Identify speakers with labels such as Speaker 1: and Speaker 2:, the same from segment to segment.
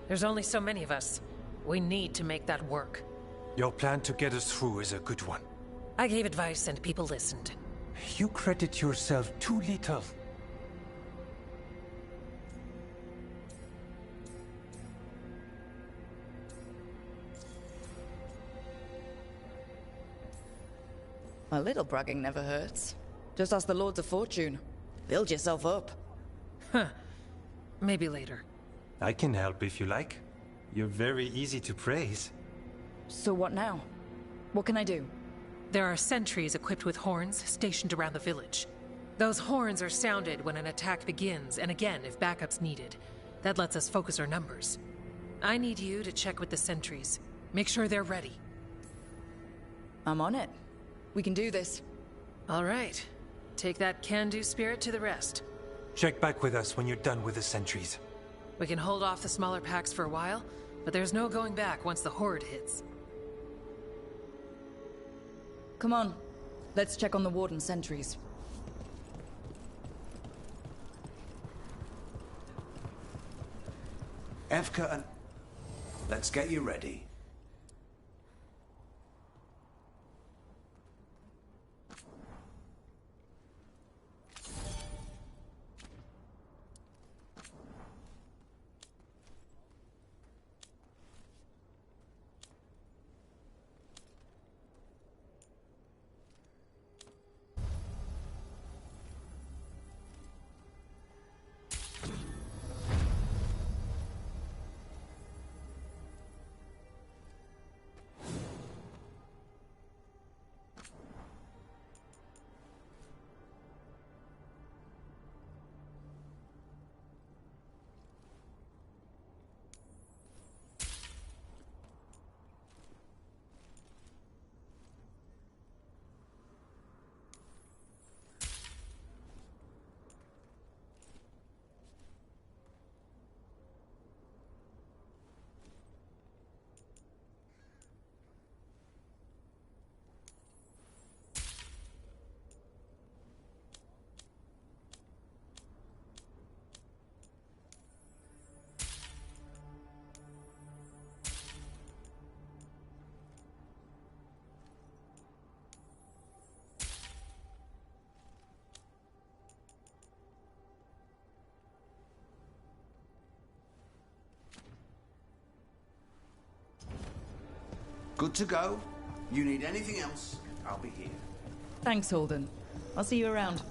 Speaker 1: There's only so many of us. We need to make that work.
Speaker 2: Your plan to get us through is a good one.
Speaker 1: I gave advice and people listened.
Speaker 2: You credit yourself too little.
Speaker 3: A little bragging never hurts. Just ask the Lords of Fortune. Build yourself up.
Speaker 1: Huh. Maybe later.
Speaker 2: I can help if you like. You're very easy to praise.
Speaker 3: So what now? What can I do?
Speaker 1: There are sentries equipped with horns stationed around the village. Those horns are sounded when an attack begins, and again if backup's needed. That lets us focus our numbers. I need you to check with the sentries. Make sure they're ready.
Speaker 3: I'm on it. We can do this.
Speaker 1: All right. Take that can-do spirit to the rest.
Speaker 2: Check back with us when you're done with the sentries.
Speaker 1: We can hold off the smaller packs for a while, but there's no going back once the horde hits.
Speaker 3: Come on. Let's check on the Warden sentries.
Speaker 4: Evka and... Let's get you ready. Good to go. You need anything else, I'll be here.
Speaker 3: Thanks, Holden. I'll see you around.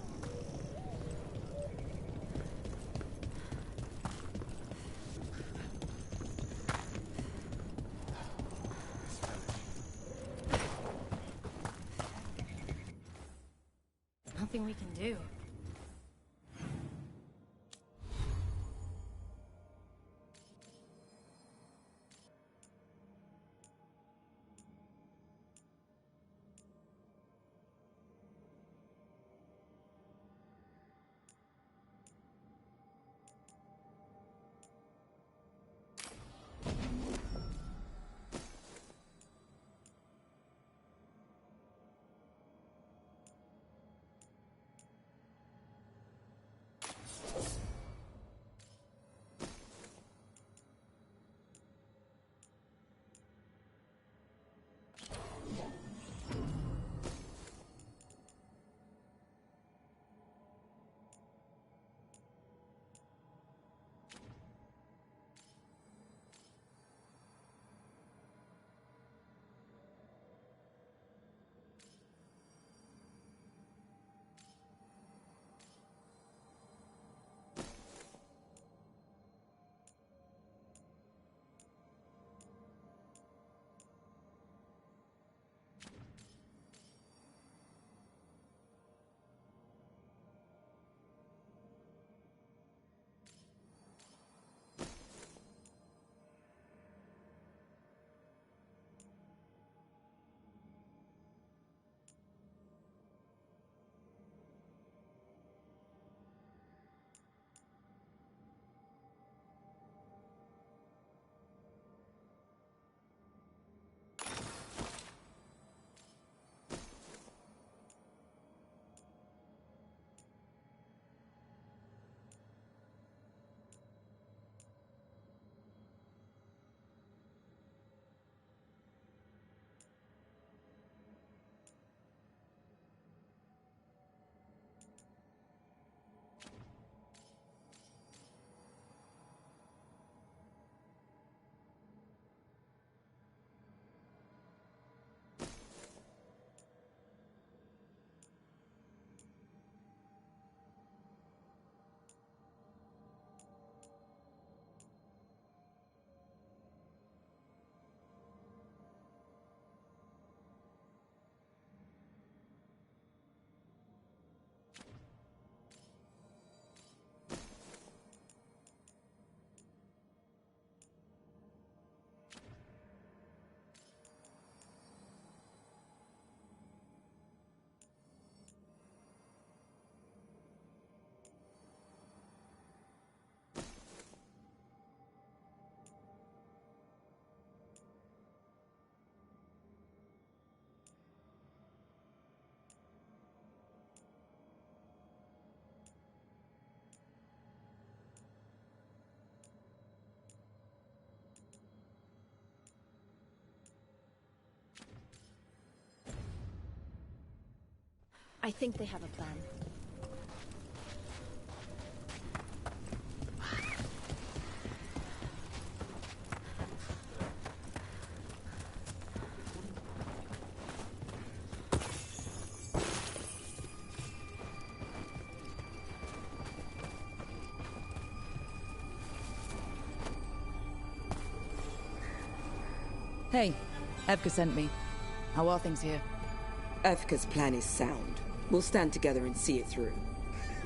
Speaker 5: Nothing we can do. I think they have a plan.
Speaker 3: Hey, Evka sent me. How are things here?
Speaker 6: Evka's plan is sound. We'll stand together and see it through.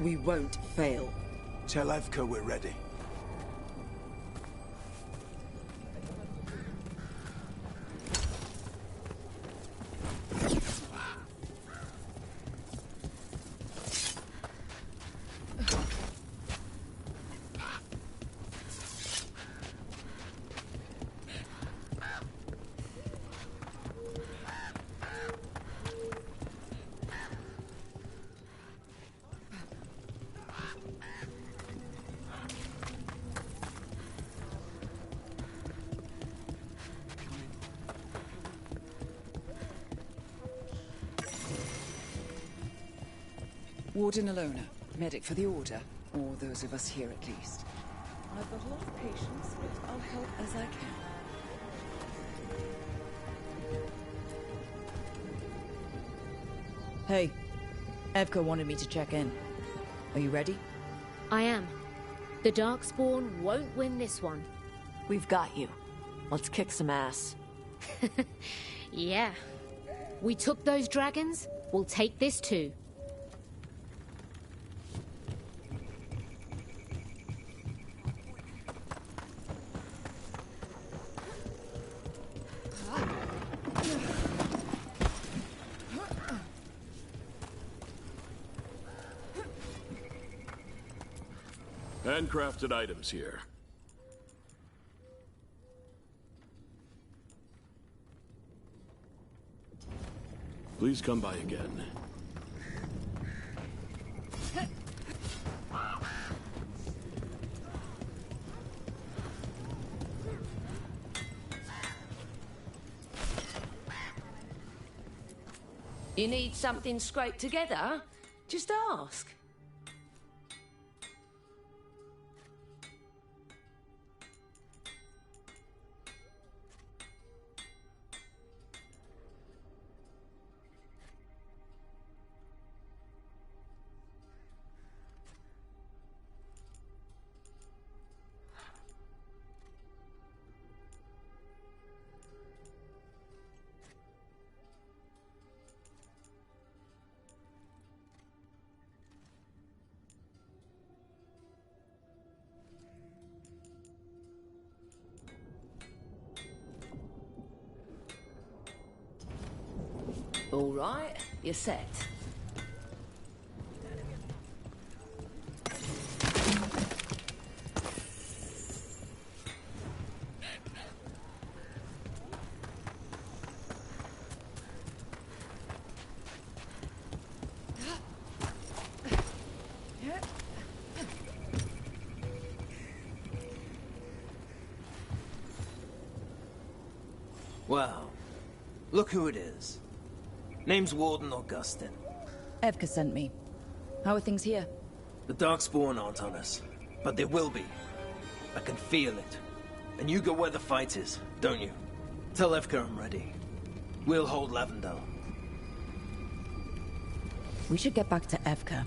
Speaker 6: We won't fail.
Speaker 7: Tell Evka we're ready.
Speaker 3: Warden Alona, medic for the Order, or those of us here at least. I've got a lot of patience, but I'll help as I can. Hey, Evka wanted me to check in. Are you ready?
Speaker 5: I am. The Darkspawn won't win this one.
Speaker 8: We've got you. Let's kick some ass.
Speaker 5: Yeah. We took those dragons, we'll take this too.
Speaker 9: Handcrafted items here. Please come by again.
Speaker 8: You need something scraped together? Just ask. All right, you're set.
Speaker 10: Wow. Look who it is. Name's Warden Augustin.
Speaker 3: Evka sent me. How are things here?
Speaker 10: The Darkspawn aren't on us, but they will be. I can feel it. And you go where the fight is, don't you? Tell Evka I'm ready. We'll hold Lavendel.
Speaker 3: We should get back to Evka.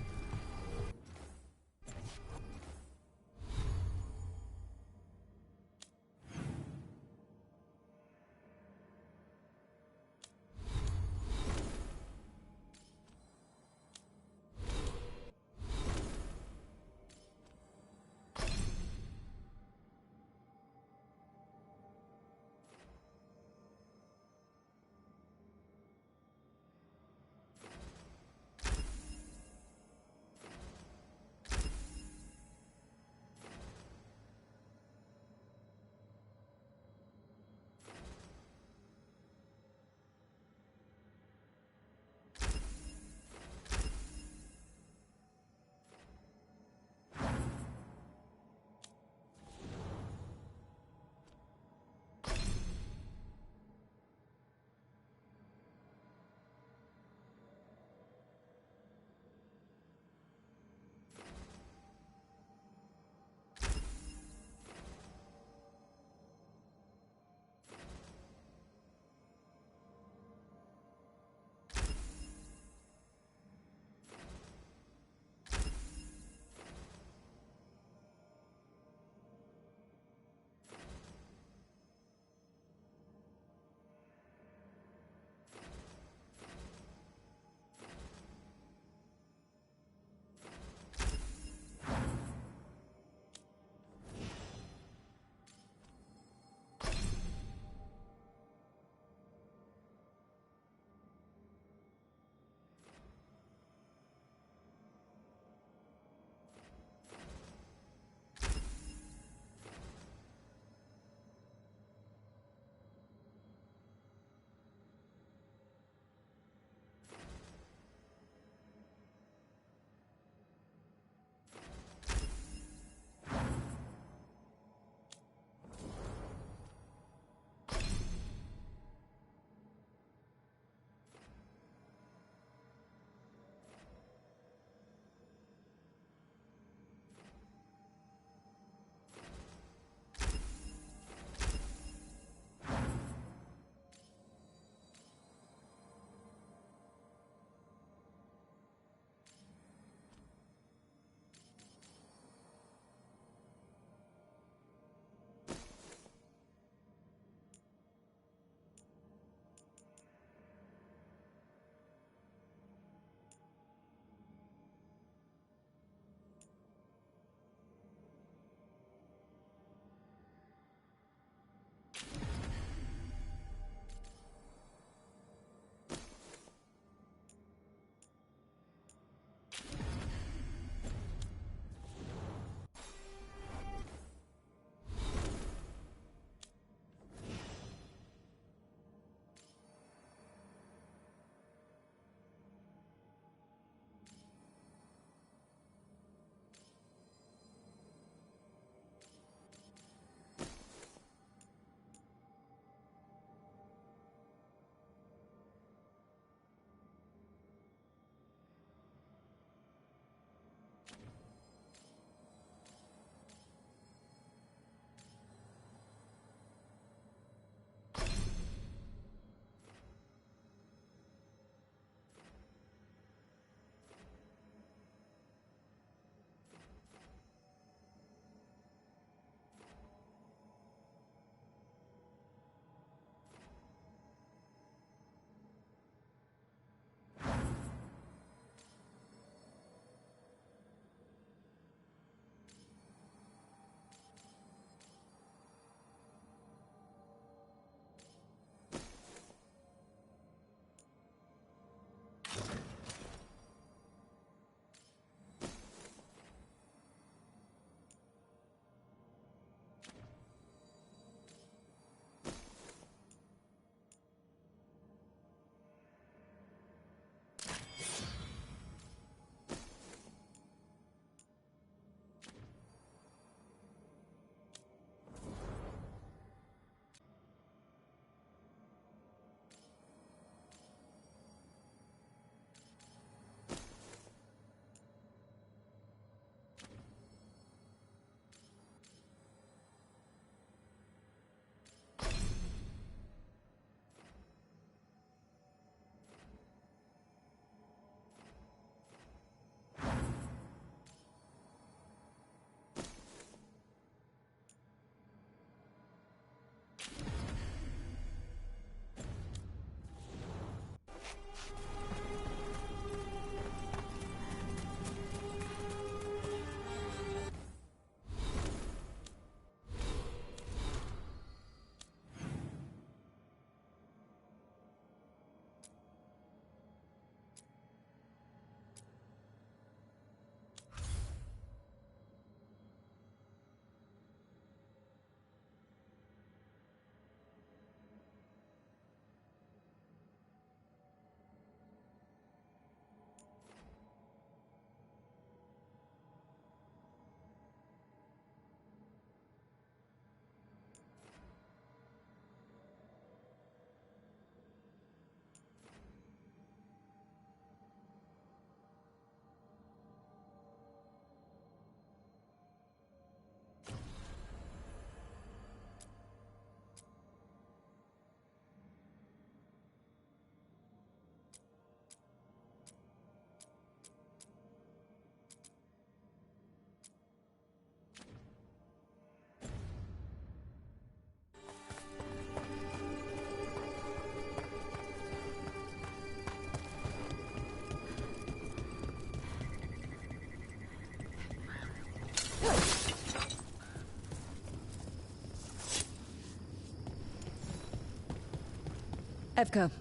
Speaker 3: Evka,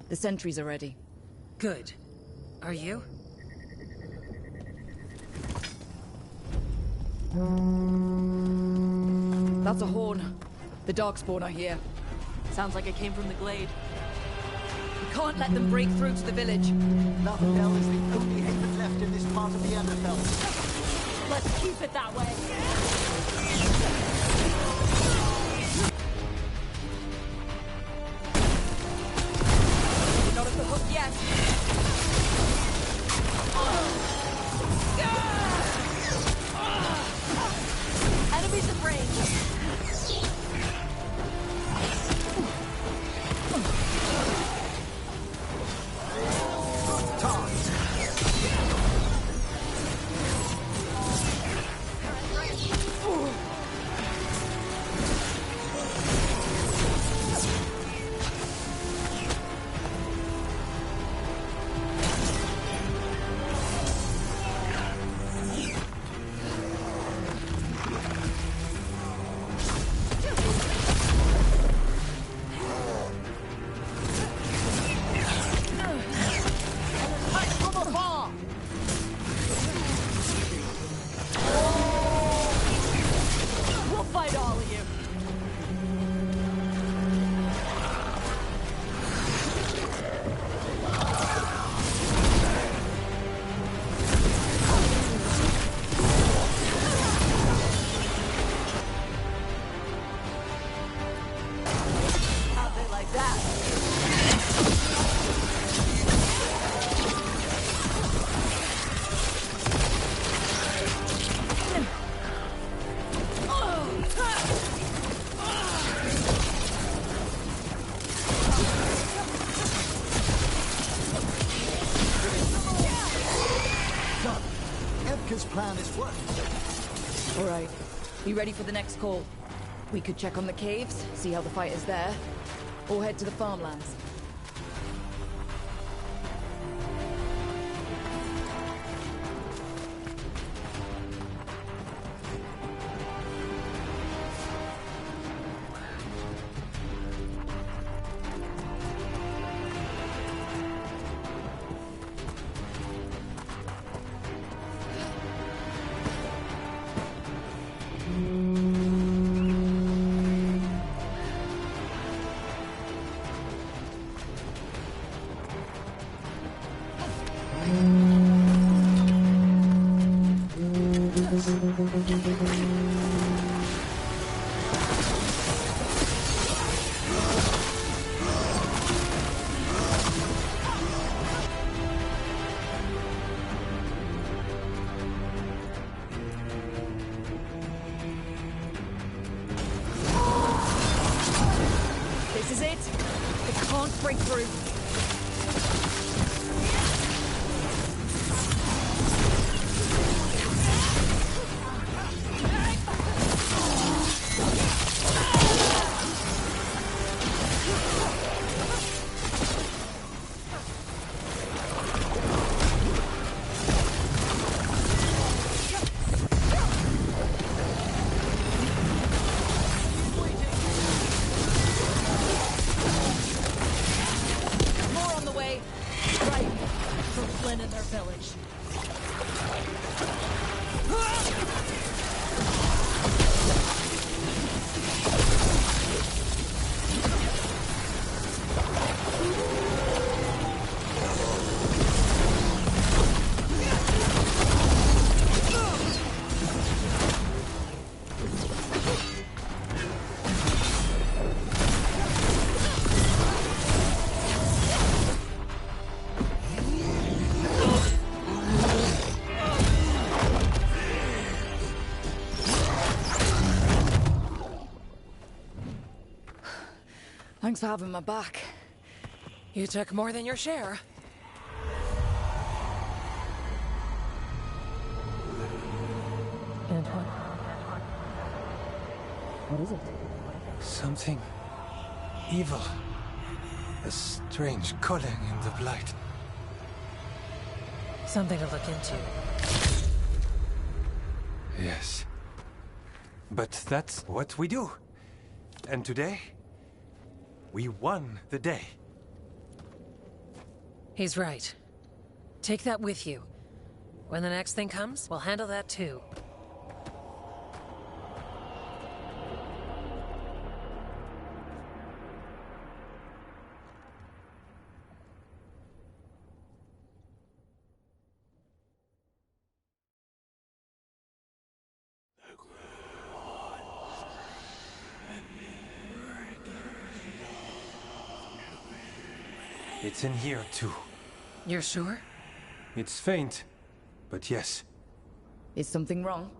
Speaker 3: the sentries are ready.
Speaker 1: Good. Are you?
Speaker 3: That's a horn. The Darkspawn are here.
Speaker 8: Sounds like it came from the glade.
Speaker 3: We can't let them break through to the village.
Speaker 11: Lavendel is the only haven left in this part of the Underbelt.
Speaker 8: Let's keep it that way.
Speaker 3: We're not at the hook yet.
Speaker 8: Enemies in range.
Speaker 11: Plan is working.
Speaker 3: All right. Be ready for the next call. We could check on the caves, see how the fight is there, or head to the farmlands. This is it. It can't break through. Thanks for having my back.
Speaker 1: You took more than your share.
Speaker 3: Antoine. What is it?
Speaker 2: Something evil. A strange calling in the blight.
Speaker 1: Something to look into.
Speaker 2: Yes. But that's what we do. And today, we won the day.
Speaker 1: He's right. Take that with you. When the next thing comes, we'll handle that too.
Speaker 2: It's in here, too.
Speaker 1: You're sure?
Speaker 2: It's faint, but yes.
Speaker 3: Is something wrong?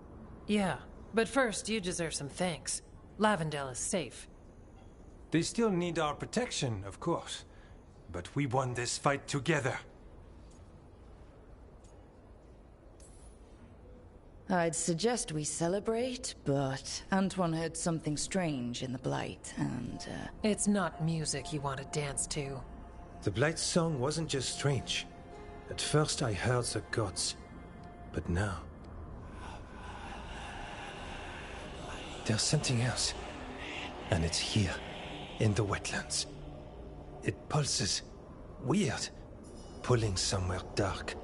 Speaker 1: Yeah, but first you deserve some thanks. Lavendel is safe.
Speaker 2: They still need our protection, of course. But we won this fight together.
Speaker 3: I'd suggest we celebrate, but Antoine heard something strange in the Blight, and,
Speaker 1: It's not music you want to dance to.
Speaker 2: The Blight's song wasn't just strange. At first I heard the gods, but now... there's something else. And it's here, in the wetlands. It pulses. Weird. Pulling somewhere dark.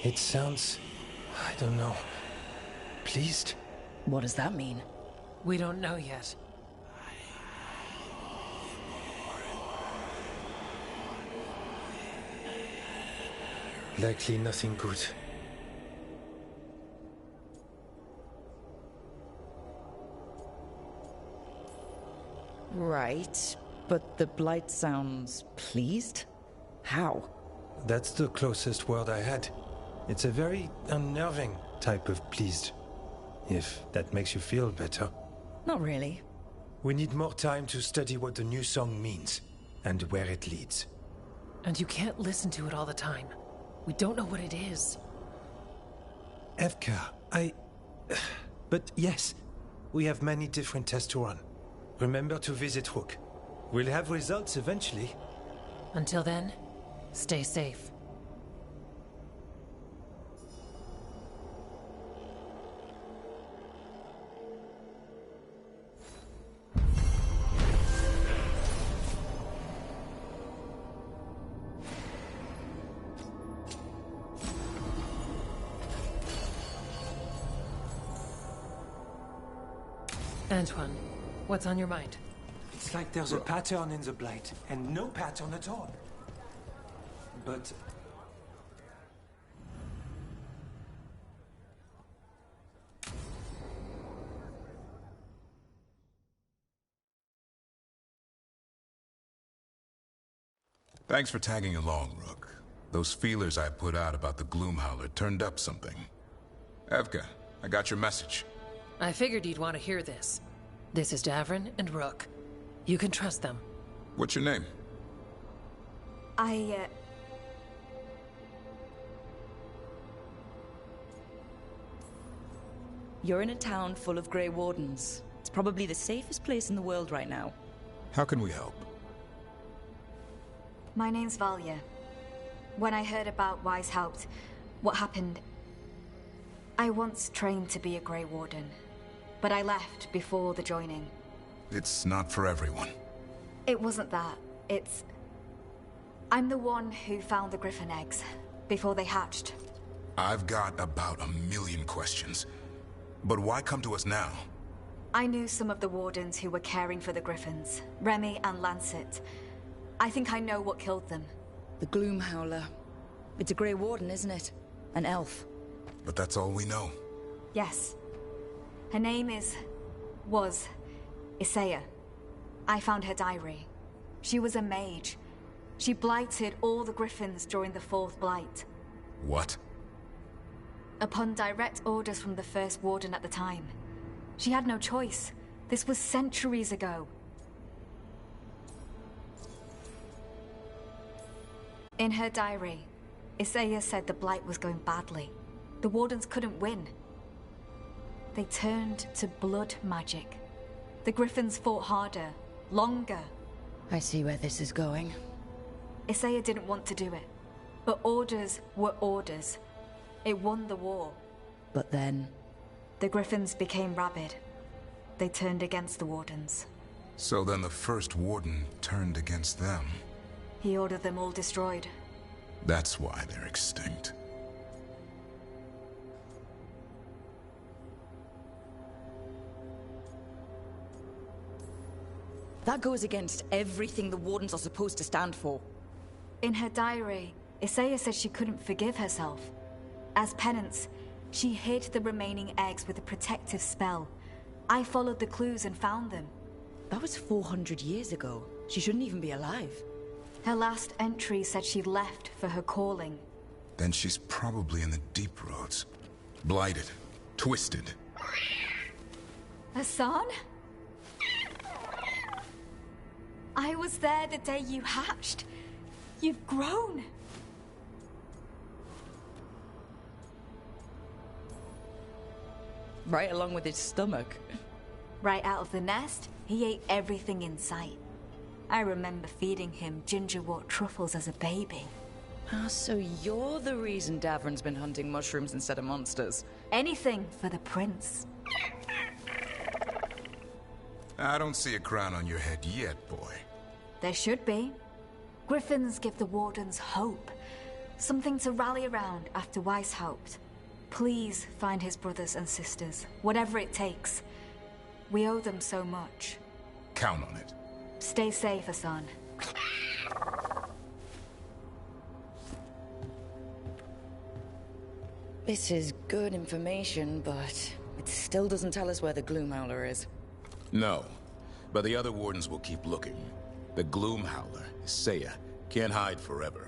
Speaker 2: It sounds... I don't know... pleased?
Speaker 3: What does that mean?
Speaker 1: We don't know yet.
Speaker 2: Likely nothing good.
Speaker 3: Right, but the Blight sounds pleased? How?
Speaker 2: That's the closest word I had. It's a very unnerving type of pleased. If that makes you feel better.
Speaker 3: Not really.
Speaker 2: We need more time to study what the new song means, and where it leads.
Speaker 1: And you can't listen to it all the time. We don't know what it is.
Speaker 2: Evka, But yes, we have many different tests to run. Remember to visit Rook. We'll have results eventually.
Speaker 1: Until then, stay safe. Antoine, what's on your mind?
Speaker 2: It's like there's a pattern in the Blight, and no pattern at all. But...
Speaker 12: Thanks for tagging along, Rook. Those feelers I put out about the Gloomhowler turned up something. Evka, I got your message.
Speaker 1: I figured you'd want to hear this. This is Davrin and Rook. You can trust them.
Speaker 12: What's your name?
Speaker 3: You're in a town full of Grey Wardens. It's probably the safest place in the world right now.
Speaker 12: How can we help?
Speaker 13: My name's Valya. When I heard about Weishaupt, what happened... I once trained to be a Grey Warden, but I left before the joining.
Speaker 12: It's not for everyone.
Speaker 13: It wasn't that. It's... I'm the one who found the Griffin eggs, before they hatched.
Speaker 12: I've got about 1,000,000 questions. But why come to us now?
Speaker 13: I knew some of the Wardens who were caring for the Griffins, Remy and Lancet. I think I know what killed them.
Speaker 3: The Gloomhowler. It's a Grey Warden, isn't it? An elf.
Speaker 12: But that's all we know.
Speaker 13: Yes. Her name was Isaiah. I found her diary. She was a mage. She blighted all the Griffins during the Fourth Blight.
Speaker 12: What?
Speaker 13: Upon direct orders from the First Warden at the time. She had no choice. This was centuries ago. In her diary, Isaiah said the Blight was going badly. The Wardens couldn't win. They turned to blood magic. The Griffins fought harder, longer.
Speaker 3: I see where this is going.
Speaker 13: Isaiah didn't want to do it, but orders were orders. It won the war.
Speaker 3: But then...
Speaker 13: The Griffins became rabid. They turned against the Wardens.
Speaker 12: So then the first warden turned against them.
Speaker 13: He ordered them all destroyed.
Speaker 12: That's why they're extinct.
Speaker 3: That goes against everything the Wardens are supposed to stand for.
Speaker 13: In her diary, Isaiah said she couldn't forgive herself. As penance, she hid the remaining eggs with a protective spell. I followed the clues and found them.
Speaker 3: That was 400 years ago. She shouldn't even be alive.
Speaker 13: Her last entry said she left for her calling.
Speaker 12: Then she's probably in the deep roads. Blighted. Twisted.
Speaker 13: Hassan? I was there the day you hatched. You've grown.
Speaker 3: Right along with his stomach.
Speaker 13: Right out of the nest, he ate everything in sight. I remember feeding him gingerwort truffles as a baby.
Speaker 3: Ah, so you're the reason Davron's been hunting mushrooms instead of monsters.
Speaker 13: Anything for the prince.
Speaker 12: I don't see a crown on your head yet, boy.
Speaker 13: There should be. Griffins give the Wardens hope. Something to rally around after Weishaupt. Please find his brothers and sisters, whatever it takes. We owe them so much.
Speaker 12: Count on it.
Speaker 13: Stay safe, Hassan.
Speaker 3: This is good information, but it still doesn't tell us where the Gloomhowler is.
Speaker 12: No, but the other wardens will keep looking. The Gloomhowler, Isaiah, can't hide forever.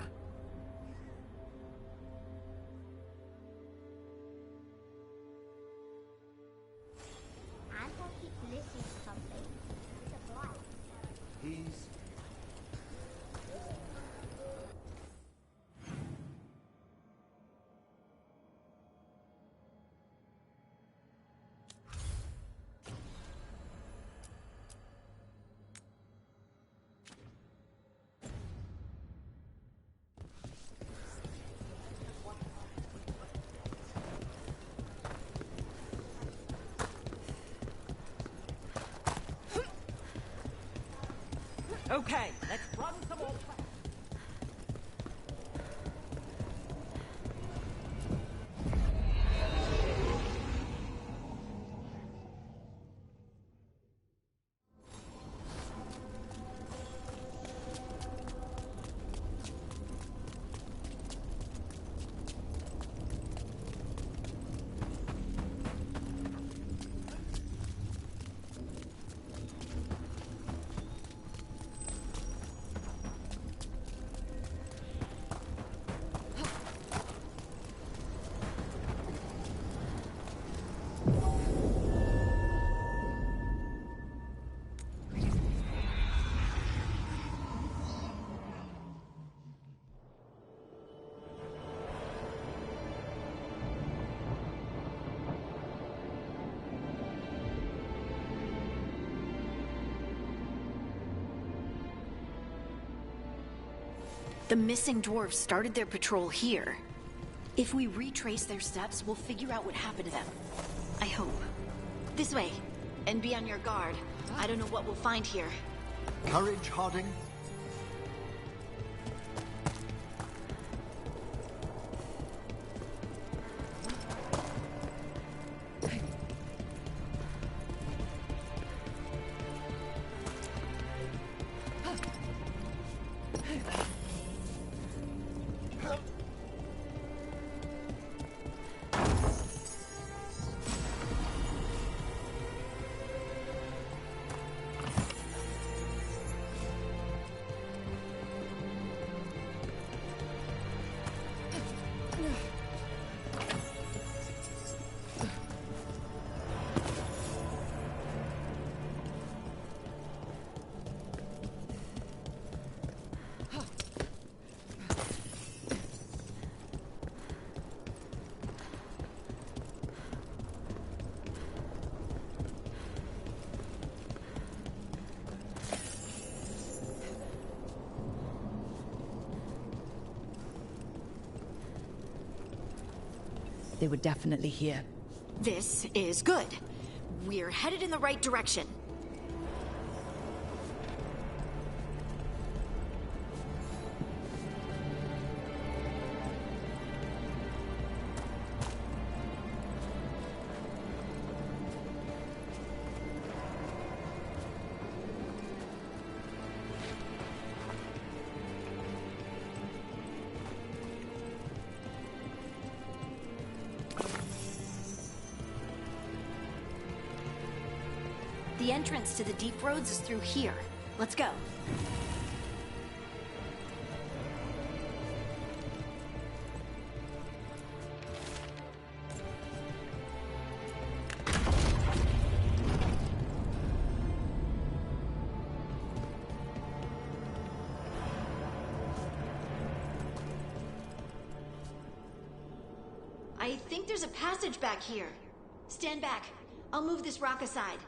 Speaker 11: Okay, let's run some more.
Speaker 14: The missing dwarves started their patrol here. If we retrace their steps, we'll figure out what happened to them. I hope. This way. And be on your guard. I don't know what we'll find here.
Speaker 11: Courage, Harding.
Speaker 3: They were definitely here.
Speaker 14: This is good. We're headed in the right direction. The entrance to the deep roads is through here. Let's go. I think there's a passage back here. Stand back. I'll move this rock aside.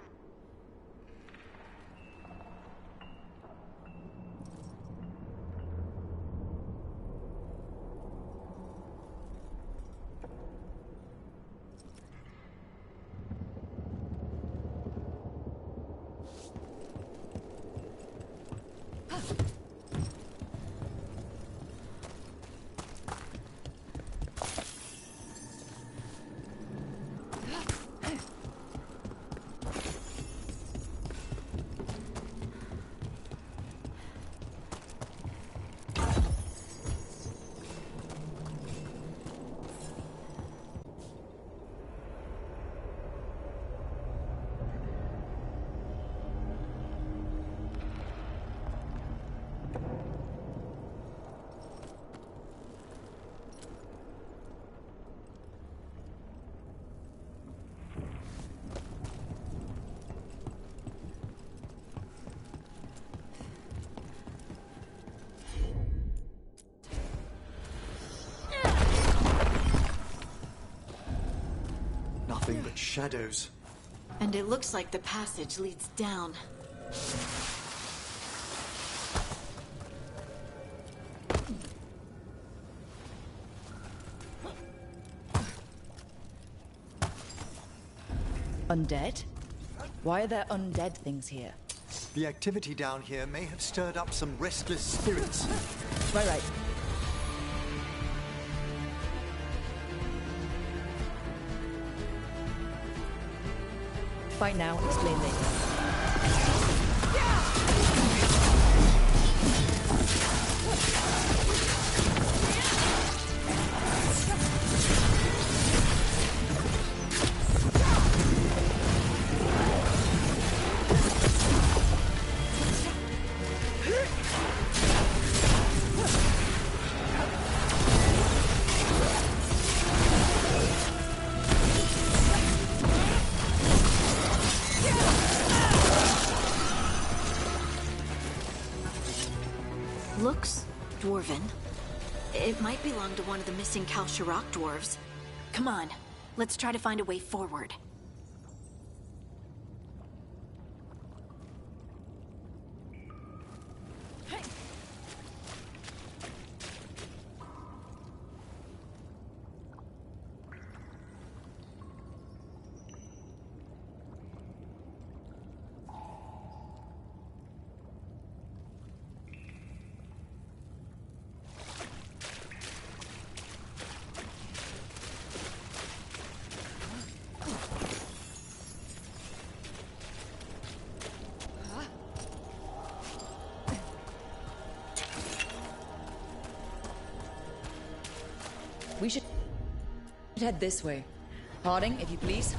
Speaker 11: Nothing but shadows.
Speaker 14: And it looks like the passage leads down.
Speaker 15: Undead? Why are there undead things here?
Speaker 11: The activity down here may have stirred up some restless spirits.
Speaker 15: Right. Fight now, explain later.
Speaker 14: Looks dwarven. It might belong to one of the missing Kal Shirak dwarves. Come on, let's try to find a way forward.
Speaker 15: We should head this way. Harding, if you please.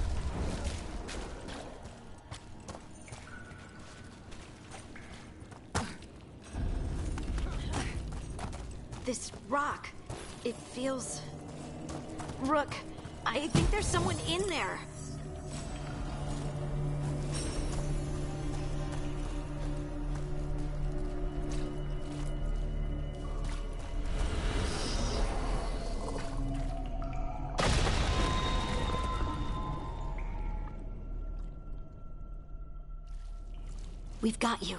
Speaker 14: This rock, it feels... Rook, I think there's someone in there. We've got you.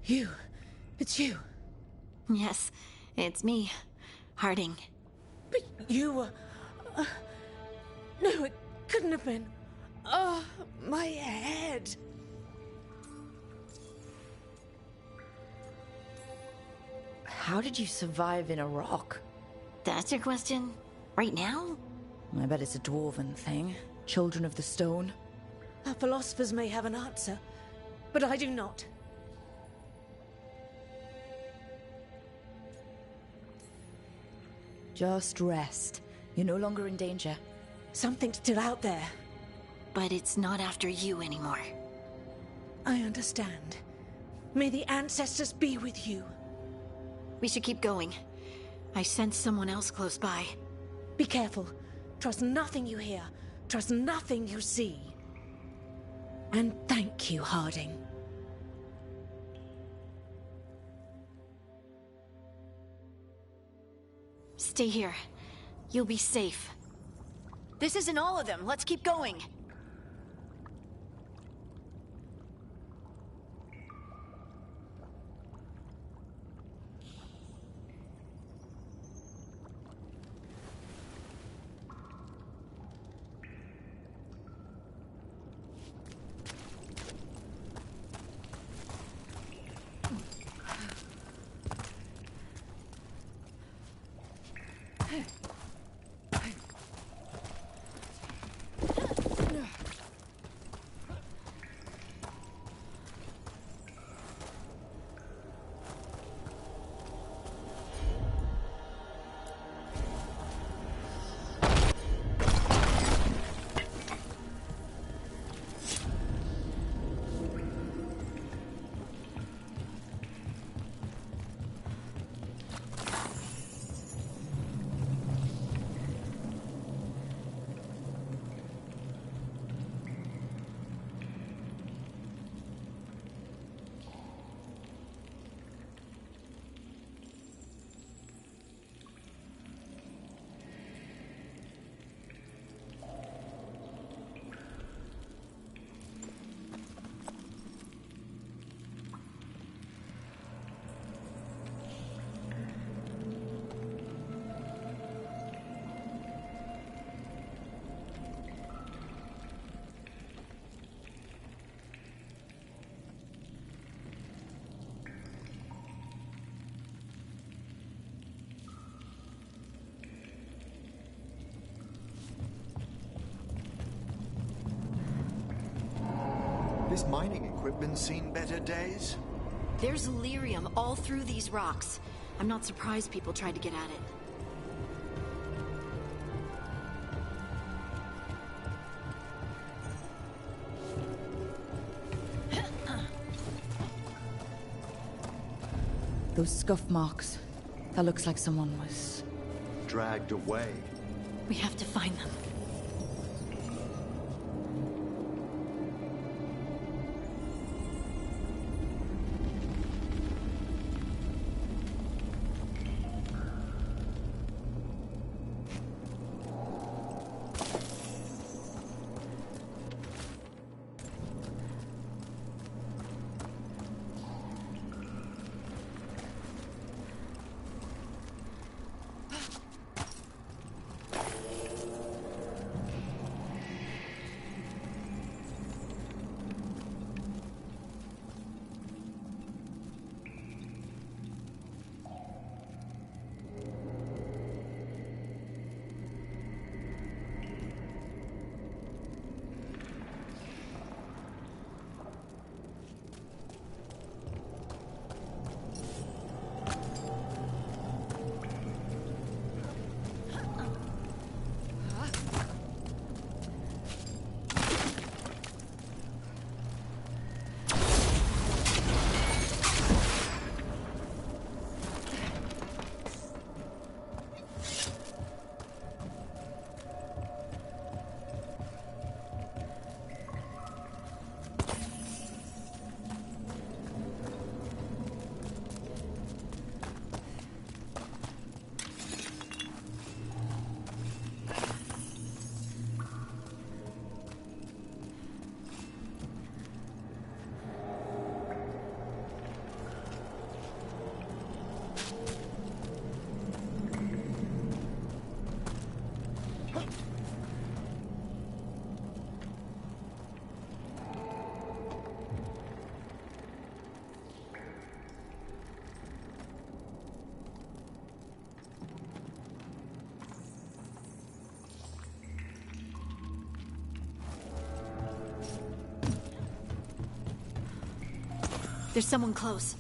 Speaker 15: You? It's you?
Speaker 14: Yes, it's me, Harding.
Speaker 15: But you were... no, it couldn't have been. Oh, my head. How did you survive in a rock?
Speaker 14: That's your question? Right now?
Speaker 15: I bet it's a dwarven thing. Children of the stone. Our philosophers may have an answer, but I do not. Just rest. You're no longer in danger. Something's still out there.
Speaker 14: But it's not after you anymore.
Speaker 15: I understand. May the ancestors be with you.
Speaker 14: We should keep going. I sense someone else close by.
Speaker 15: Be careful. Trust nothing you hear. Trust nothing you see. And thank you, Harding.
Speaker 14: Stay here. You'll be safe.
Speaker 16: This isn't all of them. Let's keep going.
Speaker 11: This mining equipment's seen better days.
Speaker 14: There's lyrium all through these rocks. I'm not surprised people tried to get at it.
Speaker 15: Those scuff marks. That looks like someone was...
Speaker 11: dragged away.
Speaker 14: We have to find them. There's someone close.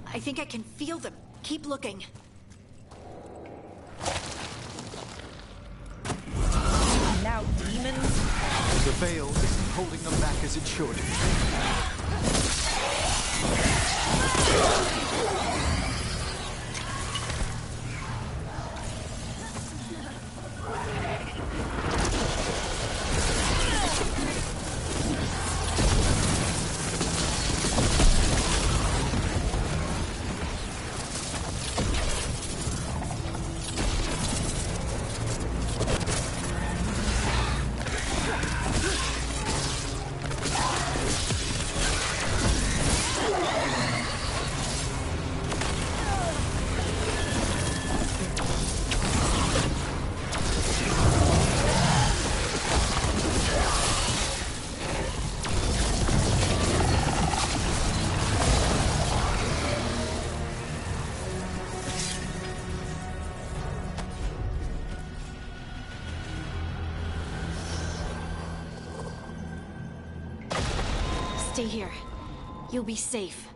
Speaker 14: I think I can feel them. Keep looking.
Speaker 11: Now, demons? The veil isn't holding them back as it should.
Speaker 14: Stay here. You'll be safe.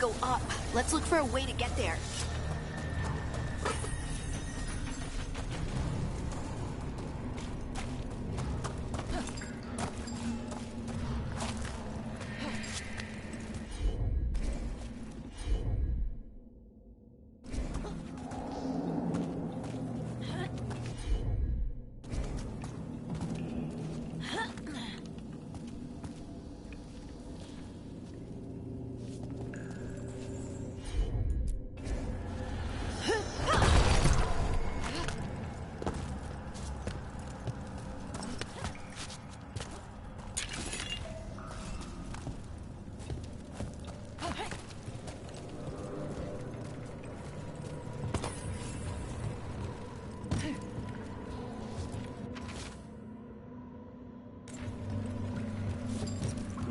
Speaker 14: Go up. Let's look for a way to get there.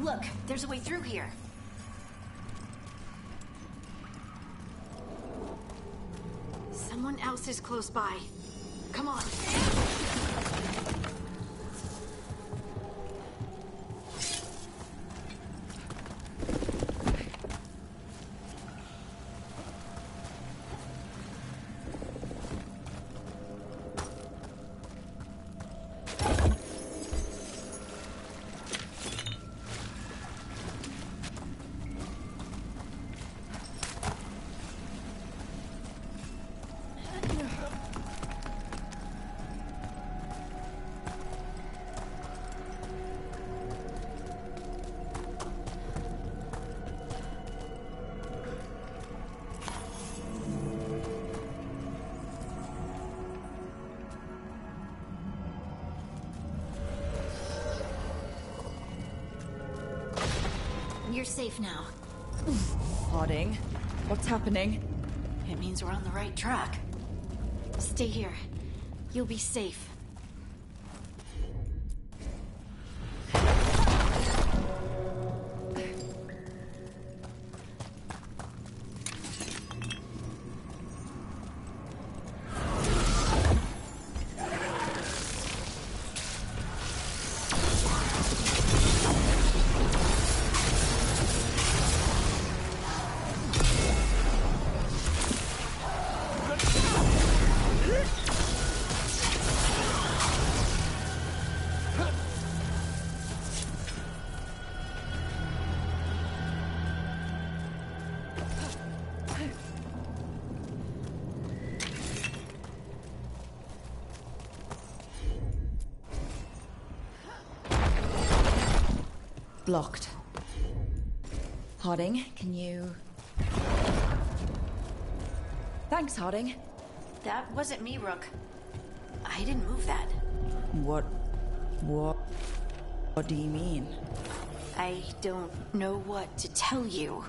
Speaker 14: Look, there's a way through here. Someone else is close by. Come on. You're safe now.
Speaker 15: Harding, what's happening?
Speaker 14: It means we're on the right track. Stay here. You'll be safe.
Speaker 15: Blocked. Harding, can you... Thanks, Harding.
Speaker 14: That wasn't me, Rook. I didn't move that.
Speaker 15: What What do you mean?
Speaker 14: I don't know what to tell you.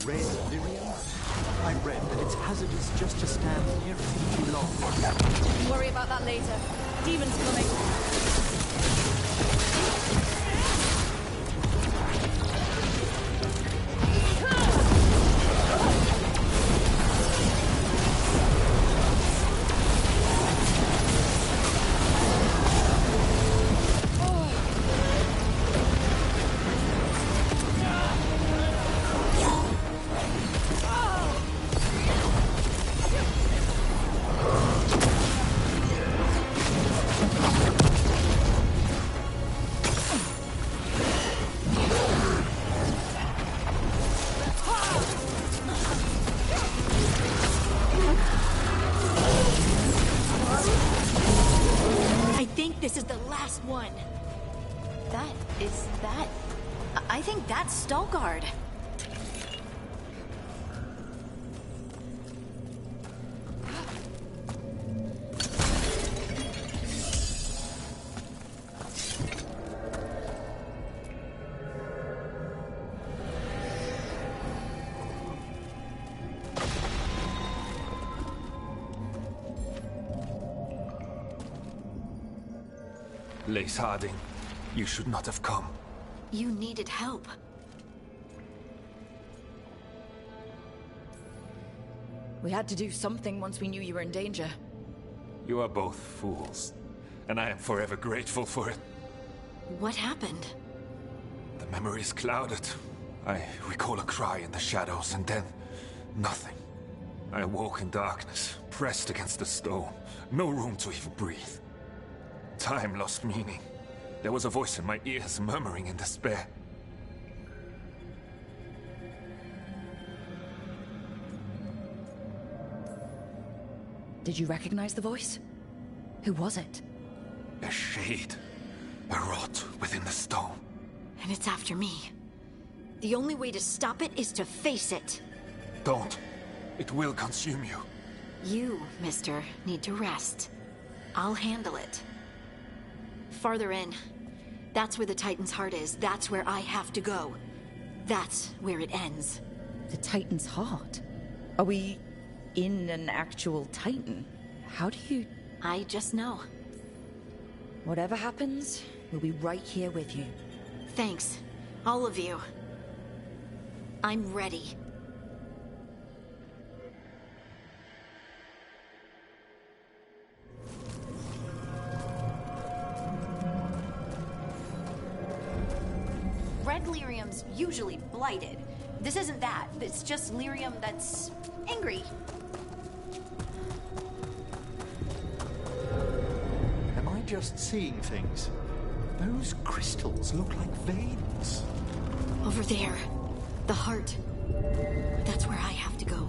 Speaker 11: Red lyrium? I read that it's hazardous just to stand near it too long.
Speaker 17: Worry about that later. Demons coming.
Speaker 14: This is the last one. I think that's Veilguard.
Speaker 2: Lace Harding, you should not have come.
Speaker 14: You needed help.
Speaker 15: We had to do something once we knew you were in danger.
Speaker 2: You are both fools, and I am forever grateful for it.
Speaker 14: What happened?
Speaker 2: The memory is clouded. I recall a cry in the shadows, and then nothing. I awoke in darkness, pressed against the stone. No room to even breathe. Time lost meaning. There was a voice in my ears murmuring in despair.
Speaker 15: Did you recognize the voice? Who was it?
Speaker 2: A shade. A rot within the stone.
Speaker 14: And it's after me. The only way to stop it is to face it.
Speaker 2: Don't. It will consume you.
Speaker 14: You, mister, need to rest. I'll handle it. Farther in. That's where the Titan's heart is. That's where I have to go. That's where it ends.
Speaker 15: The Titan's heart? Are we in an actual Titan? How do you...
Speaker 14: I just know.
Speaker 15: Whatever happens, we'll be right here with you.
Speaker 14: Thanks. All of you. I'm ready. Red lyrium's usually blighted. This isn't that. It's just lyrium that's angry.
Speaker 11: Am I just seeing things? Those crystals look like veins.
Speaker 14: Over there. The heart. That's where I have to go.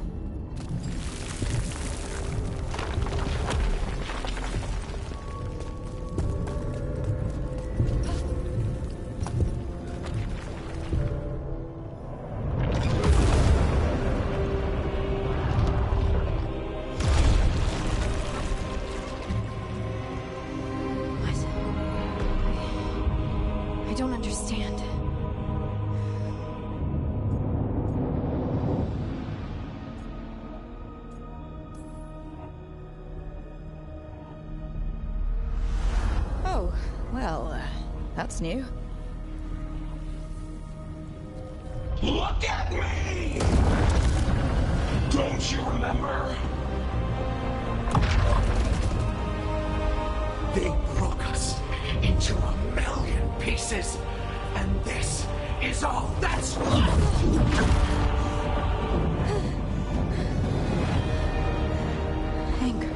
Speaker 15: That's new.
Speaker 18: Look at me! Don't you remember? They broke us into 1,000,000 pieces, and this is all that's left!
Speaker 14: Anger.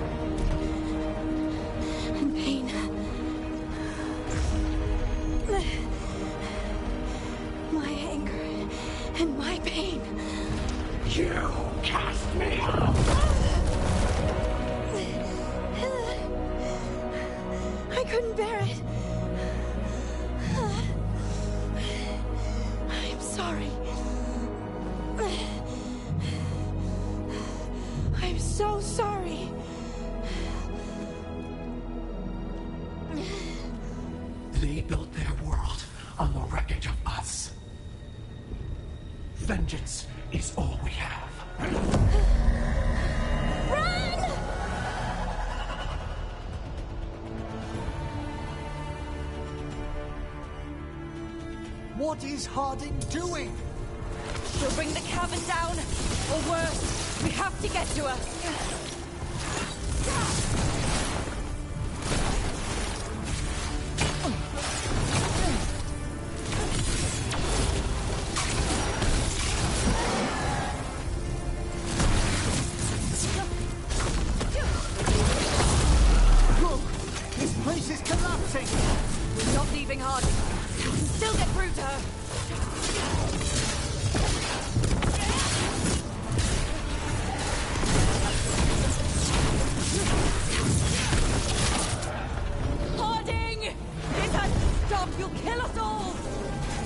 Speaker 16: couldn't bear it. I'm sorry. I'm so sorry.
Speaker 18: They built their world on the wreckage of us. Vengeance is all we have.
Speaker 16: Run!
Speaker 11: What is Harding doing?
Speaker 17: She'll bring the cavern down, or worse, we have to get to her.
Speaker 11: Look! This place is collapsing!
Speaker 17: We're not leaving Harding. We can still get through to her. Harding! This has to stop! You'll kill us all!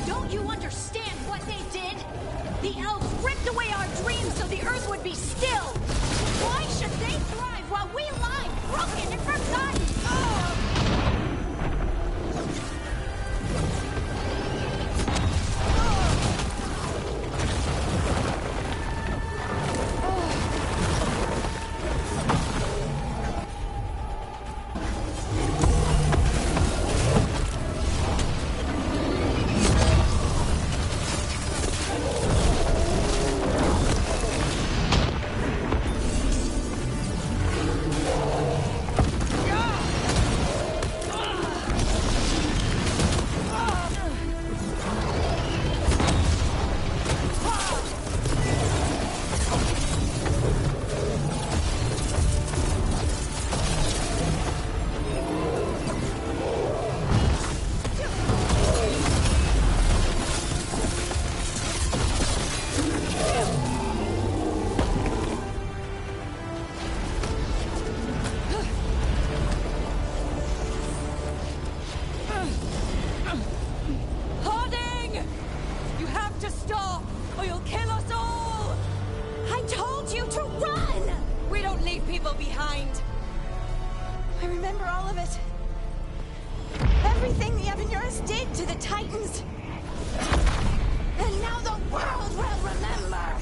Speaker 14: Don't you understand what they did? The elves ripped away our dreams so the earth would be still. Why should they thrive while we lie broken and forgotten?
Speaker 17: Harding! You have to stop, or you'll kill us all!
Speaker 16: I told you to run!
Speaker 17: We don't leave people behind.
Speaker 16: I remember all of it. Everything the Avenurus did to the Titans. And now the world will remember!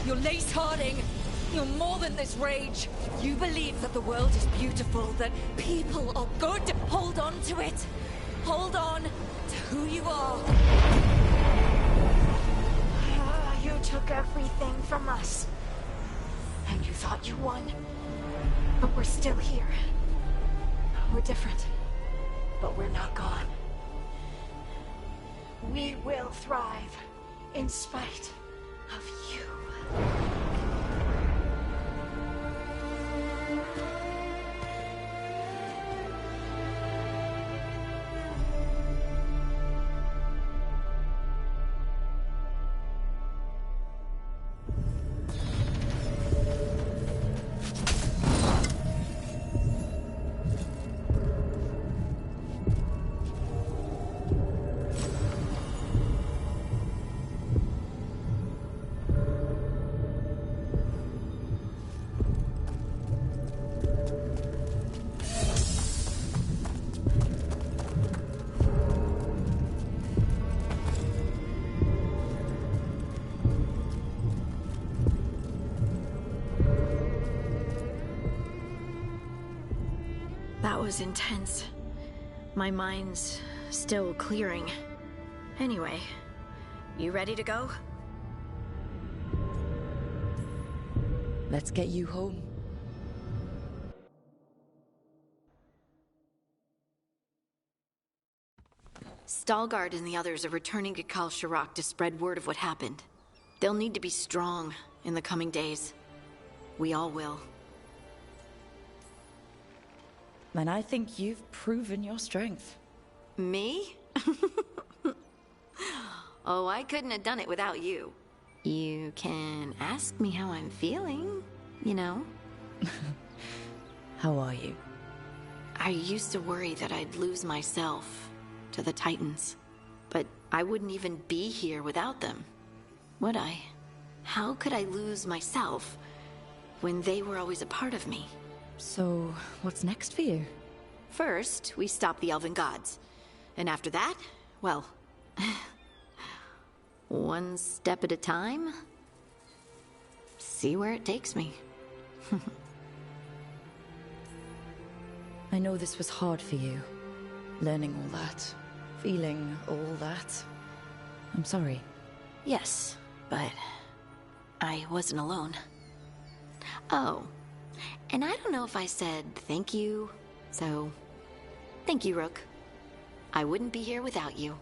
Speaker 17: You're Lace Harding. You're more than this rage. You believe that the world is beautiful, that people are good. Hold on to it. Hold on to who you are.
Speaker 16: You took everything from us. And you thought you won. But we're still here. We're different. But we're not gone. We will thrive in spite of you. That was intense. My mind's still clearing. Anyway, you ready to go?
Speaker 15: Let's get you home.
Speaker 14: Stalgard and the others are returning to Kal Shirak to spread word of what happened. They'll need to be strong in the coming days. We all will.
Speaker 15: And I think you've proven your strength.
Speaker 14: Me? Oh, I couldn't have done it without you. You can ask me how I'm feeling, you know?
Speaker 15: How are you?
Speaker 14: I used to worry that I'd lose myself to the Titans. But I wouldn't even be here without them, would I? How could I lose myself when they were always a part of me?
Speaker 15: So, what's next for you?
Speaker 14: First, we stop the Elven gods. And after that, well... one step at a time. See where it takes me.
Speaker 15: I know this was hard for you. Learning all that. Feeling all that. I'm sorry.
Speaker 14: Yes, but... I wasn't alone. Oh, and I don't know if I said thank you, so... Thank you, Rook. I wouldn't be here without you.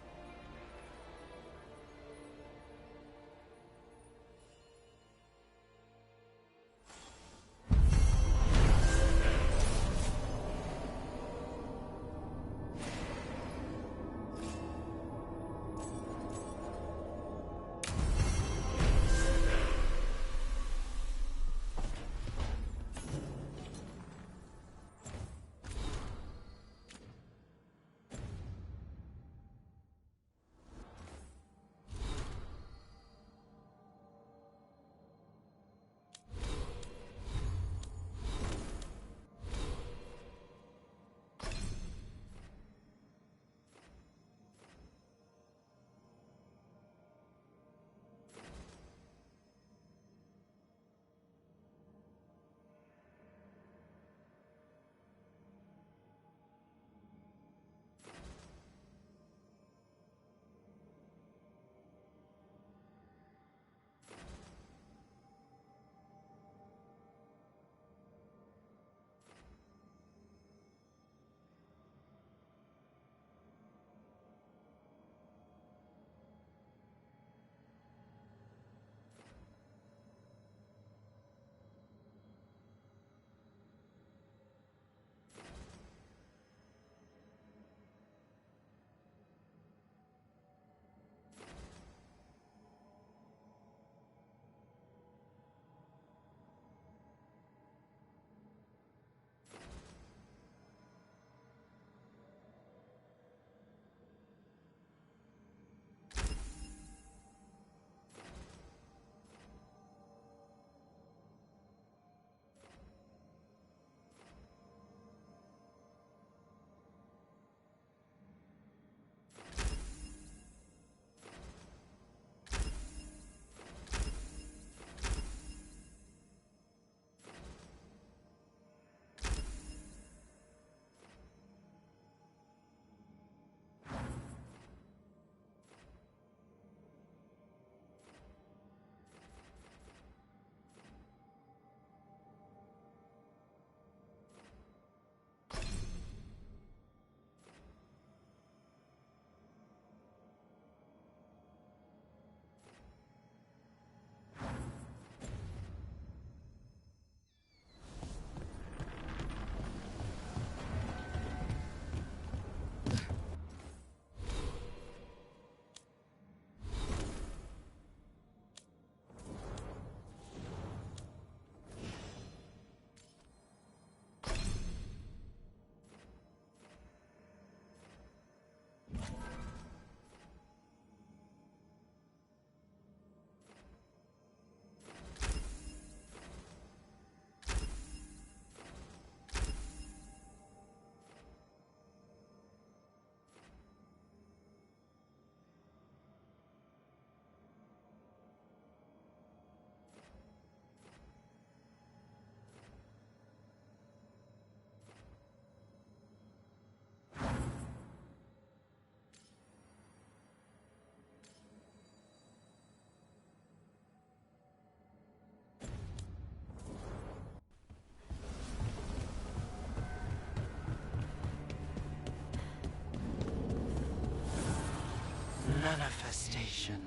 Speaker 11: Manifestation.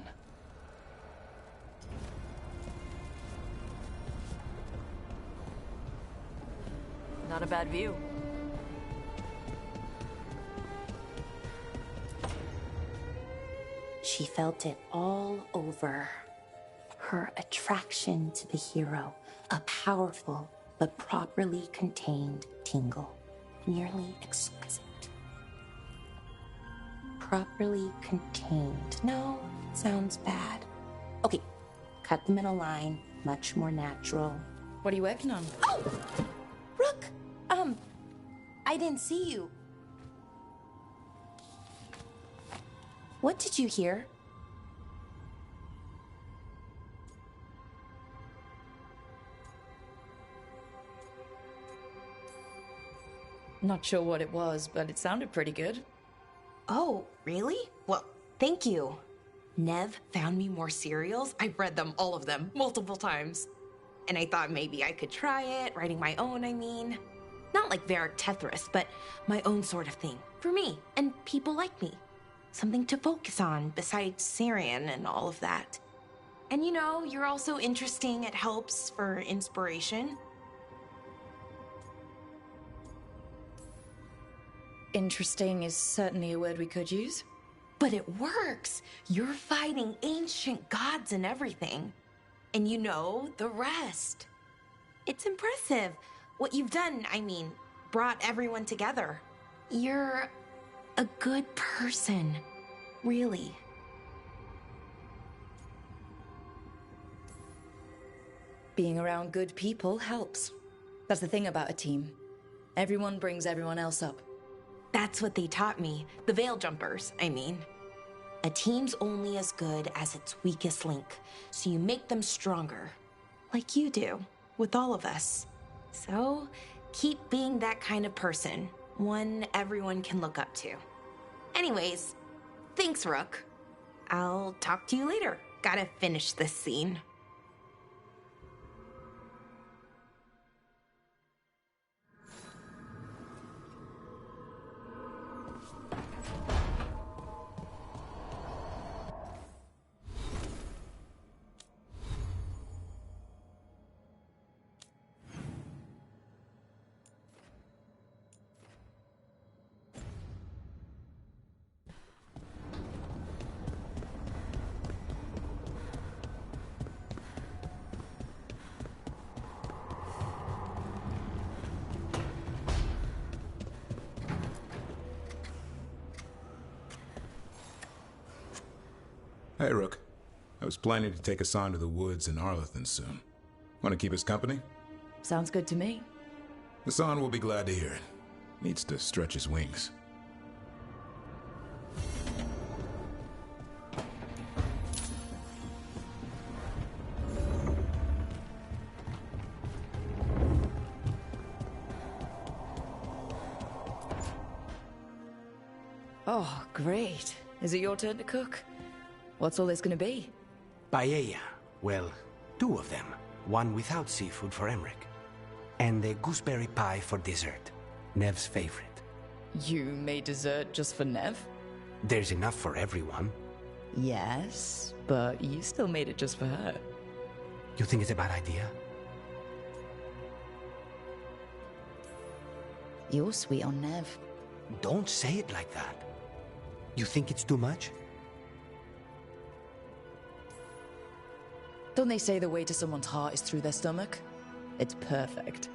Speaker 17: Not a bad view.
Speaker 19: She felt it all over. Her attraction to the hero, a powerful but properly contained tingle, nearly exquisite. Properly contained. No, sounds bad. Okay, cut them in a line, much more natural.
Speaker 15: What are you working on?
Speaker 19: Oh! Rook! I didn't see you. What did you hear?
Speaker 15: Not sure what it was, but it sounded pretty good.
Speaker 19: Oh, really? Well, thank you. Nev found me more cereals. I've read them, all of them, multiple times. And I thought maybe I could try it, writing my own, I mean. Not like Varric Tethris, but my own sort of thing. For me, and people like me. Something to focus on, besides Syrian and all of that. And you know, you're also interesting. It helps for inspiration.
Speaker 15: Interesting is certainly a word we could use.
Speaker 19: But it works. You're fighting ancient gods and everything. And you know the rest. It's impressive. What you've done, I mean, brought everyone together. You're a good person. Really.
Speaker 15: Being around good people helps. That's the thing about a team. Everyone brings everyone else up.
Speaker 19: That's what they taught me. The Veil Jumpers, I mean. A team's only as good as its weakest link, so you make them stronger. Like you do, with all of us. So, keep being that kind of person. One everyone can look up to. Anyways, thanks, Rook. I'll talk to you later. Gotta finish this scene.
Speaker 12: Hey, Rook. I was planning to take us on to the woods in Arlethan soon. Want to keep us company?
Speaker 15: Sounds good to me.
Speaker 12: Hassan will be glad to hear it. Needs to stretch his wings.
Speaker 15: Oh, great. Is it your turn to cook? What's all this gonna be?
Speaker 11: Paella. Well, 2 of them. One without seafood for Emmerich. And the gooseberry pie for dessert. Nev's favorite.
Speaker 15: You made dessert just for Nev?
Speaker 11: There's enough for everyone.
Speaker 15: Yes, but you still made it just for her.
Speaker 11: You think it's a bad idea?
Speaker 15: You're sweet on Nev.
Speaker 11: Don't say it like that. You think it's too much?
Speaker 15: Don't they say the way to someone's heart is through their stomach? It's perfect.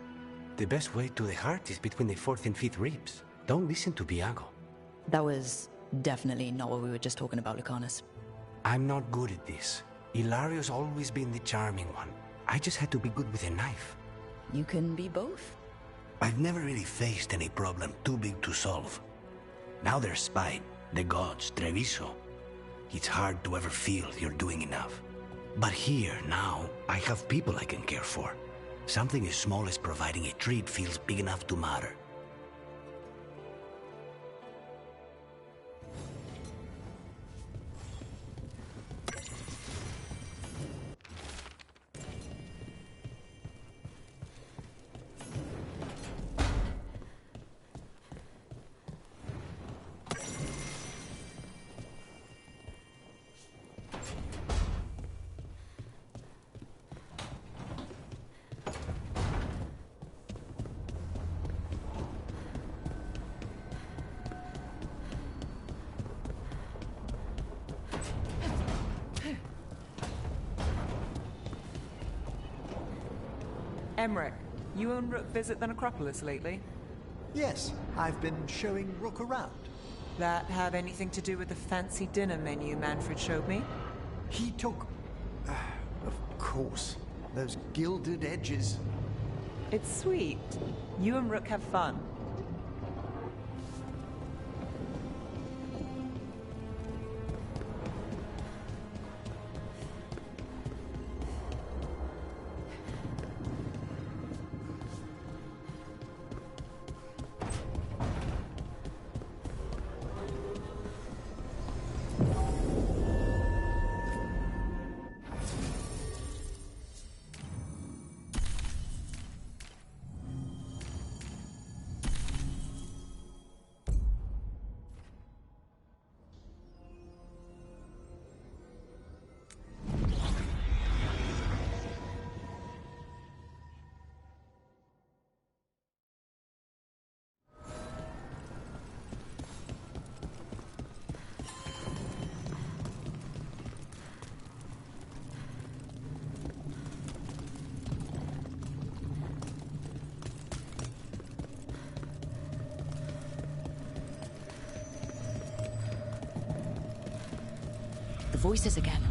Speaker 11: The best way to the heart is between the 4th and 5th ribs. Don't listen to Biago.
Speaker 15: That was definitely not what we were just talking about, Lucanus.
Speaker 11: I'm not good at this. Hilario's always been the charming one. I just had to be good with a knife.
Speaker 15: You can be both.
Speaker 11: I've never really faced any problem too big to solve. Now there's Spine, the gods, Treviso. It's hard to ever feel you're doing enough. But here, now, I have people I can care for. Something as small as providing a treat feels big enough to matter.
Speaker 20: Emmerich, you and Rook visit the necropolis lately?
Speaker 7: Yes, I've been showing Rook around.
Speaker 20: That have anything to do with the fancy dinner menu Manfred showed me?
Speaker 7: He took... of course. Those gilded edges.
Speaker 20: It's sweet. You and Rook have fun.
Speaker 15: Voices again.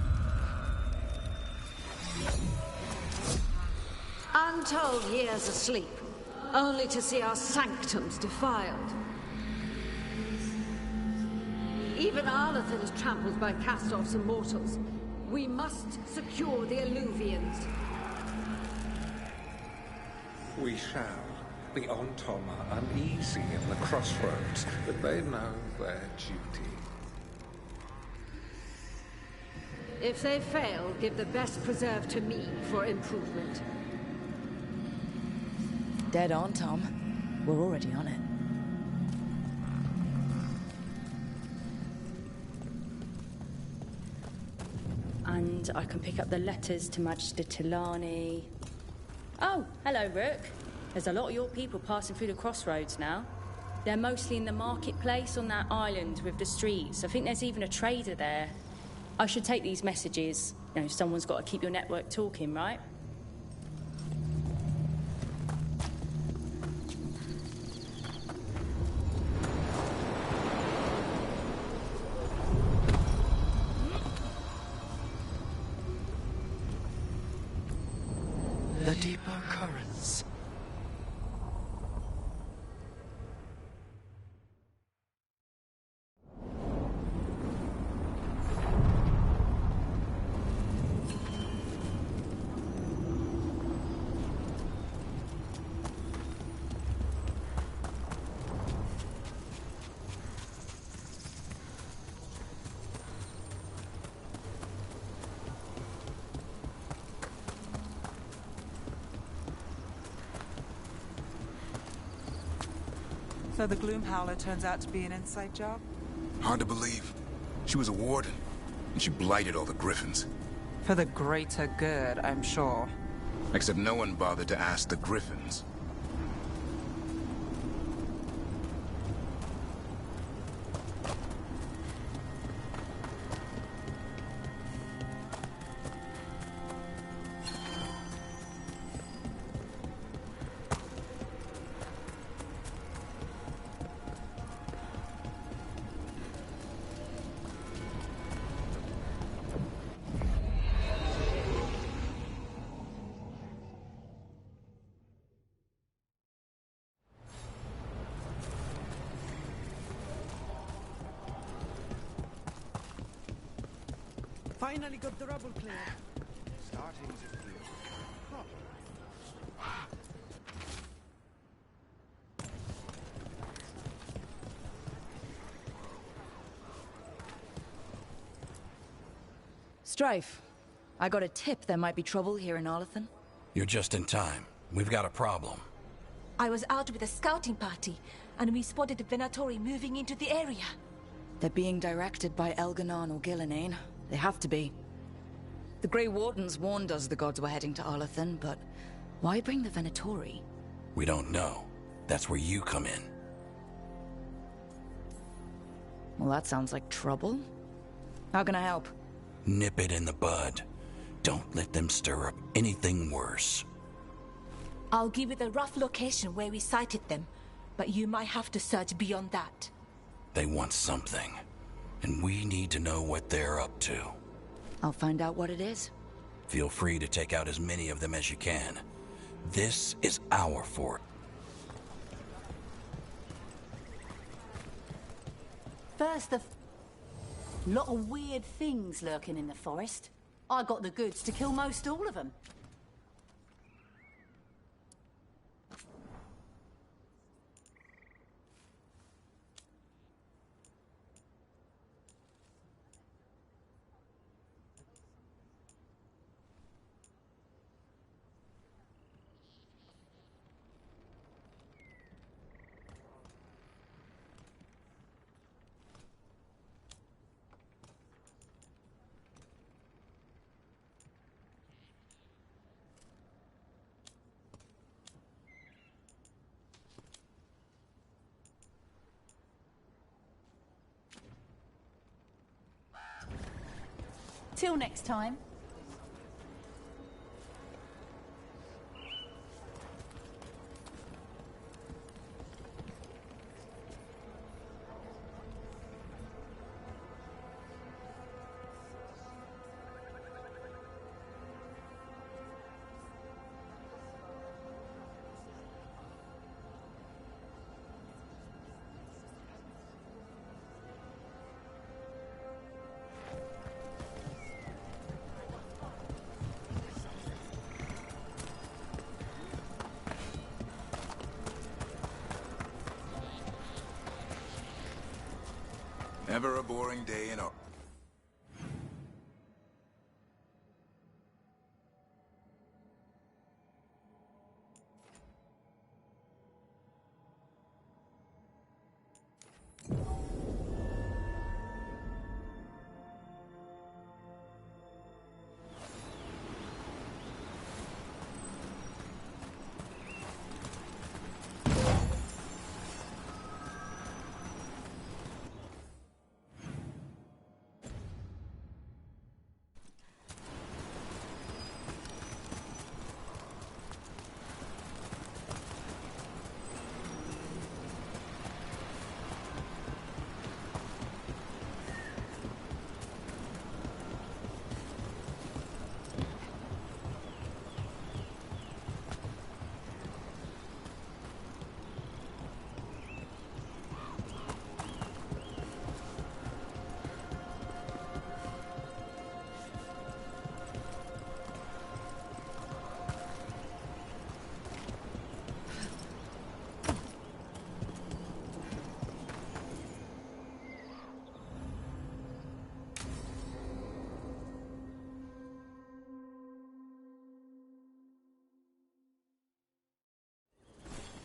Speaker 21: Untold years asleep, only to see our sanctums defiled. Even Arlathan is trampled by cast-offs and mortals. We must secure the Alluvians.
Speaker 22: We shall. The Ontom are uneasy in the crossroads, but they know their duty.
Speaker 21: If they fail, give the best preserve to me for improvement.
Speaker 15: Dead on, Tom. We're already on it.
Speaker 23: And I can pick up the letters to Magister Tilani. Oh, hello, Rook. There's a lot of your people passing through the crossroads now. They're mostly in the marketplace on that island with the streets. I think there's even a trader there. I should take these messages. You know, someone's got to keep your network talking, right?
Speaker 18: The deeper currents.
Speaker 20: So the Gloomhowler turns out to be an inside job?
Speaker 12: Hard to believe. She was a warden, and she blighted all the Griffins.
Speaker 20: For the greater good, I'm sure.
Speaker 12: Except no one bothered to ask the Griffins.
Speaker 24: Finally got the rubble clear.
Speaker 4: Starting to feel proper.
Speaker 15: Strife, I got a tip there might be trouble here in Arlathan.
Speaker 11: You're just in time. We've got a problem.
Speaker 8: I was out with a scouting party, and we spotted the Venatori moving into the area.
Speaker 15: They're being directed by Elganon or Gillenane. They have to be. The Grey Wardens warned us the gods were heading to Arlathan, but why bring the Venatori?
Speaker 11: We don't know. That's where you come in.
Speaker 15: Well, that sounds like trouble. How can I help?
Speaker 11: Nip it in the bud. Don't let them stir up anything worse.
Speaker 8: I'll give you the rough location where we sighted them, but you might have to search beyond that.
Speaker 11: They want something, and we need to know what they're up to.
Speaker 15: I'll find out what it is.
Speaker 11: Feel free to take out as many of them as you can. This is our fort.
Speaker 5: First, lot of weird things lurking in the forest. I got the goods to kill most all of them. Till next time.
Speaker 12: Never a boring day in our...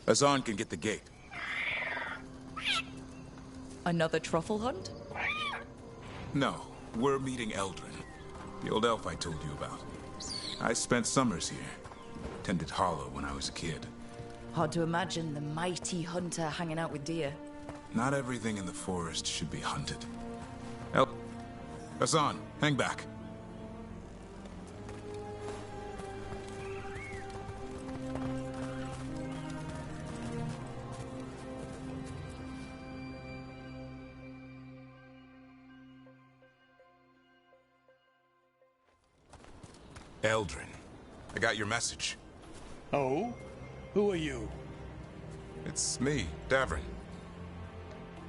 Speaker 12: Hassan can get the gate.
Speaker 15: Another truffle hunt?
Speaker 12: No, we're meeting Eldrin, the old elf I told you about. I spent summers here. Tended Hollow when I was a kid.
Speaker 15: Hard to imagine the mighty hunter hanging out with deer.
Speaker 12: Not everything in the forest should be hunted. Hassan, hang back. Eldrin, I got your message.
Speaker 6: Oh? Who are you?
Speaker 12: It's me, Davrin.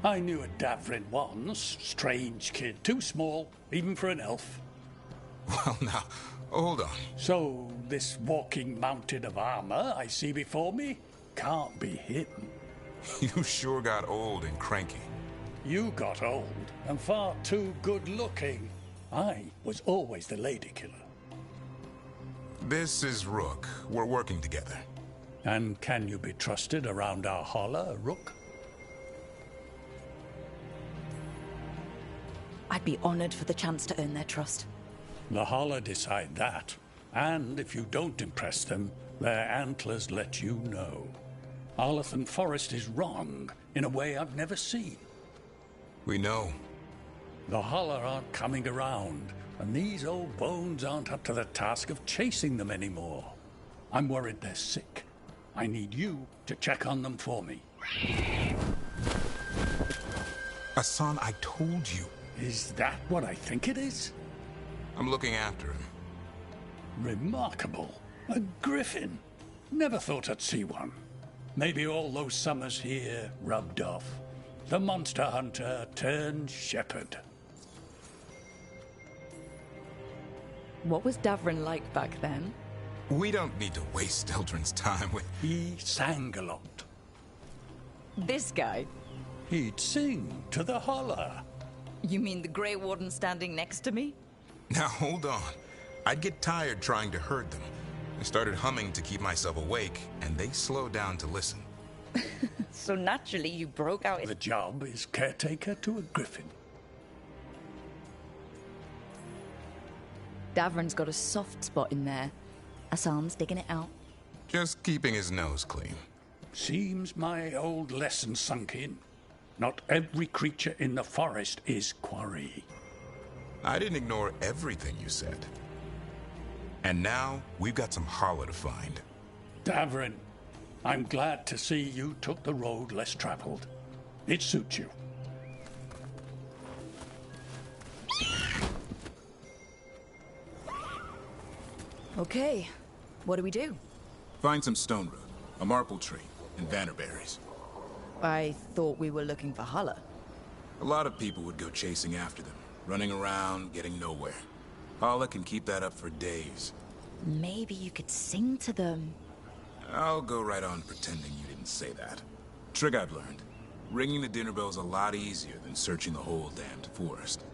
Speaker 6: I knew a Davrin once. Strange kid. Too small, even for an elf.
Speaker 12: Well, now, hold on.
Speaker 6: So, this walking mountain of armor I see before me can't be hidden.
Speaker 12: You sure got old and cranky.
Speaker 6: You got old and far too good-looking. I was always the lady killer.
Speaker 12: This is Rook. We're working together.
Speaker 6: And can you be trusted around our holler, Rook?
Speaker 15: I'd be honored for the chance to earn their trust.
Speaker 6: The holler decide that. And if you don't impress them, their antlers let you know. Arlathan Forest is wrong in a way I've never seen.
Speaker 12: We know.
Speaker 6: The holler aren't coming around, and these old bones aren't up to the task of chasing them anymore. I'm worried they're sick. I need you to check on them for me.
Speaker 12: Hassan, I told you.
Speaker 6: Is that what I think it is?
Speaker 12: I'm looking after him.
Speaker 6: Remarkable. A griffin. Never thought I'd see one. Maybe all those summers here rubbed off. The monster hunter turned shepherd.
Speaker 15: What was Davrin like back then?
Speaker 12: We don't need to waste Eldrin's time with...
Speaker 6: He sang a lot.
Speaker 15: This guy?
Speaker 6: He'd sing to the holler.
Speaker 15: You mean the Grey Warden standing next to me?
Speaker 12: Now, hold on. I'd get tired trying to herd them. I started humming to keep myself awake, and they slowed down to listen.
Speaker 15: So naturally, you broke out...
Speaker 6: The job is caretaker to a griffin.
Speaker 15: Davrin's got a soft spot in there. Hassan's digging it out.
Speaker 12: Just keeping his nose clean.
Speaker 6: Seems my old lesson sunk in. Not every creature in the forest is quarry.
Speaker 12: I didn't ignore everything you said. And now, we've got some hollow to find.
Speaker 6: Davrin, I'm glad to see you took the road less traveled. It suits you.
Speaker 15: Okay, what do we do?
Speaker 12: Find some stone root, a marple tree, and vannerberries.
Speaker 15: I thought we were looking for Hala.
Speaker 12: A lot of people would go chasing after them, running around, getting nowhere. Hala can keep that up for days.
Speaker 15: Maybe you could sing to them.
Speaker 12: I'll go right on pretending you didn't say that. Trick I've learned. Ringing the dinner bell's a lot easier than searching the whole damned forest.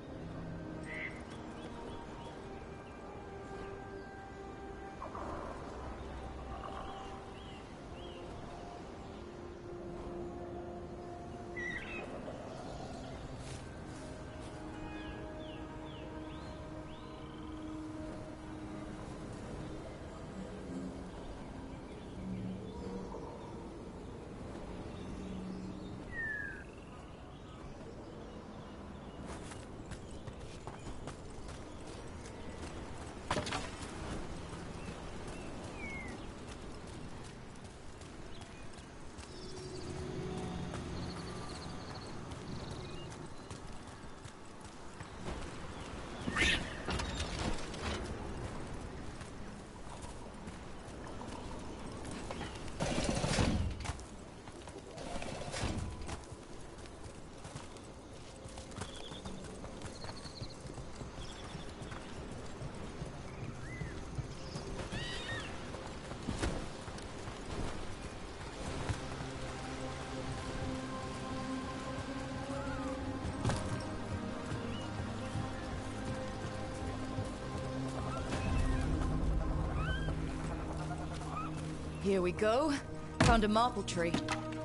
Speaker 15: Here we go. Found a marple tree.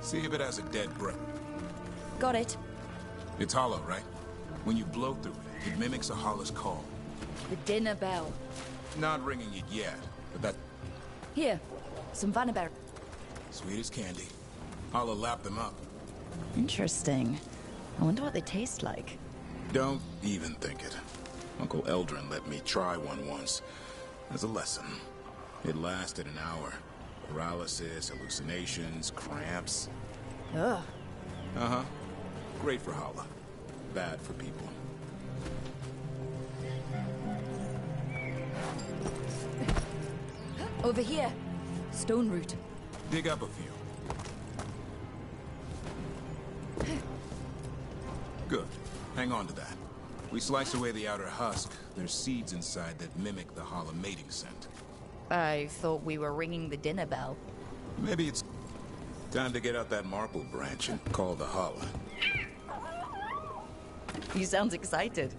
Speaker 12: See if it has a dead brick.
Speaker 15: Got it.
Speaker 12: It's hollow, right? When you blow through it, it mimics a hollow's call.
Speaker 15: The dinner bell.
Speaker 12: Not ringing it yet, but that...
Speaker 15: Here, some vanneberry.
Speaker 12: Sweet as candy. Holla lapped them up.
Speaker 15: Interesting. I wonder what they taste like.
Speaker 12: Don't even think it. Uncle Eldrin let me try one once. As a lesson. It lasted an hour. Paralysis, hallucinations, cramps.
Speaker 15: Ugh.
Speaker 12: Uh-huh. Great for Hala. Bad for people.
Speaker 15: Over here. Stone root.
Speaker 12: Dig up a few. Good. Hang on to that. We slice away the outer husk. There's seeds inside that mimic the Hala mating scent.
Speaker 15: I thought we were ringing the dinner bell.
Speaker 12: Maybe it's time to get out that marple branch and call the Hala.
Speaker 15: You sound excited.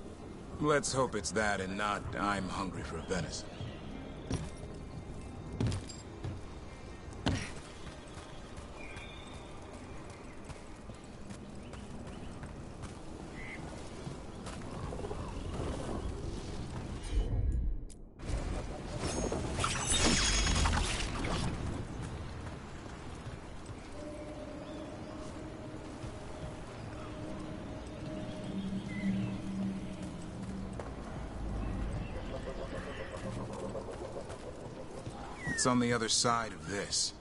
Speaker 12: Let's hope it's that and not I'm hungry for venison. It's on the other side of this.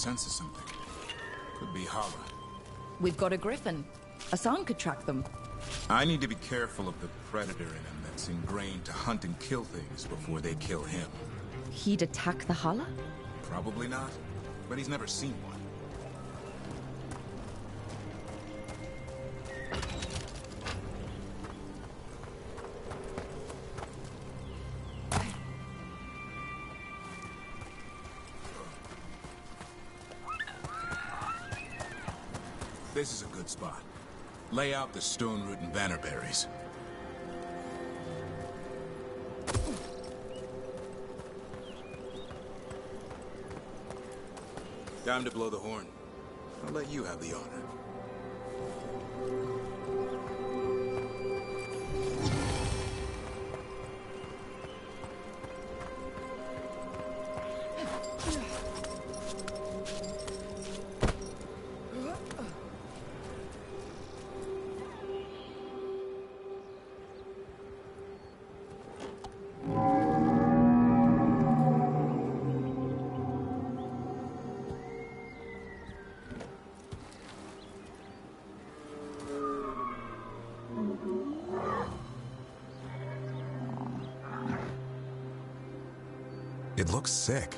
Speaker 12: senses something. Could be Hala.
Speaker 15: We've got a griffin. A sound could track them.
Speaker 12: I need to be careful of the predator in him that's ingrained to hunt and kill things before they kill him.
Speaker 15: He'd attack the Hala?
Speaker 12: Probably not, but he's never seen one. This is a good spot. Lay out the stone root and bannerberries. Time to blow the horn. I'll let you have the honor. It looks sick.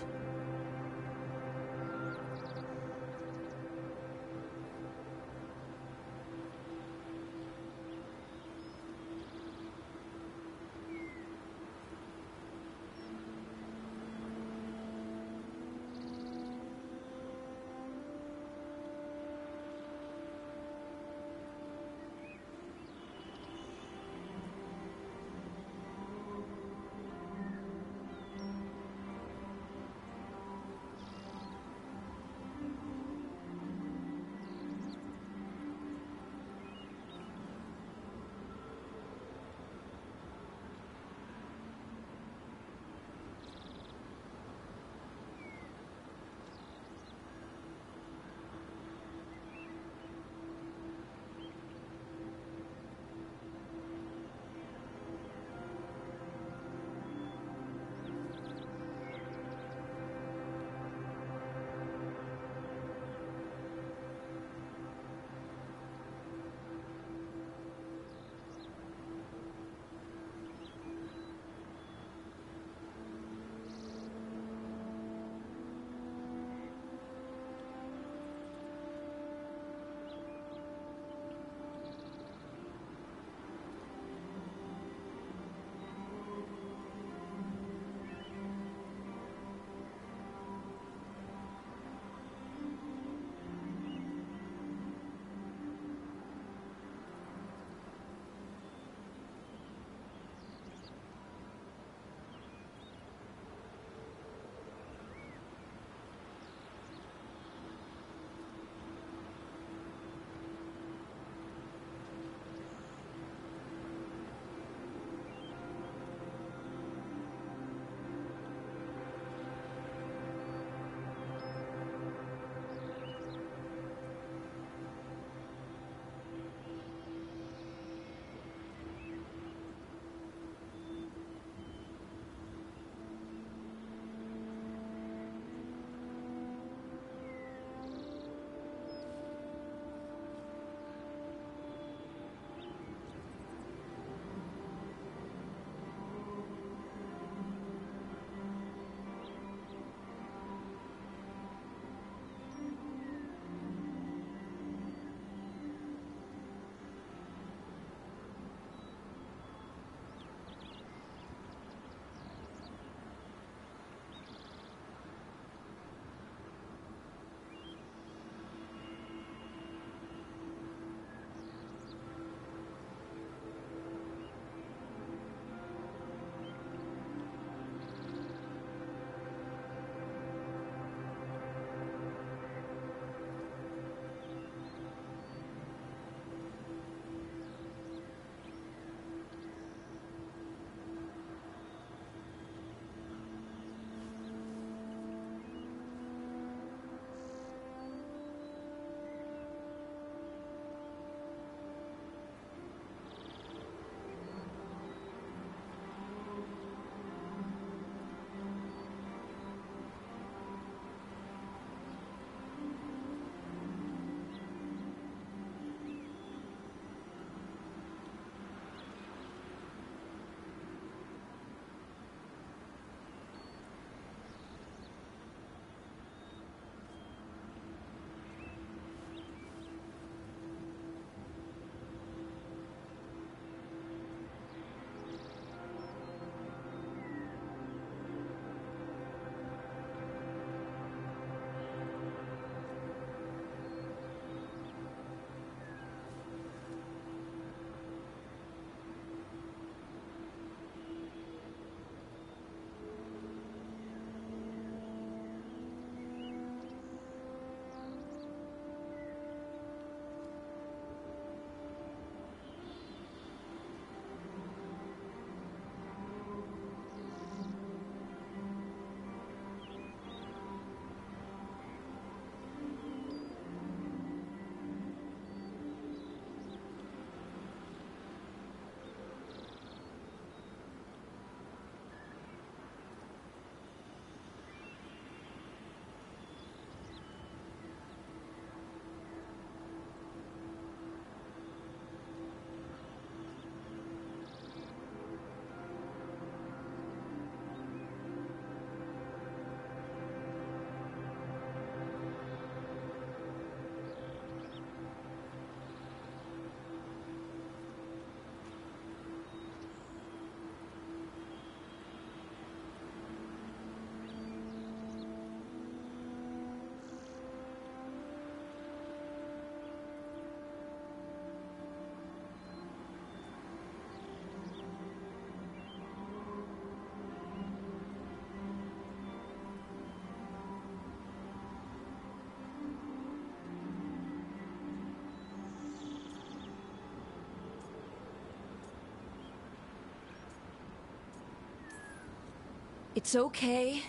Speaker 15: It's okay.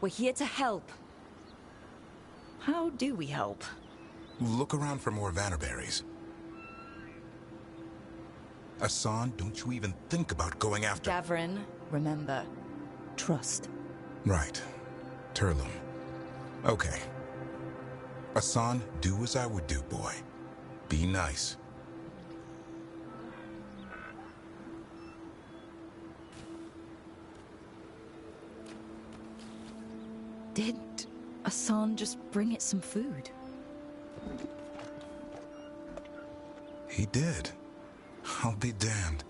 Speaker 15: We're here to help. How do we help?
Speaker 12: Look around for more Vannerberries. Hassan, don't you even think about going after...
Speaker 15: Davrin, remember. Trust.
Speaker 12: Right. Turlum. Okay. Hassan, do as I would do, boy. Be nice.
Speaker 15: Did Hassan just bring it some food?
Speaker 12: He did. I'll be damned.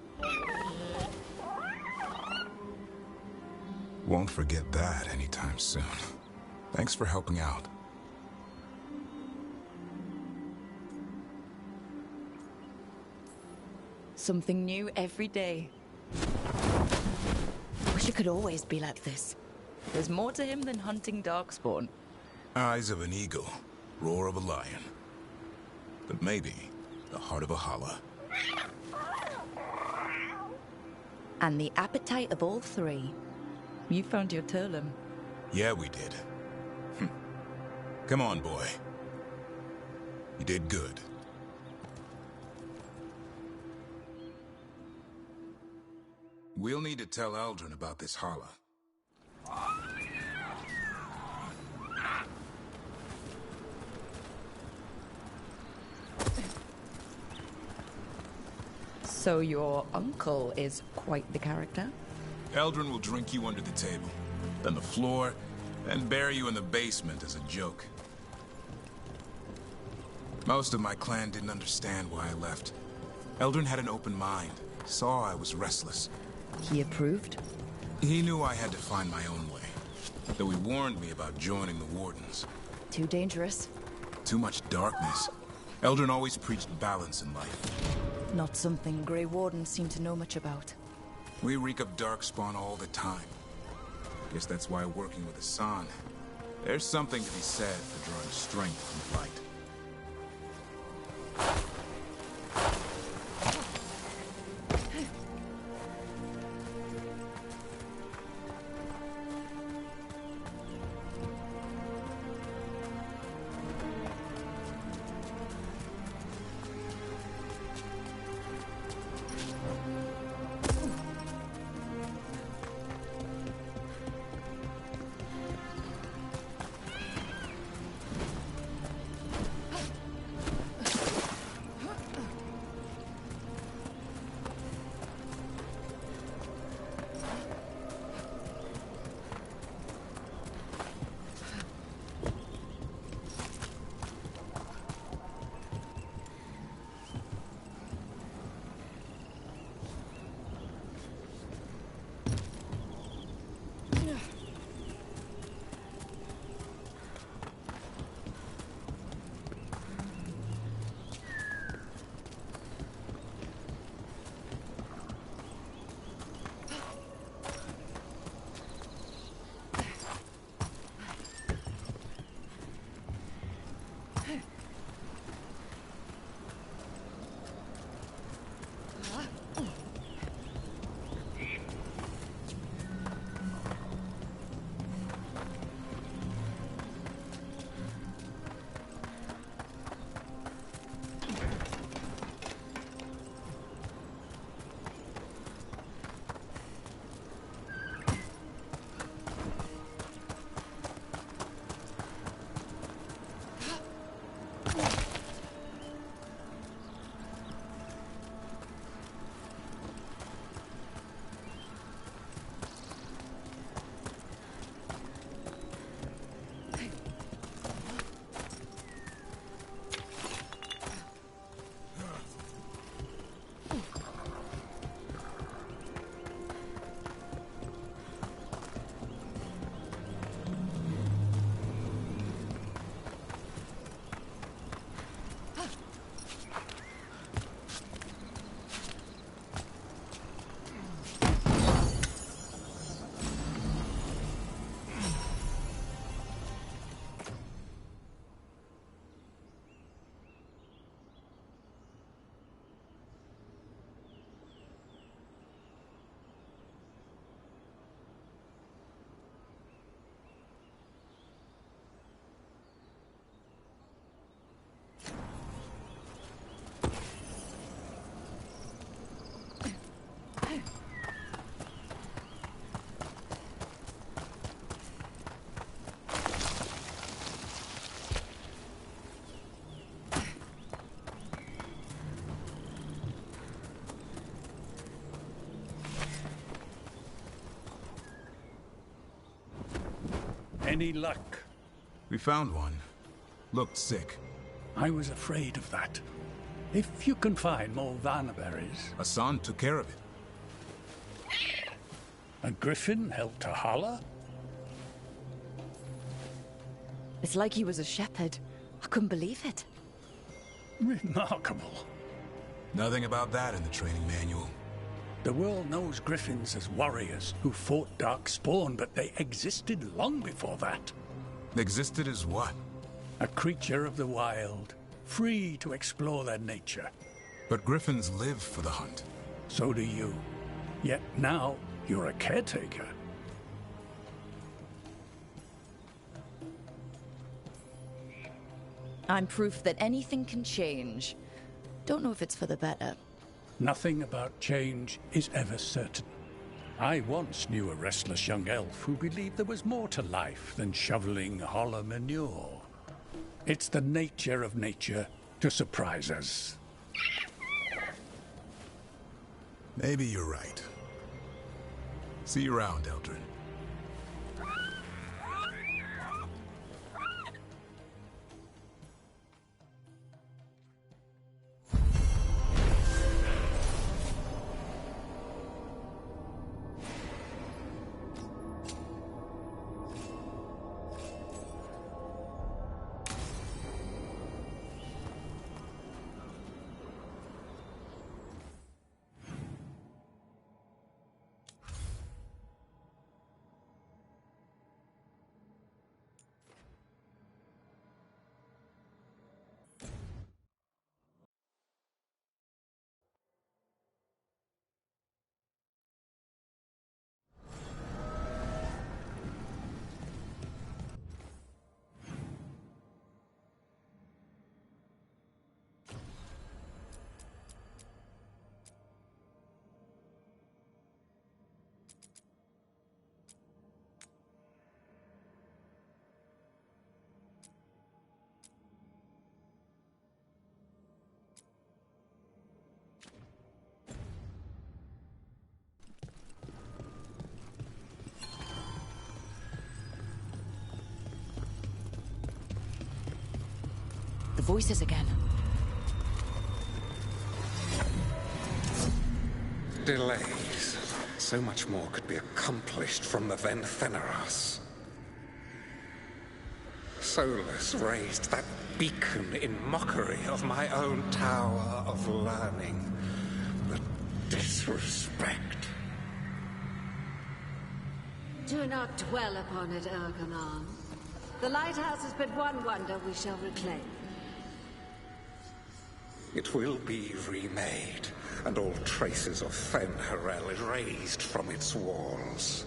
Speaker 12: Won't forget that anytime soon. Thanks for helping out.
Speaker 15: Something new every day. Wish it could always be like this. There's more to him than hunting darkspawn.
Speaker 12: Eyes of an eagle, roar of a lion. But maybe the heart of a holla.
Speaker 15: And the appetite of all three. You found your Turlum.
Speaker 12: Yeah, we did. Come on, boy. You did good. We'll need to tell Eldrin about this holla.
Speaker 15: So your uncle is quite the character?
Speaker 12: Eldrin will drink you under the table, then the floor, and bury you in the basement as a joke. Most of my clan didn't understand why I left. Eldrin had an open mind, saw I was restless.
Speaker 15: He approved?
Speaker 12: He knew I had to find my own way, though he warned me about joining the Wardens.
Speaker 15: Too dangerous?
Speaker 12: Too much darkness. Eldrin always preached balance in life.
Speaker 15: Not something Grey Wardens seem to know much about.
Speaker 12: We reek of darkspawn all the time. Guess that's why working with Hassan, there's something to be said for drawing strength from light.
Speaker 6: Any luck?
Speaker 12: We found one. Looked sick.
Speaker 6: I was afraid of that. If you can find more Vanaberries...
Speaker 12: Hassan took care of it.
Speaker 6: A griffin helped to holler?
Speaker 15: It's like he was a shepherd. I couldn't believe it.
Speaker 6: Remarkable.
Speaker 12: Nothing about that in the training manual.
Speaker 6: The world knows griffins as warriors who fought Darkspawn, but they existed long before that.
Speaker 12: Existed as what?
Speaker 6: A creature of the wild, free to explore their nature.
Speaker 12: But griffins live for the hunt.
Speaker 6: So do you. Yet now, you're a caretaker.
Speaker 15: I'm proof that anything can change. Don't know if it's for the better.
Speaker 6: Nothing about change is ever certain. I once knew a restless young elf who believed there was more to life than shoveling hollow manure. It's the nature of nature to surprise us.
Speaker 12: Maybe you're right. See you around, Eldrin.
Speaker 15: The voices again.
Speaker 22: Delays. So much more could be accomplished from the Ventheneras. Solus raised that beacon in mockery of my own tower of learning. The disrespect.
Speaker 21: Do not dwell upon it, Elganon. The lighthouse has but one wonder we shall reclaim.
Speaker 22: It will be remade, and all traces of Fen'Harel erased from its walls.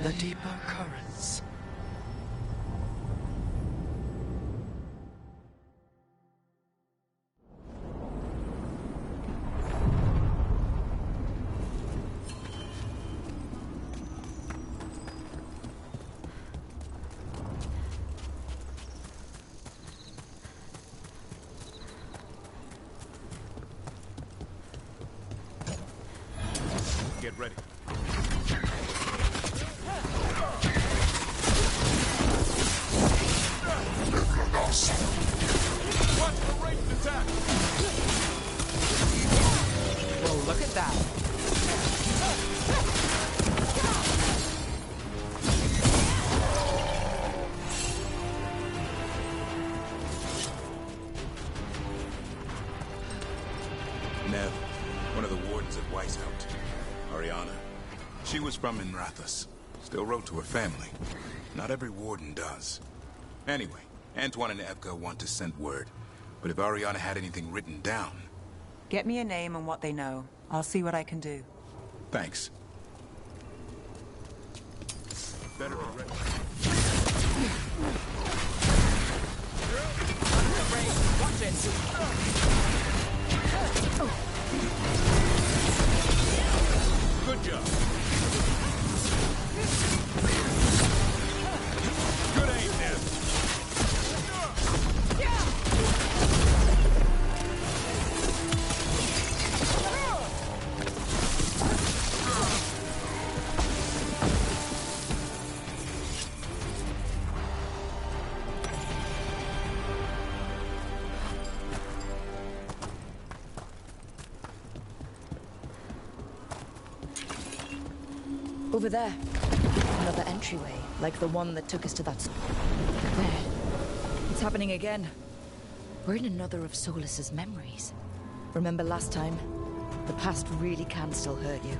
Speaker 18: The deeper currents.
Speaker 12: Get ready.
Speaker 18: Watch the ranged attack!
Speaker 20: Whoa, look at that.
Speaker 12: Nev, one of the wardens at Weishaupt. Ariana. She was from Minrathous. Still wrote to her family. Not every warden does. Anyway, Antoine and Evka want to send word. But if Ariana had anything written down...
Speaker 20: Get me a name and what they know. I'll see what I can do.
Speaker 12: Thanks. Better be ready.
Speaker 18: Watch it!
Speaker 12: Good job.
Speaker 15: Over there. Another entryway, like the one that took us to that... There. It's happening again. We're in another of Solus's memories. Remember last time? The past really can still hurt you.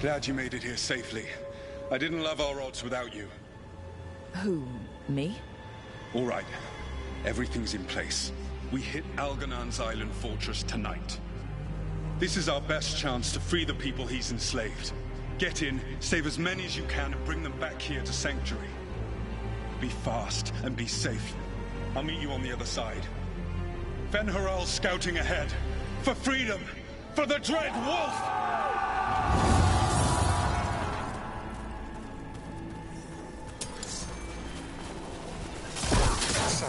Speaker 1: Glad you made it here safely. I didn't love our odds without you.
Speaker 15: Who? Me?
Speaker 1: All right. Everything's in place. We hit Algernon's island fortress tonight. This is our best chance to free the people he's enslaved. Get in, save as many as you can, and bring them back here to Sanctuary. Be fast and be safe. I'll meet you on the other side. Fen-Haral's scouting ahead. For freedom! For the Dread Wolf!
Speaker 22: So,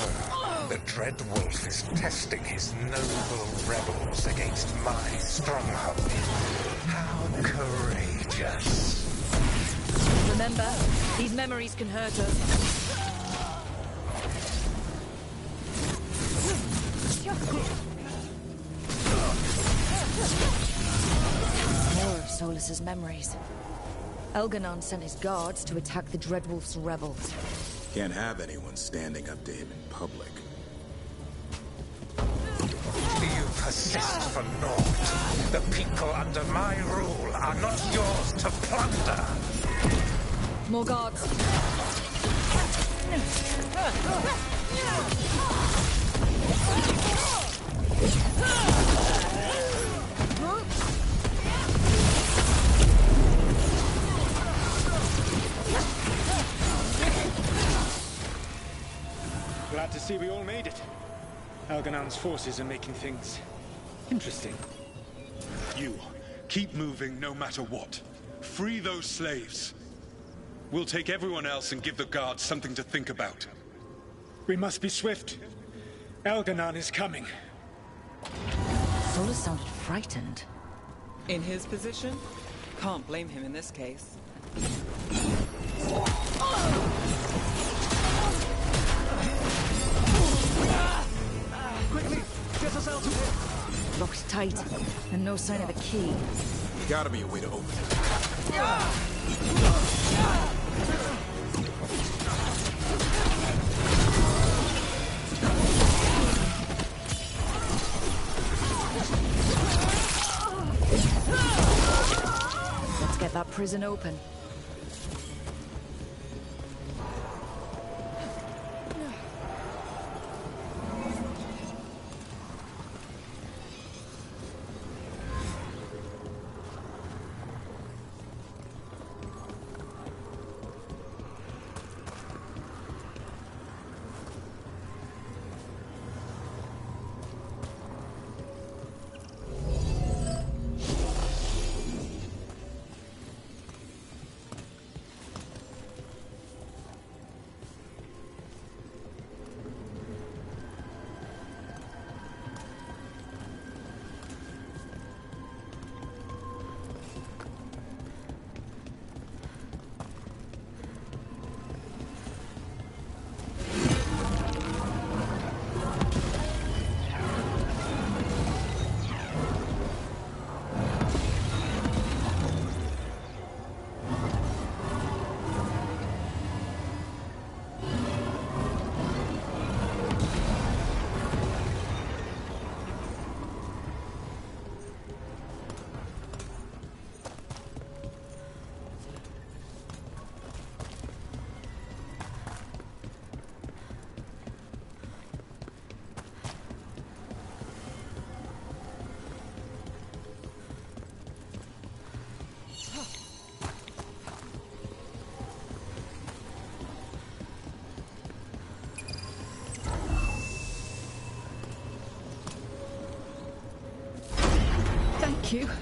Speaker 22: the Dread Wolf is testing his noble rebels against my stronghold. How courageous.
Speaker 15: Remember, these memories can hurt us. More of Solus's memories. Elganon sent his guards to attack the Dreadwolf's rebels.
Speaker 12: Can't have anyone standing up to him in public.
Speaker 22: You persist for naught. The people under my rule are not yours to plunder.
Speaker 15: More guards.
Speaker 9: Glad to see we all made it. Algernon's forces are making things interesting.
Speaker 1: You, keep moving no matter what. Free those slaves. We'll take everyone else and give the guards something to think about.
Speaker 9: We must be swift. Elganon is coming.
Speaker 15: Solus sounded frightened.
Speaker 20: In his position? Can't blame him in this case.
Speaker 9: Quickly! Get us out of here!
Speaker 15: Locked tight, and no sign of a key.
Speaker 12: Gotta be a way to open it.
Speaker 15: Let's get that prison open.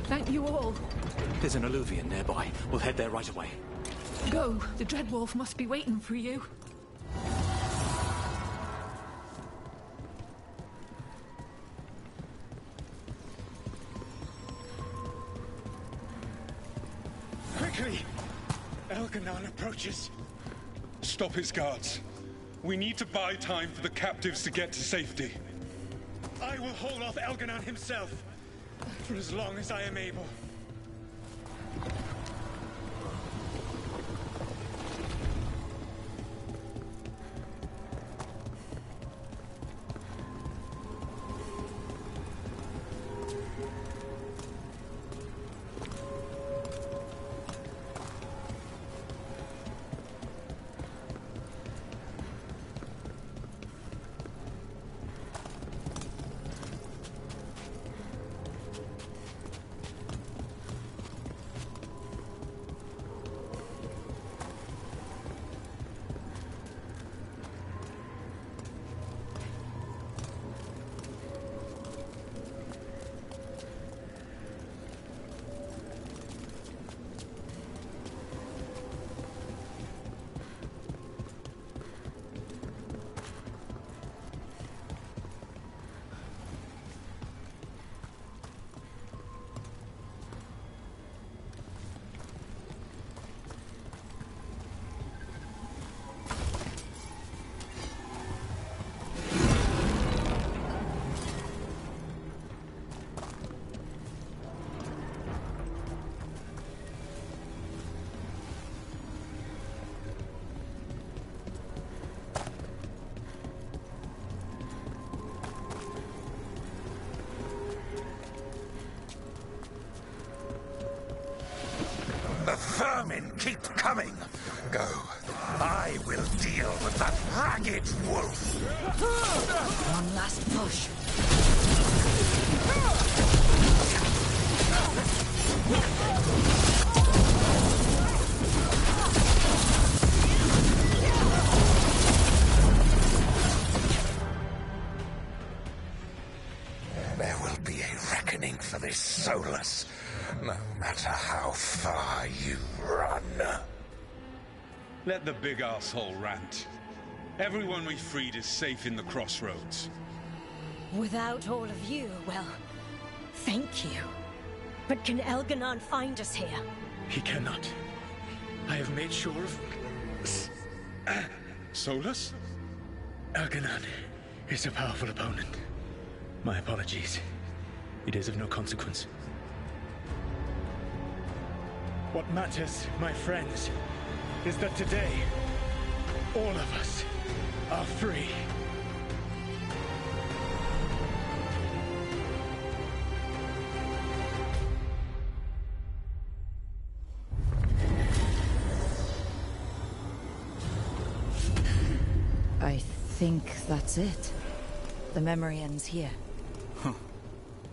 Speaker 10: Thank you all.
Speaker 13: There's an alluvion nearby. We'll head there right away.
Speaker 10: Go. The Dreadwolf must be waiting for you.
Speaker 1: Quickly! Elganon approaches. Stop his guards. We need to buy time for the captives to get to safety. I will hold off Elganon himself. For as long as I am able.
Speaker 22: vermin keep coming. Go. I will deal with that ragged wolf.
Speaker 15: One last push.
Speaker 22: There will be a reckoning for this Solus, no matter how far you run.
Speaker 1: Let the big asshole rant. Everyone we freed is safe in the crossroads.
Speaker 17: Without all of you, well, thank you. But can Elganon find us here?
Speaker 9: He cannot. I have made sure of...
Speaker 1: Solus?
Speaker 9: Elganon is a powerful opponent. My apologies. It is of no consequence. What matters, my friends, is that today, all of us are free.
Speaker 15: I think that's it. The memory ends here.
Speaker 12: Huh.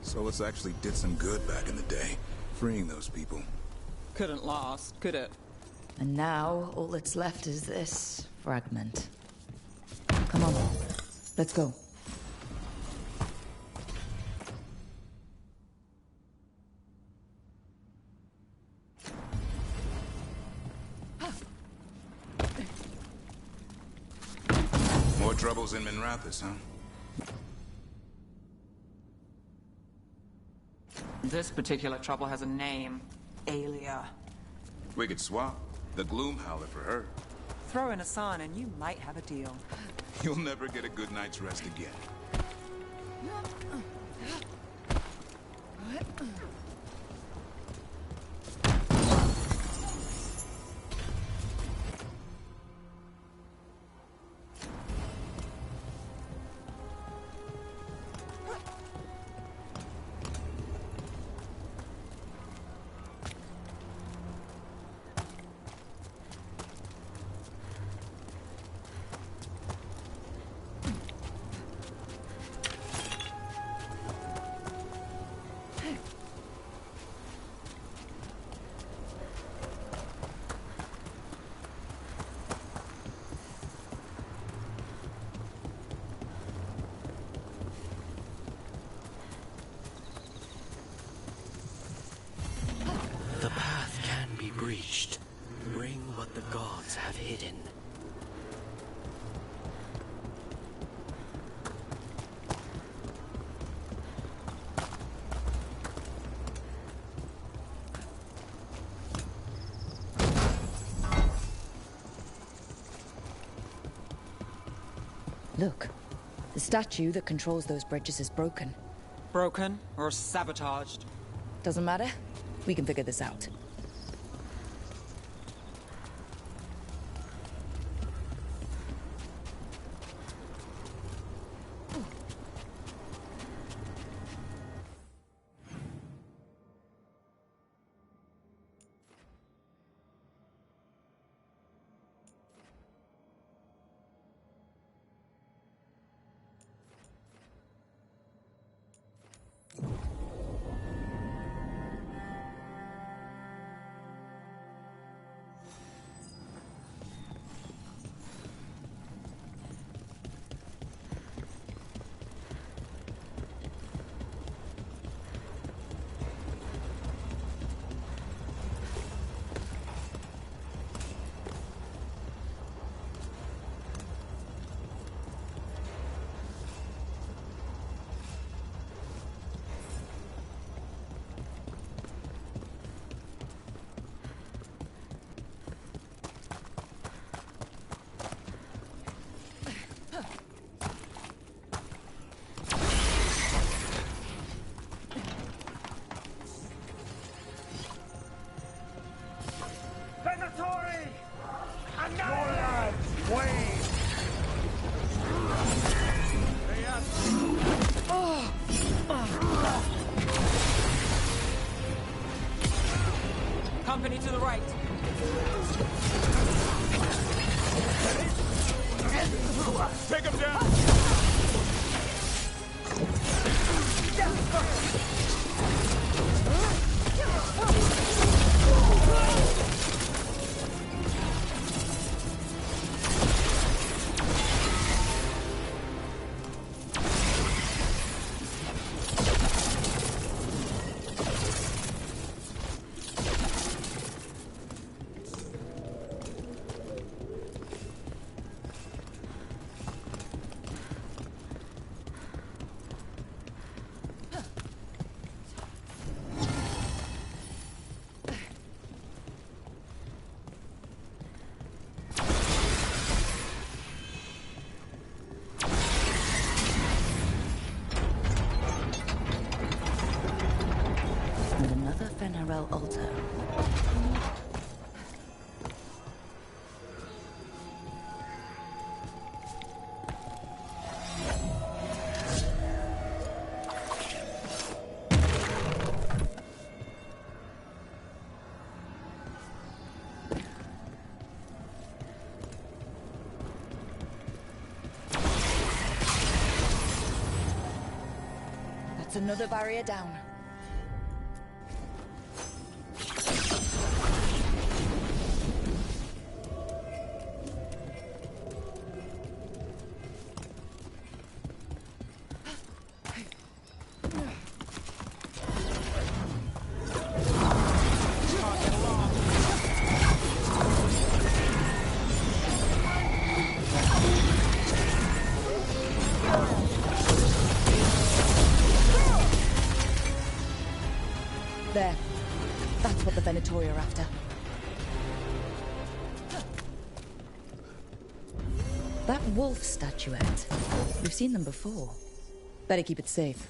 Speaker 12: Solus actually did some good back in the day, freeing those people.
Speaker 20: Couldn't last, could it?
Speaker 15: And now, all that's left is this fragment. Come on, let's go.
Speaker 12: More troubles in Minrathous, huh?
Speaker 20: This particular trouble has a name. Aelia.
Speaker 12: We could swap. The Gloom Howler for her.
Speaker 20: Throw in a sign and you might have a deal.
Speaker 12: You'll never get a good night's rest again.
Speaker 18: The path can be breached. Bring what the gods have hidden.
Speaker 15: Look, the statue that controls those bridges is broken.
Speaker 20: Broken or sabotaged?
Speaker 15: Doesn't matter. We can figure this out.
Speaker 20: Company to the right.
Speaker 12: Take him down!
Speaker 15: Altar. That's another barrier down. There. That's what the Venatori are after. That wolf statuette. We've seen them before. Better keep it safe.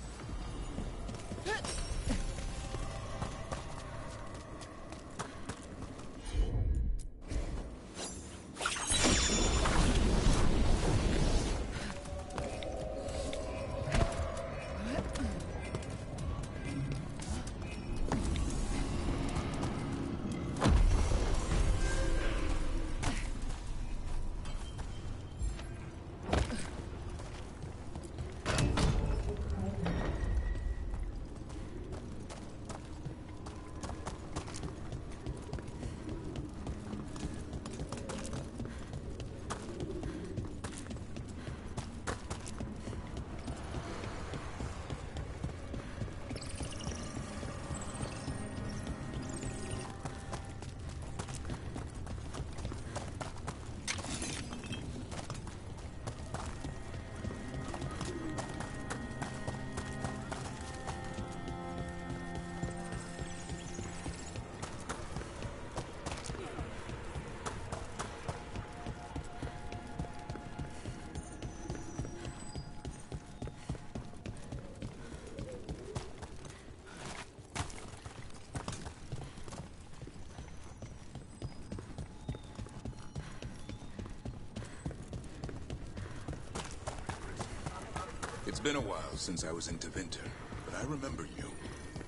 Speaker 12: It's been a while since I was in Tevinter, but I remember you.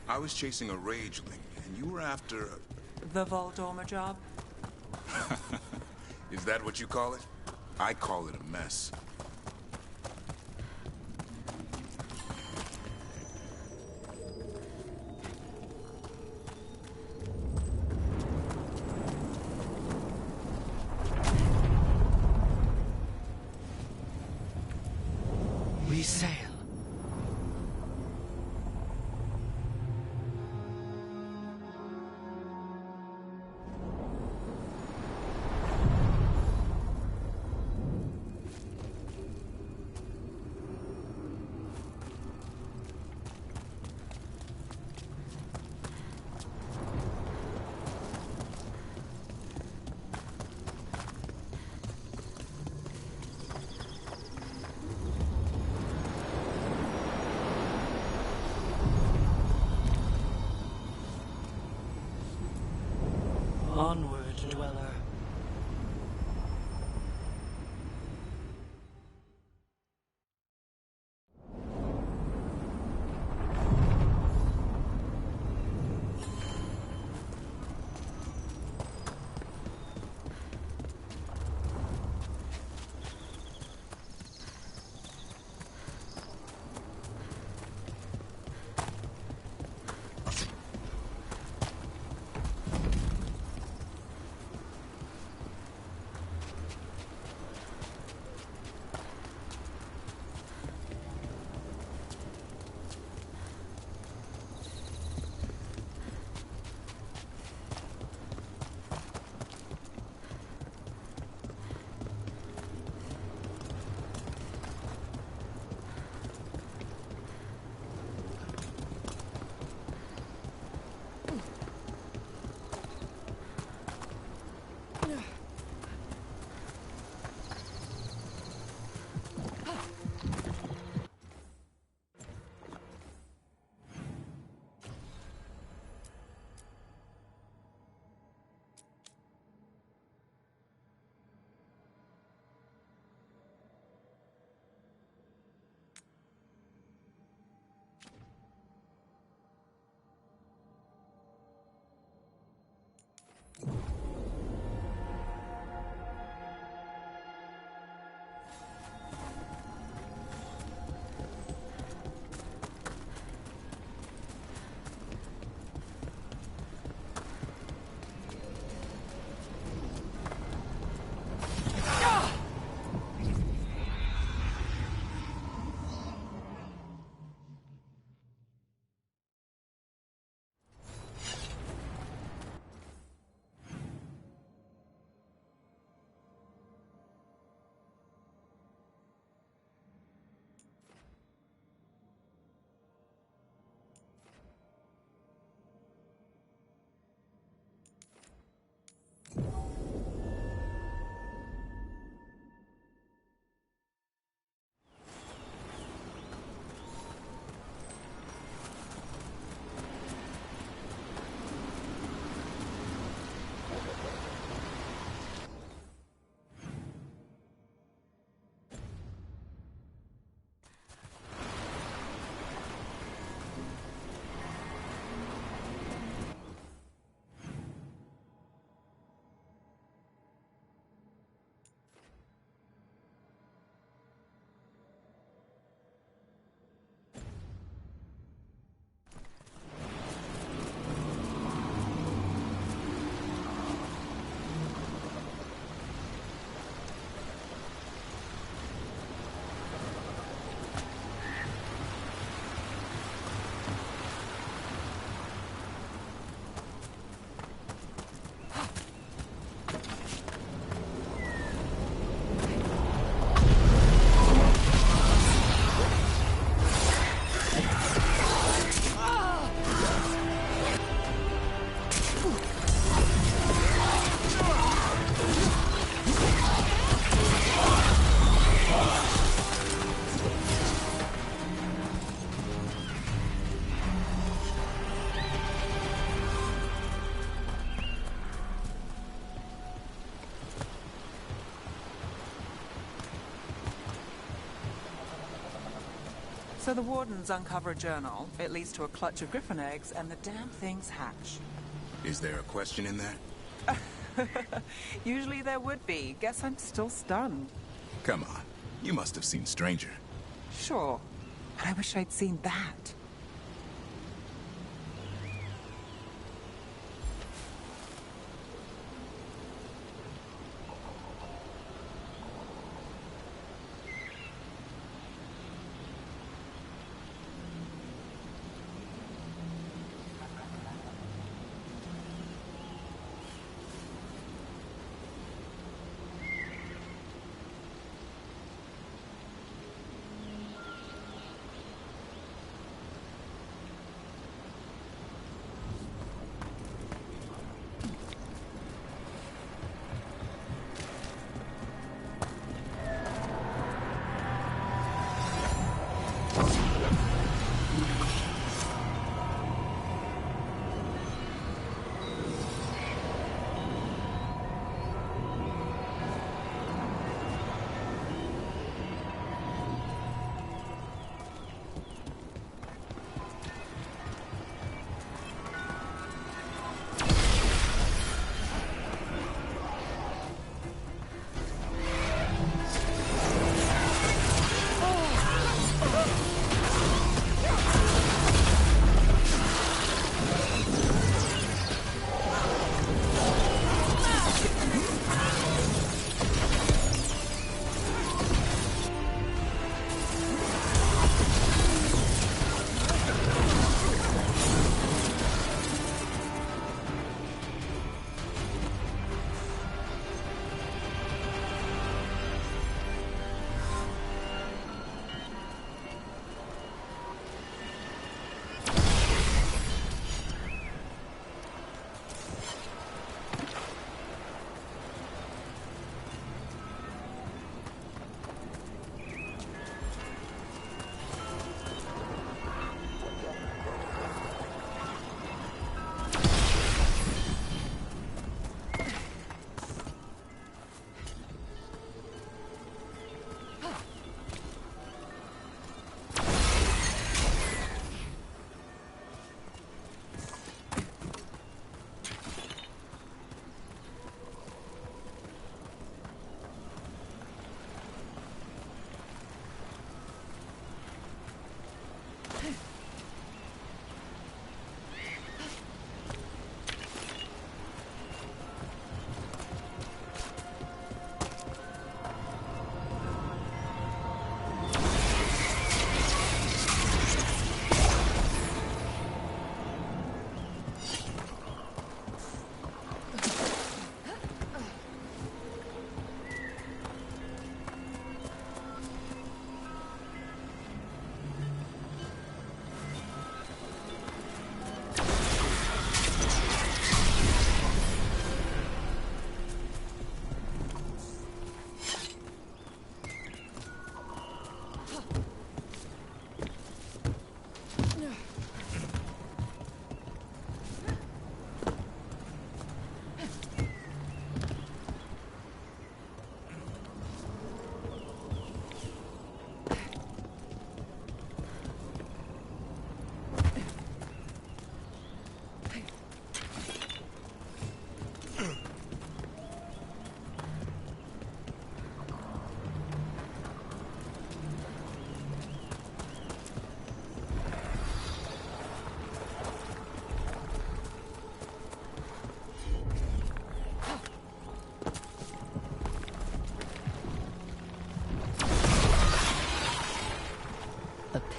Speaker 12: I was chasing a rageling, and you were after...
Speaker 20: The Voldorma job?
Speaker 12: Is that what you call it? I call it a mess.
Speaker 11: We sail.
Speaker 21: Onward, dweller.
Speaker 20: So the wardens uncover a journal. It leads to a clutch of griffin eggs, and the damn things hatch.
Speaker 12: Is there a question in that?
Speaker 20: Usually there would be. Guess I'm still stunned.
Speaker 12: Come on. You must have seen Stranger.
Speaker 20: Sure. But I wish I'd seen that.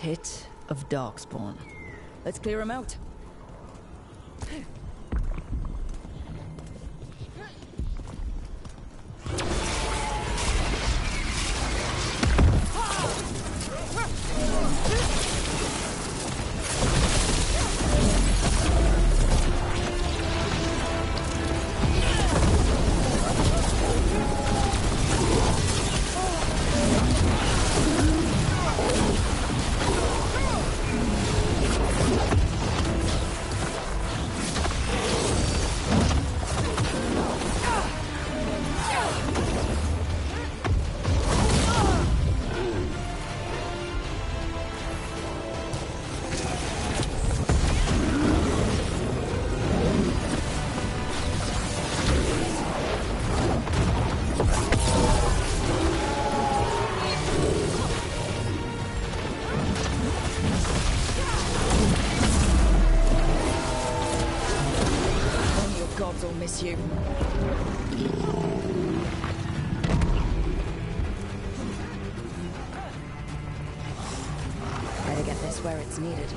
Speaker 15: Pit of Darkspawn. Let's clear him out. miss you. Better get this where it's needed.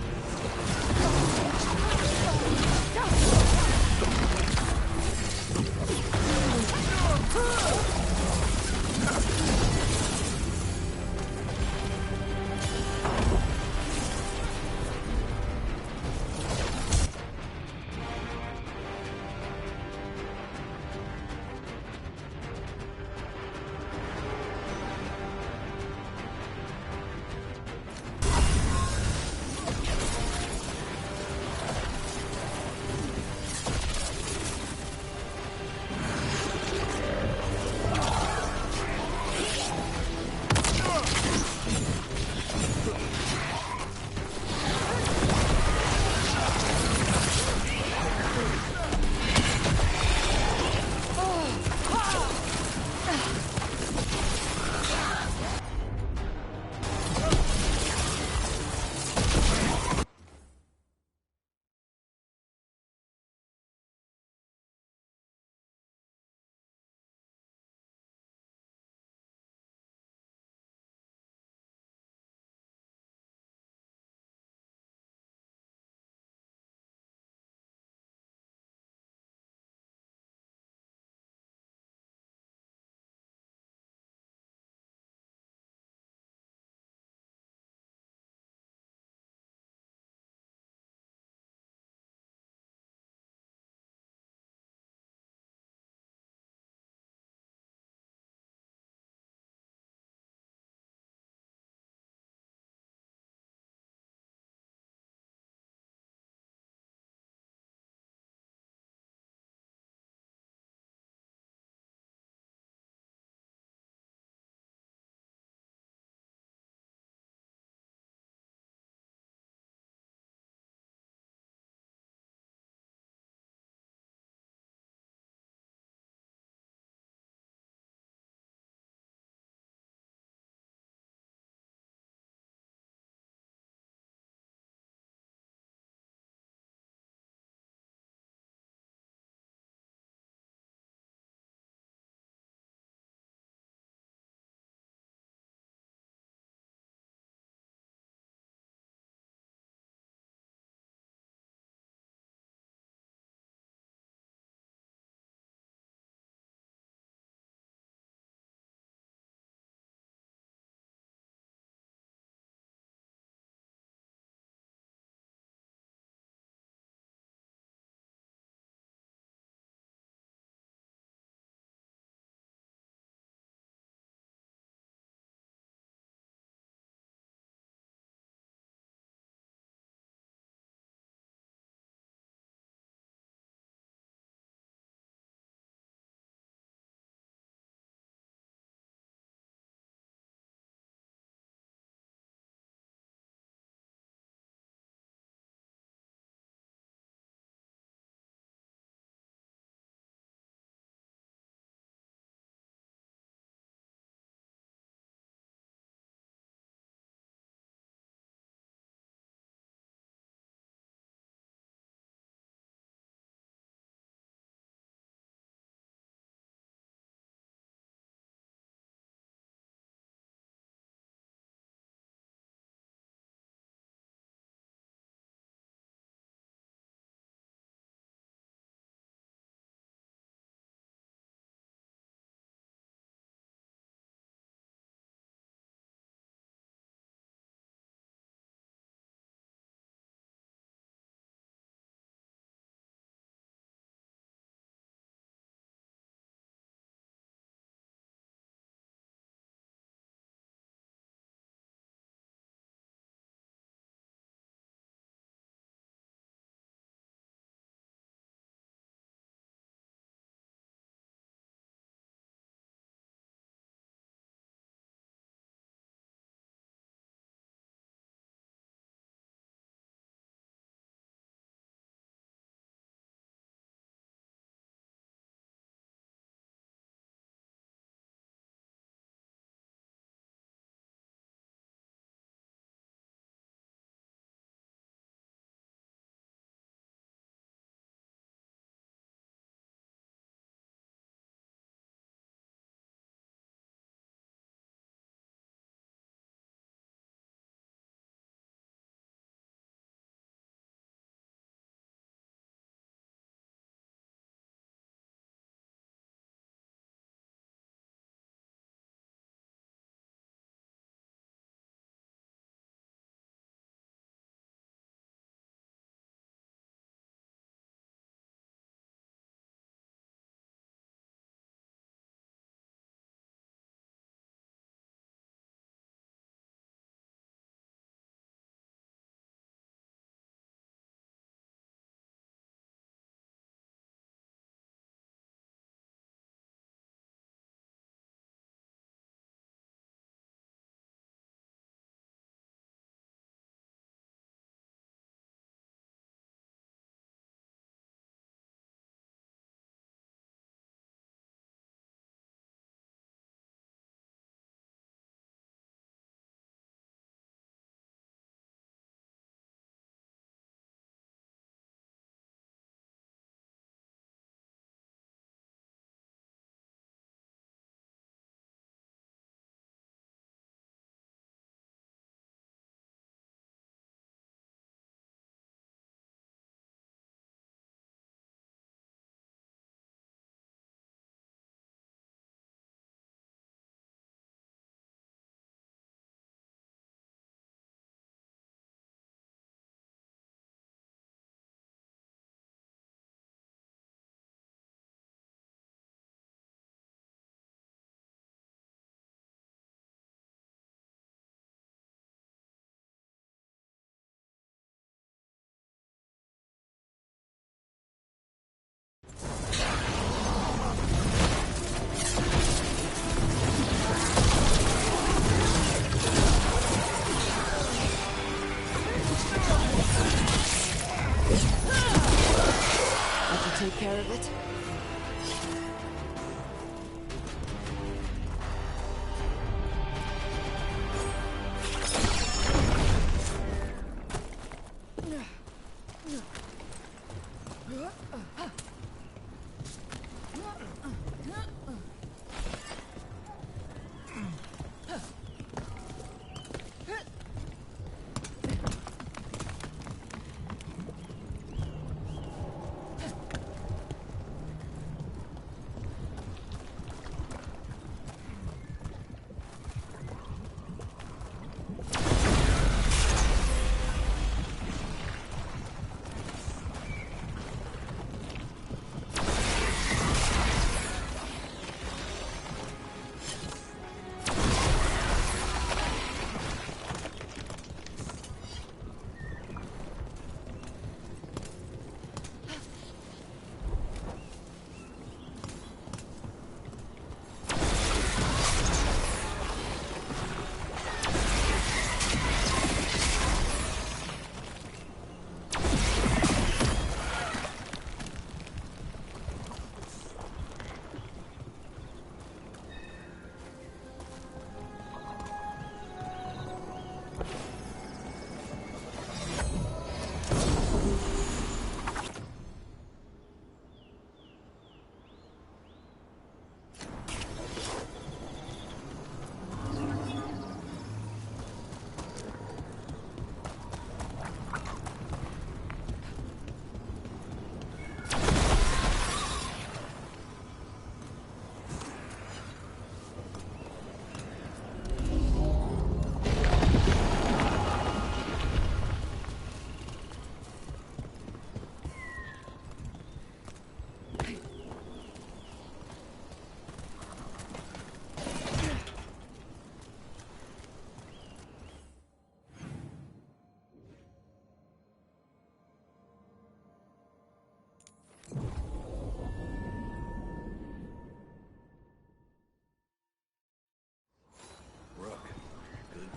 Speaker 15: care of it.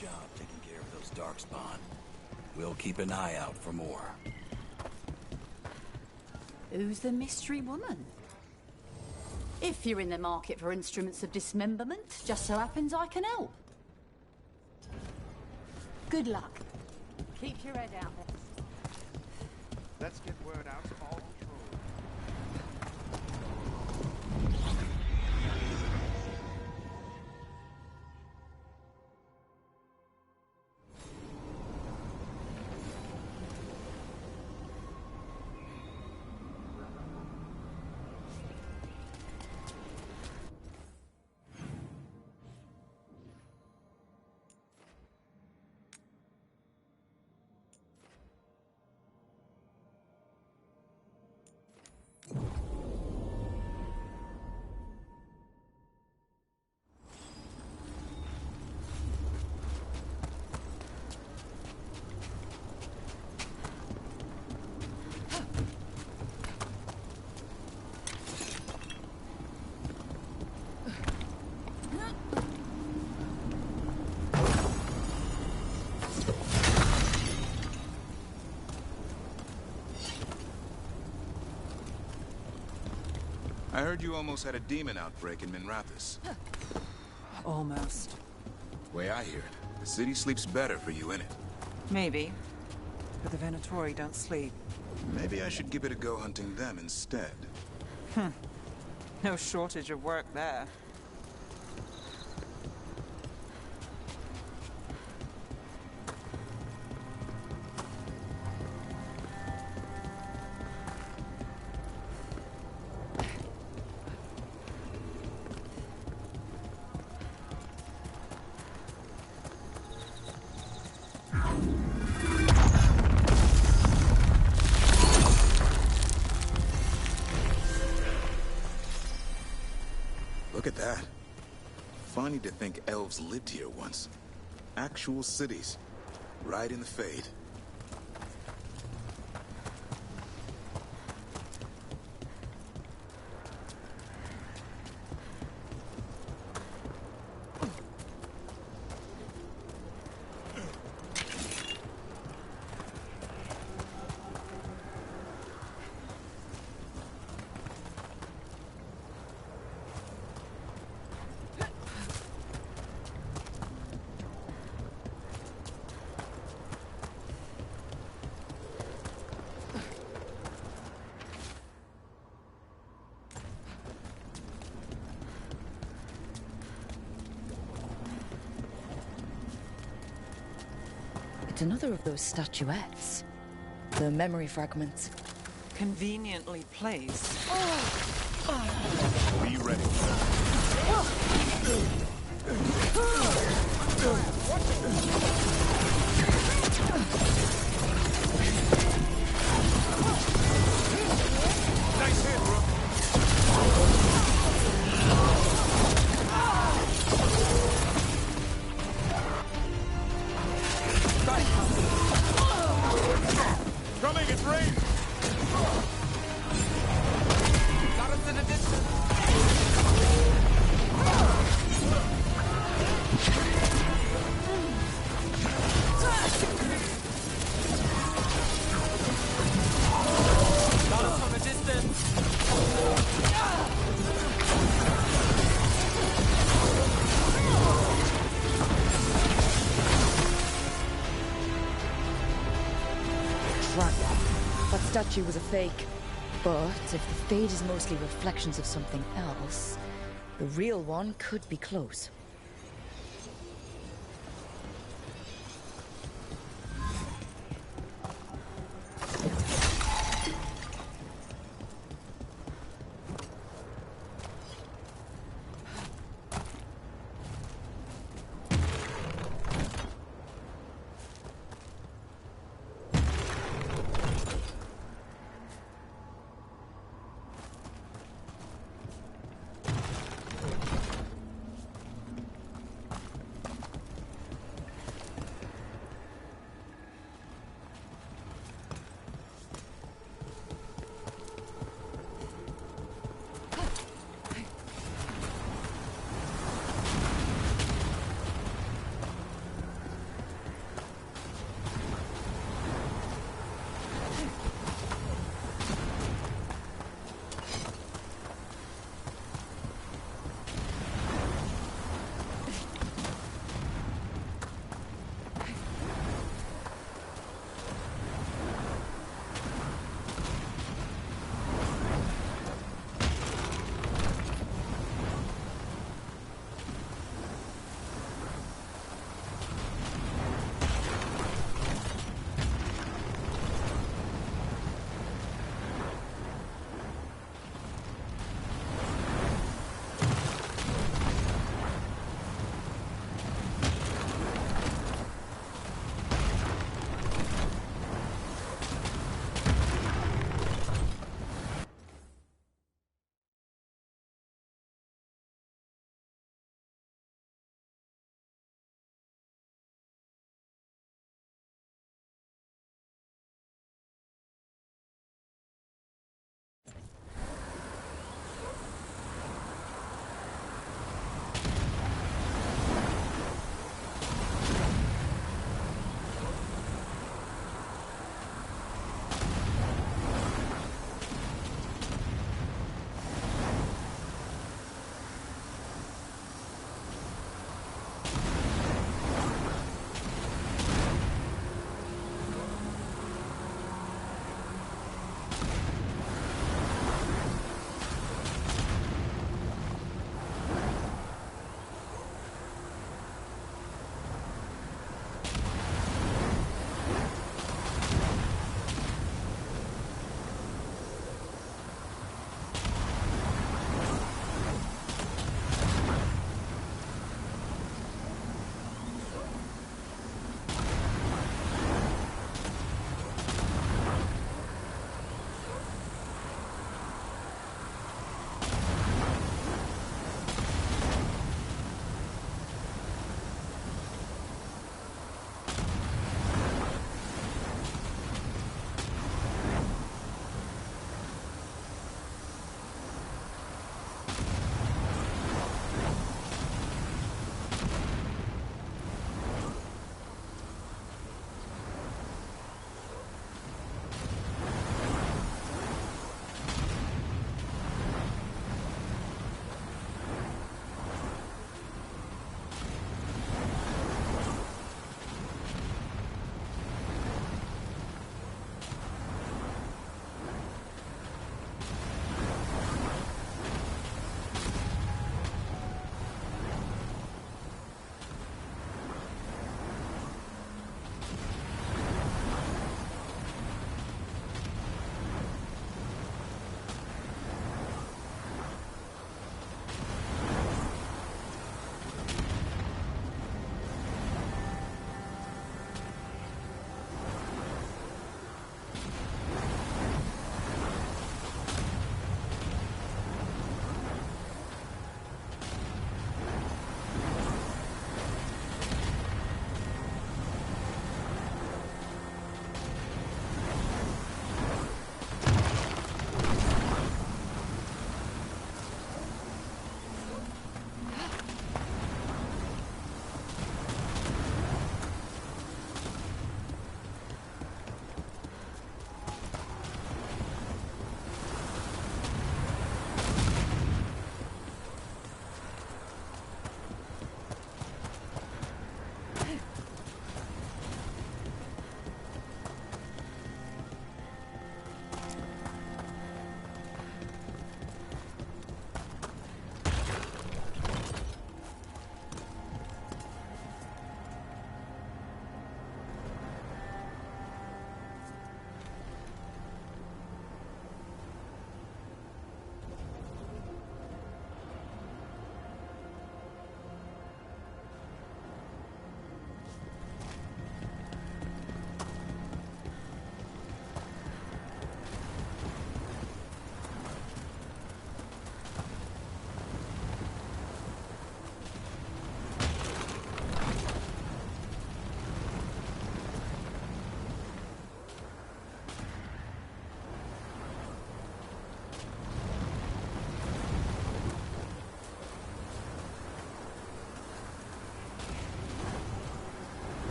Speaker 2: Job taking care of those darkspawn. We'll keep an eye out for more.
Speaker 5: Who's the mystery woman? If you're in the market for instruments of dismemberment, just so happens I can help. Good luck. Keep your head out there.
Speaker 3: Let's get word out to all control.
Speaker 12: I heard you almost had a demon outbreak in Minrathous.
Speaker 20: Almost.
Speaker 12: Way I hear it, the city sleeps better for you, innit?
Speaker 20: Maybe. But the Venatori don't sleep.
Speaker 12: Maybe I should give it a go hunting them instead.
Speaker 20: No shortage of work there.
Speaker 12: Look at that. Funny to think elves lived here once. Actual cities. Right in the Fade.
Speaker 15: It's another of those statuettes. The memory fragments.
Speaker 20: Conveniently placed.
Speaker 12: Be ready.
Speaker 18: Nice hit, Rook.
Speaker 12: Coming, it's rain!
Speaker 18: Got us in a distance. Got us from a distance.
Speaker 15: Crap. That statue was a fake. But if the fade is mostly reflections of something else, the real one could be close.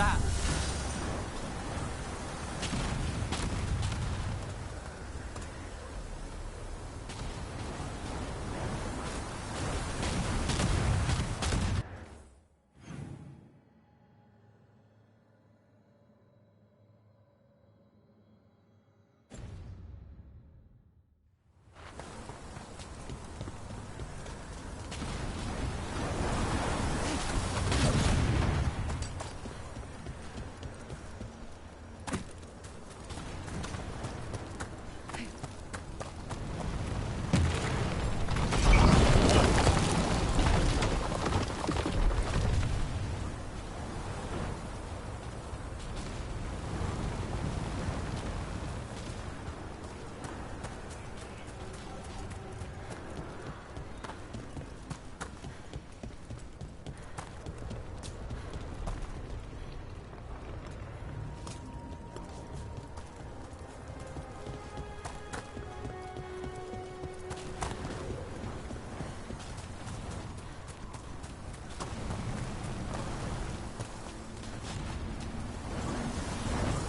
Speaker 7: that?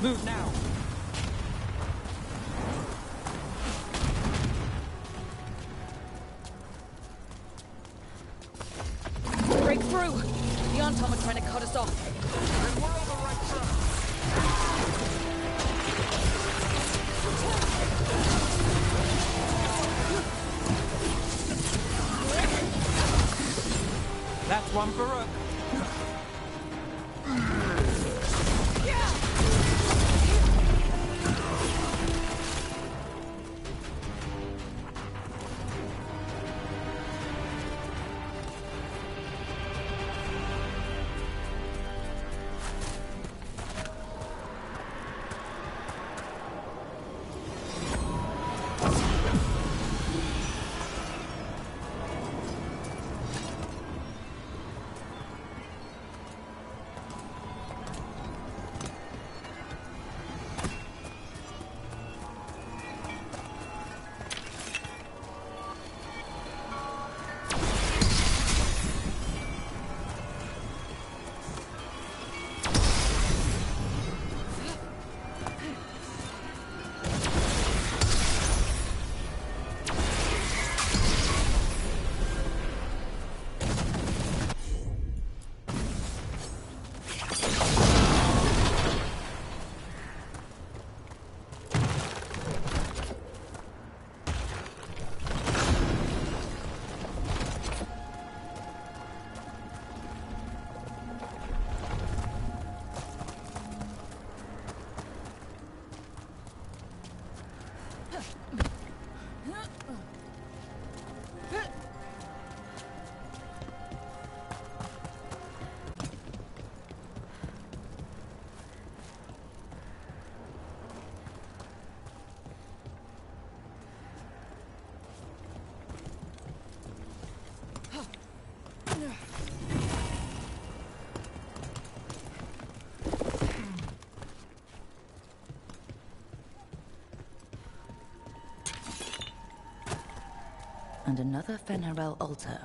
Speaker 7: Move now!
Speaker 17: Break through! The Antom are trying to cut us off.
Speaker 18: Then we're on the right track.
Speaker 7: That's one for Rook.
Speaker 15: And another Fen'Harel altar.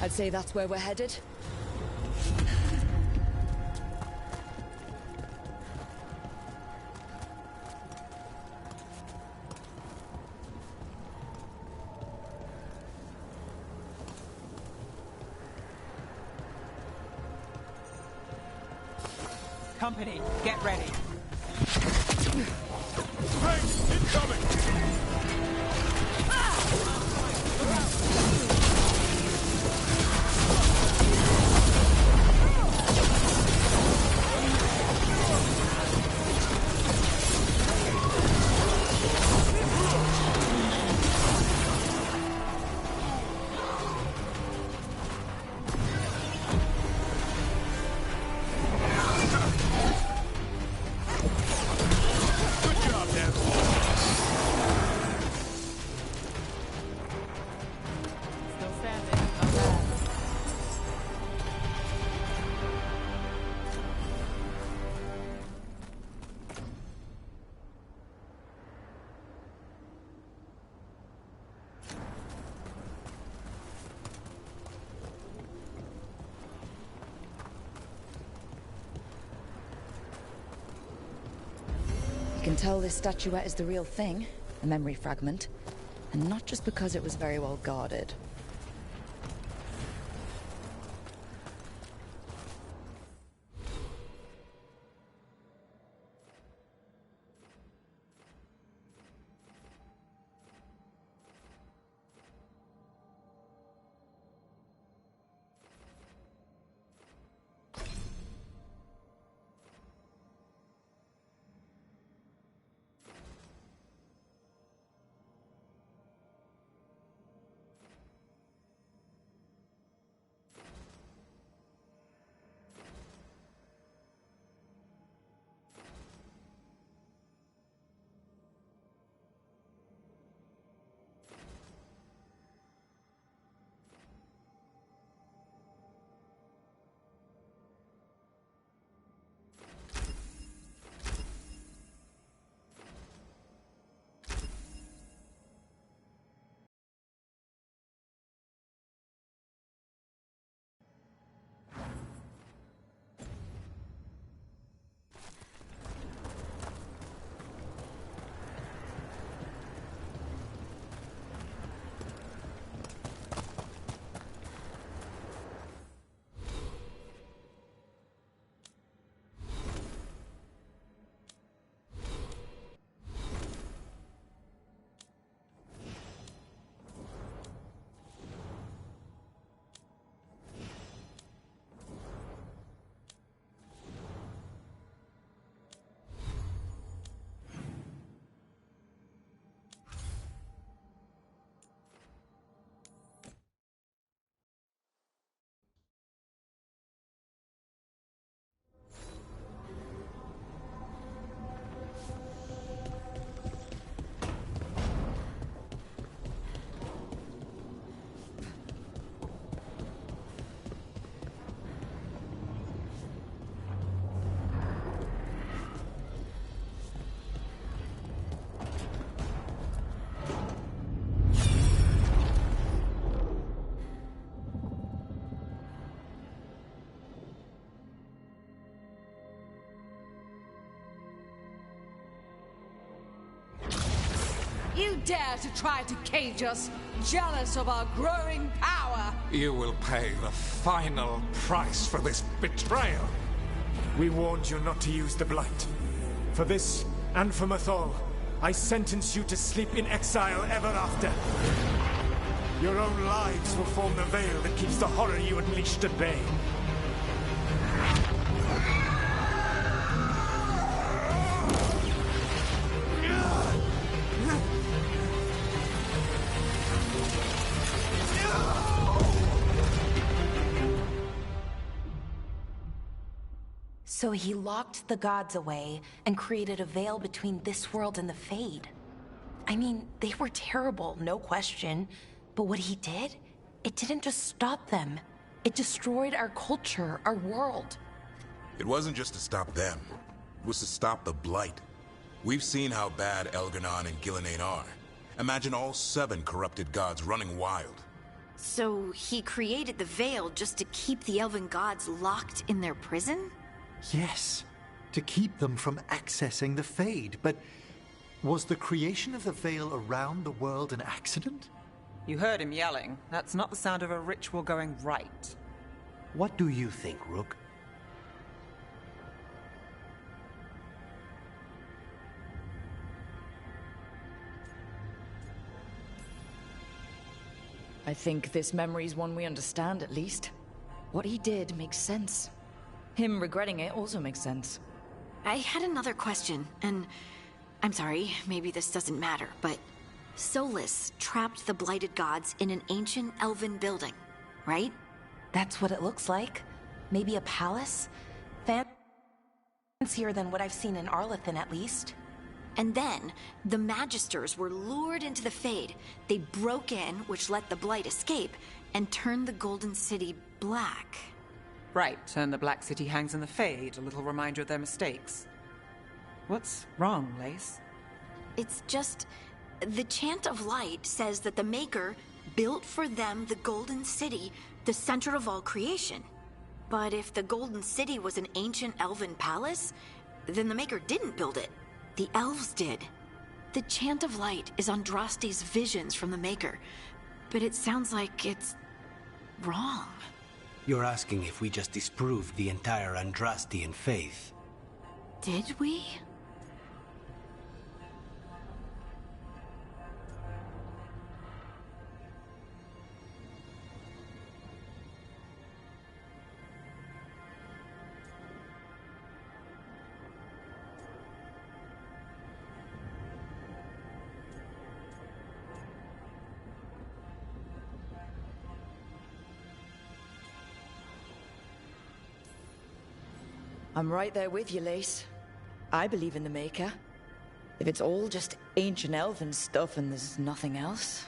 Speaker 15: I'd say that's where we're headed.
Speaker 20: Company, get ready.
Speaker 18: Tanks incoming!
Speaker 15: You can tell this statuette is the real thing, a memory fragment, and not just because it was very well guarded.
Speaker 21: You dare to try to cage us, jealous of our growing power!
Speaker 22: You will pay the final price for this betrayal.
Speaker 9: We warned you not to use the Blight. For this, and for Mathol, I sentence you to sleep in exile ever after. Your own lives will form the veil that keeps the horror you unleashed at bay.
Speaker 17: So he locked the gods away and created a veil between this world and the Fade. I mean, they were terrible, no question. But what he did, it didn't just stop them. It destroyed our culture, our world.
Speaker 12: It wasn't just to stop them. It was to stop the Blight. We've seen how bad Elgar'nan and Gillenane are. Imagine all 7 corrupted gods running wild.
Speaker 14: So he created the Veil just to keep the elven gods locked in their prison?
Speaker 16: Yes, to keep them from accessing the Fade. But was the creation of the Veil around the world an accident?
Speaker 20: You heard him yelling. That's not the sound of a ritual going right.
Speaker 11: What do you think, Rook?
Speaker 15: I think this memory's one we understand, at least. What he did makes sense. Him regretting it also makes sense.
Speaker 14: I had another question, and I'm sorry, maybe this doesn't matter, but Solus trapped the blighted gods in an ancient elven building, right?
Speaker 17: That's what it looks like. Maybe a palace? Fancier than what I've seen in Arlathan, at least.
Speaker 14: And then, the Magisters were lured into the Fade. They broke in, which let the Blight escape, and turned the Golden City black.
Speaker 20: Right, and the Black City hangs in the Fade, a little reminder of their mistakes. What's wrong, Lace?
Speaker 14: It's just... the Chant of Light says that the Maker built for them the Golden City, the center of all creation. But if the Golden City was an ancient elven palace, then the Maker didn't build it. The elves did. The Chant of Light is Andraste's visions from the Maker, but it sounds like it's wrong.
Speaker 11: You're asking if we just disproved the entire Andrastian faith.
Speaker 14: Did we?
Speaker 15: I'm right there with you, Lace. I believe in the Maker. If it's all just ancient elven stuff and there's nothing else,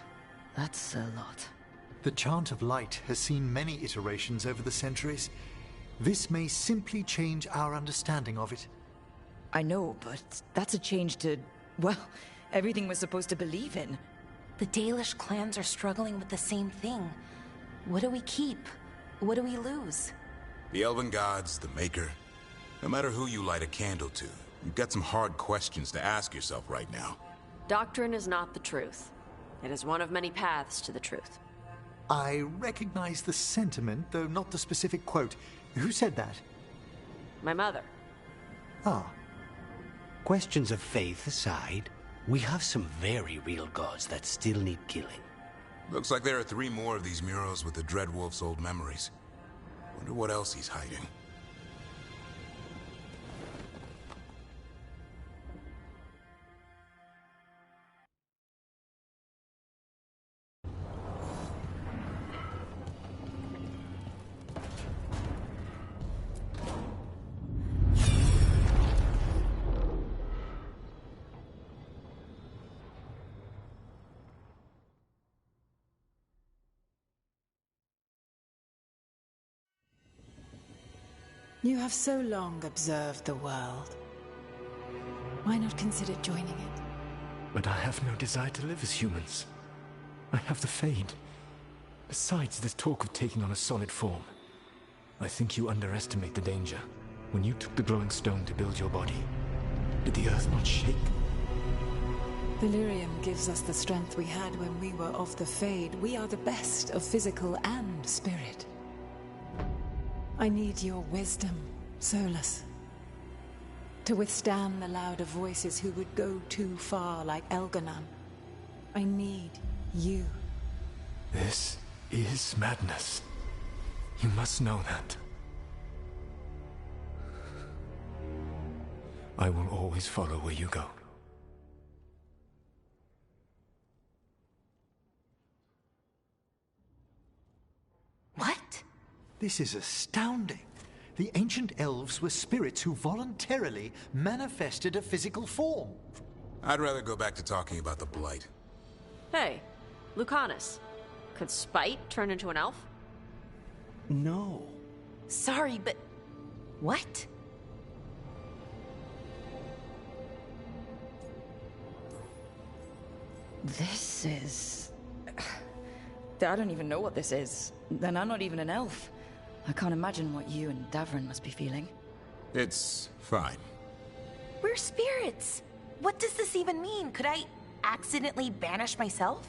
Speaker 15: that's a lot.
Speaker 16: The Chant of Light has seen many iterations over the centuries. This may simply change our understanding of it.
Speaker 15: I know, but that's a change to, well, everything we're supposed to believe in.
Speaker 17: The Dalish clans are struggling with the same thing. What do we keep? What do we lose?
Speaker 12: The Elven Gods, the Maker. No matter who you light a candle to, you've got some hard questions to ask yourself right now.
Speaker 19: Doctrine is not the truth. It is one of many paths to the truth.
Speaker 16: I recognize the sentiment, though not the specific quote. Who said that?
Speaker 19: My mother.
Speaker 16: Ah.
Speaker 11: Questions of faith aside, we have some very real gods that still need killing.
Speaker 12: Looks like there are 3 more of these murals with the Dreadwolf's old memories. Wonder what else he's hiding.
Speaker 23: You have so long observed the world. Why not consider joining it?
Speaker 9: But I have no desire to live as humans. I have the Fade. Besides, this talk of taking on a solid form. I think you underestimate the danger. When you took the glowing stone to build your body, did the earth not shake?
Speaker 23: Delirium gives us the strength we had when we were of the Fade. We are the best of physical and spirit. I need your wisdom, Solus. To withstand the louder voices who would go too far like Elganon. I need you.
Speaker 9: This is madness. You must know that. I will always follow where you go.
Speaker 14: What?
Speaker 16: This is astounding. The ancient elves were spirits who voluntarily manifested a physical form.
Speaker 12: I'd rather go back to talking about the Blight.
Speaker 19: Hey, Lucanus. Could Spite turn into an elf?
Speaker 11: No.
Speaker 14: Sorry, but... what?
Speaker 15: This is... I don't even know what this is. And I'm not even an elf. I can't imagine what you and Davrin must be feeling.
Speaker 12: It's fine.
Speaker 17: We're spirits. What does this even mean? Could I accidentally banish myself?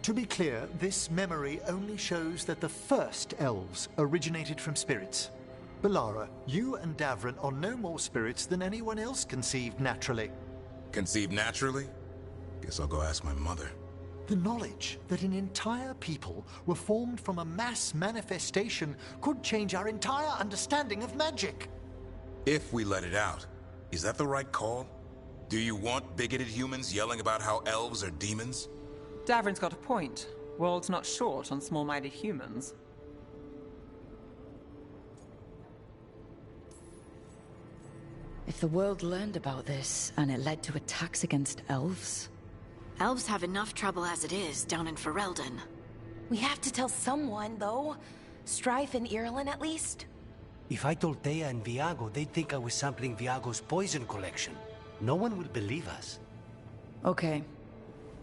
Speaker 16: To be clear, this memory only shows that the first elves originated from spirits. Balara, you and Davrin are no more spirits than anyone else conceived naturally.
Speaker 12: Conceived naturally? Guess I'll go ask my mother.
Speaker 16: The knowledge that an entire people were formed from a mass manifestation could change our entire understanding of magic.
Speaker 12: If we let it out, is that the right call? Do you want bigoted humans yelling about how elves are demons?
Speaker 20: Davrin's got a point. World's not short on small-minded humans.
Speaker 15: If the world learned about this, and it led to attacks against elves...
Speaker 14: Elves have enough trouble as it is down in Ferelden.
Speaker 17: We have to tell someone, though. Strife and Irulan, at least.
Speaker 11: If I told Thea and Viago, they'd think I was sampling Viago's poison collection. No one will believe us.
Speaker 15: Okay.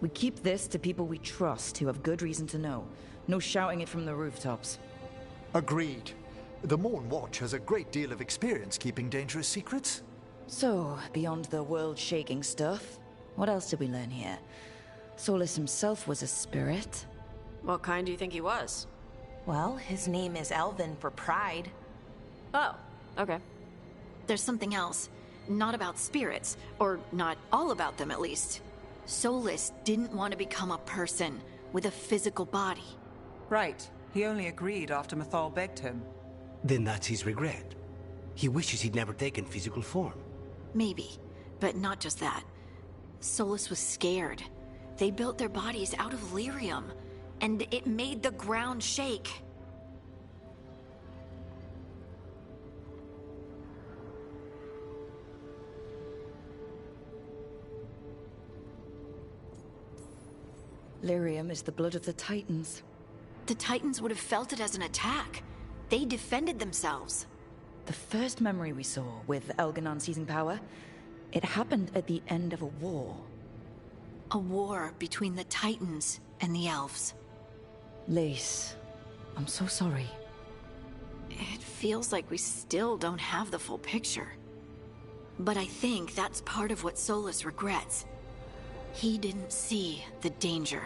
Speaker 15: We keep this to people we trust who have good reason to know. No shouting it from the rooftops.
Speaker 16: Agreed. The Morn Watch has a great deal of experience keeping dangerous secrets.
Speaker 15: So, beyond the world-shaking stuff, what else did we learn here? Solus himself was a spirit.
Speaker 19: What kind do you think he was?
Speaker 17: Well, his name is Elven for pride.
Speaker 19: Oh, okay.
Speaker 14: There's something else. Not about spirits, or not all about them at least. Solus didn't want to become a person with a physical body.
Speaker 20: Right. He only agreed after Mythal begged him.
Speaker 11: Then that's his regret. He wishes he'd never taken physical form.
Speaker 14: Maybe, but not just that. Solus was scared. They built their bodies out of lyrium, and it made the ground shake.
Speaker 15: Lyrium is the blood of the Titans.
Speaker 14: The Titans would have felt it as an attack. They defended themselves.
Speaker 15: The first memory we saw, with Elganon seizing power, it happened at the end of a war.
Speaker 14: A war between the Titans and the Elves.
Speaker 15: Lace, I'm so sorry.
Speaker 14: It feels like we still don't have the full picture. But I think that's part of what Solus regrets. He didn't see the danger.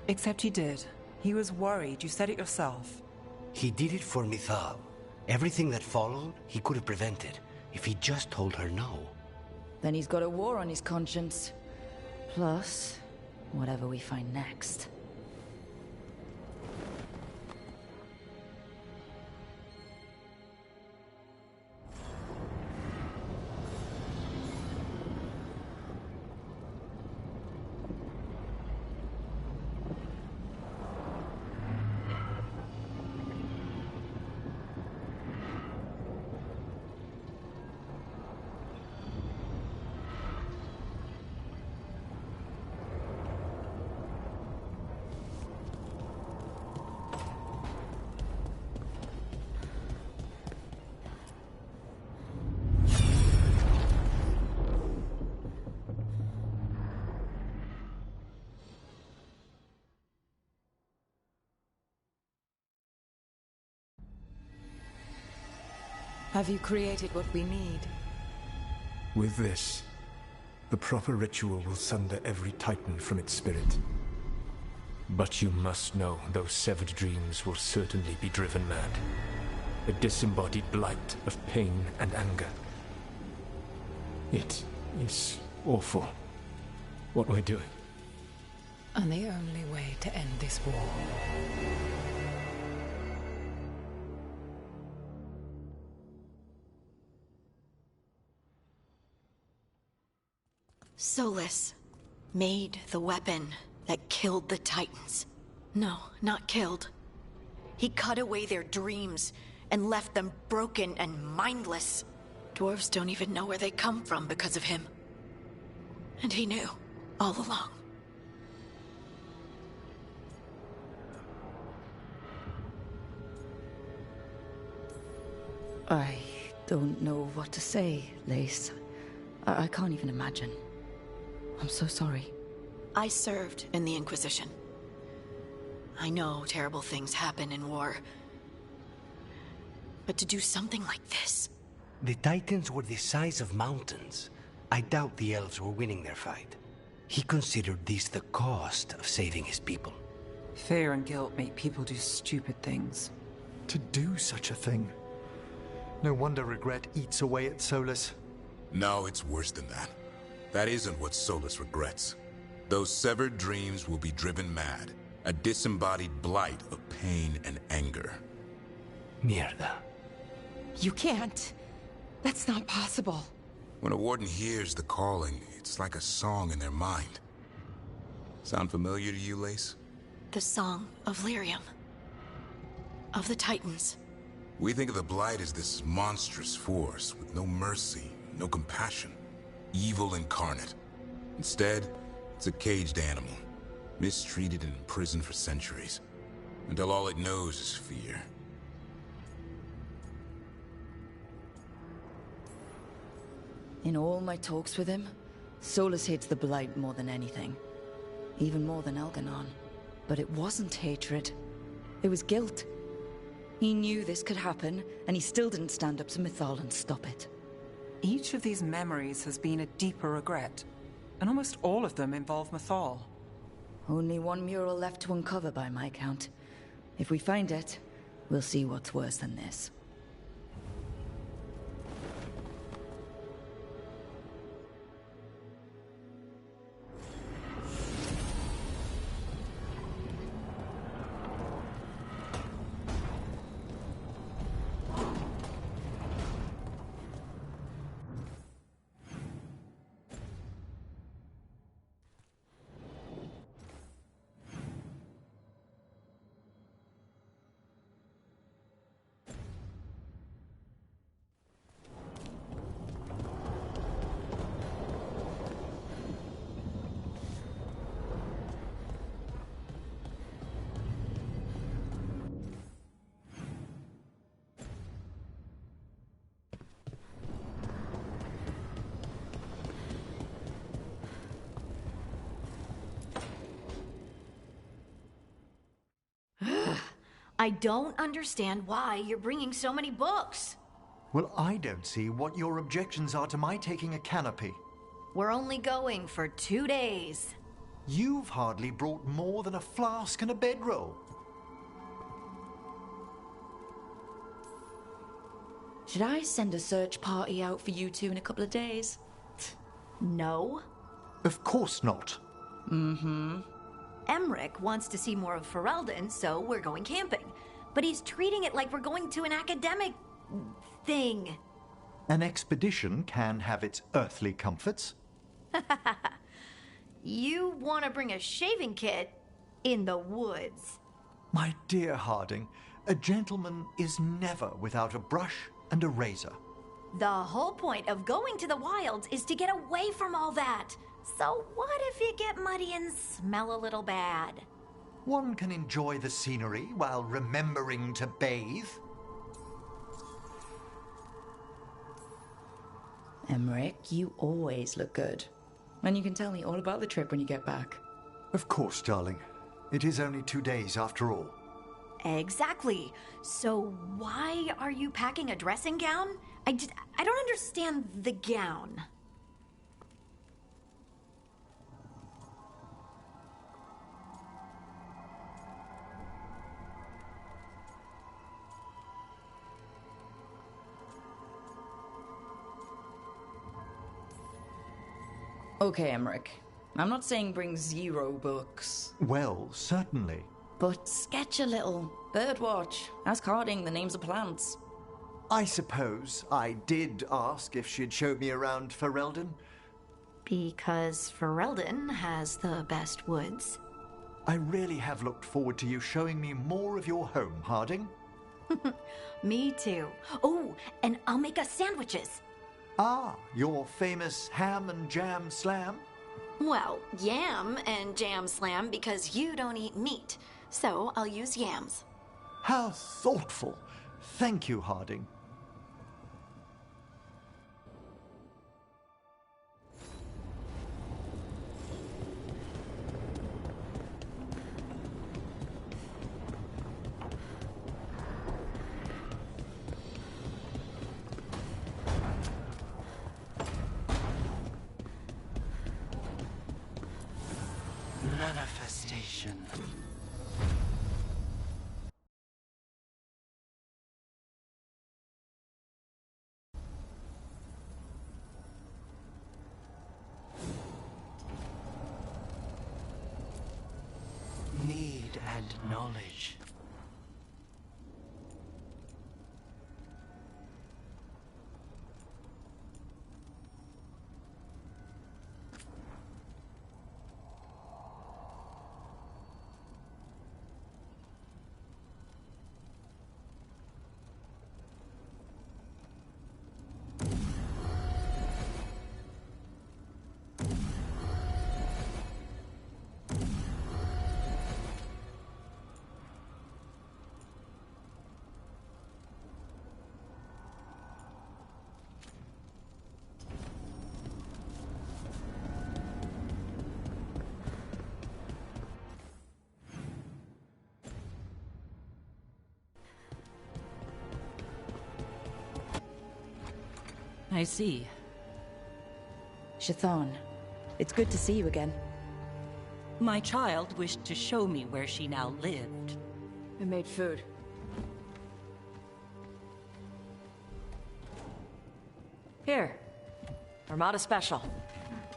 Speaker 20: Except he did. He was worried. You said it yourself.
Speaker 11: He did it for Mythal. Everything that followed, he could have prevented, if he just told her no.
Speaker 15: Then he's got a war on his conscience. Plus, whatever we find next.
Speaker 23: Have you created what we need?
Speaker 9: With this, the proper ritual will sunder every Titan from its spirit. But you must know those severed dreams will certainly be driven mad. A disembodied blight of pain and anger. It is awful what we're doing.
Speaker 23: And the only way to end this war.
Speaker 14: Solus made the weapon that killed the Titans. No, not killed. He cut away their dreams and left them broken and mindless. Dwarves don't even know where they come from because of him. And he knew, all along.
Speaker 15: I don't know what to say, Lace. I can't even imagine. I'm so sorry.
Speaker 14: I served in the Inquisition. I know terrible things happen in war. But to do something like this...
Speaker 11: The Titans were the size of mountains. I doubt the elves were winning their fight. He considered this the cost of saving his people.
Speaker 20: Fear and guilt make people do stupid things.
Speaker 16: To do such a thing. No wonder regret eats away at Solus.
Speaker 12: No, it's worse than that. That isn't what Solus regrets. Those severed dreams will be driven mad. A disembodied blight of pain and anger.
Speaker 11: Mierda.
Speaker 17: You can't. That's not possible.
Speaker 12: When a warden hears the calling, it's like a song in their mind. Sound familiar to you, Lace?
Speaker 14: The song of Lyrium. Of the Titans.
Speaker 12: We think of the Blight as this monstrous force with no mercy, no compassion. Evil incarnate. Instead, it's a caged animal. Mistreated and imprisoned for centuries. Until all it knows is fear.
Speaker 15: In all my talks with him, Solus hates the Blight more than anything. Even more than Elganon. But it wasn't hatred. It was guilt. He knew this could happen, and he still didn't stand up to Mythal and stop it.
Speaker 20: Each of these memories has been a deeper regret, and almost all of them involve Mythal.
Speaker 15: Only one mural left to uncover by my count. If we find it, we'll see what's worse than this.
Speaker 14: I don't understand why you're bringing so many books.
Speaker 16: Well, I don't see what your objections are to my taking a canopy.
Speaker 14: We're only going for 2 days.
Speaker 16: You've hardly brought more than a flask and a bedroll.
Speaker 15: Should I send a search party out for you two in a couple of days?
Speaker 14: No.
Speaker 16: Of course not.
Speaker 15: Mm-hmm.
Speaker 14: Emmerich wants to see more of Ferelden, so we're going camping. But he's treating it like we're going to an academic... thing.
Speaker 16: An expedition can have its earthly comforts.
Speaker 14: You want to bring a shaving kit in the woods.
Speaker 16: My dear Harding, a gentleman is never without a brush and a razor.
Speaker 14: The whole point of going to the wilds is to get away from all that. So what if you get muddy and smell a little bad?
Speaker 16: One can enjoy the scenery while remembering to bathe.
Speaker 15: Emmerich, you always look good. And you can tell me all about the trip when you get back.
Speaker 16: Of course, darling. It is only 2 days after all.
Speaker 14: Exactly. So why are you packing a dressing gown? I don't understand the gown.
Speaker 15: Okay, Emmerich. I'm not saying bring 0 books.
Speaker 16: Well, certainly.
Speaker 15: But sketch a little. Birdwatch. Ask Harding the names of plants.
Speaker 16: I suppose I did ask if she'd show me around Ferelden.
Speaker 14: Because Ferelden has the best woods.
Speaker 16: I really have looked forward to you showing me more of your home, Harding.
Speaker 14: Me too. Oh, and I'll make us sandwiches.
Speaker 16: Ah, your famous ham and jam slam?
Speaker 14: Well, yam and jam slam because you don't eat meat. So I'll use yams.
Speaker 16: How thoughtful. Thank you, Harding.
Speaker 4: Inquisition.
Speaker 11: Need and knowledge.
Speaker 6: I see.
Speaker 15: Chthon, it's good to see you again.
Speaker 6: My child wished to show me where she now lived.
Speaker 15: I made food.
Speaker 8: Here. Armada Special.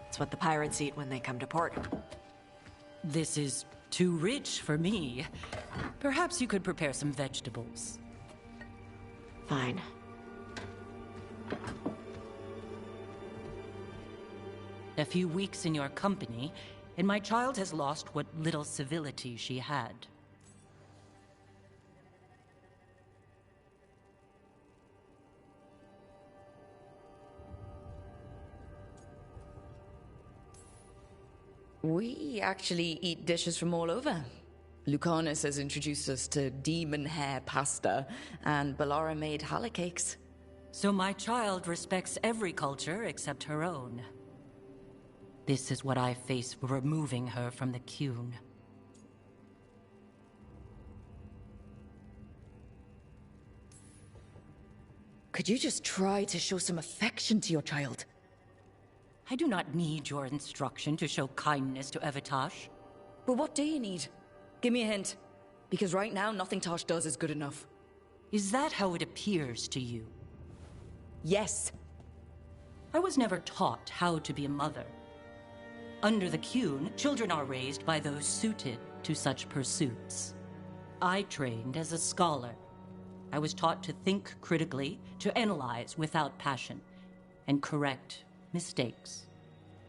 Speaker 8: It's what the pirates eat when they come to port.
Speaker 6: This is too rich for me. Perhaps you could prepare some vegetables.
Speaker 8: Fine.
Speaker 6: A few weeks in your company, and my child has lost what little civility she had.
Speaker 15: We actually eat dishes from all over. Lucanus has introduced us to demon hair pasta, and Balara made challah cakes.
Speaker 6: So my child respects every culture except her own. This is what I face for removing her from the Qun.
Speaker 15: Could you just try to show some affection to your child?
Speaker 6: I do not need your instruction to show kindness to Evitash.
Speaker 15: But what do you need? Give me a hint. Because right now, nothing Tosh does is good enough.
Speaker 6: Is that how it appears to you?
Speaker 15: Yes.
Speaker 6: I was never taught how to be a mother. Under the Qun, children are raised by those suited to such pursuits. I trained as a scholar. I was taught to think critically, to analyze without passion, and correct mistakes.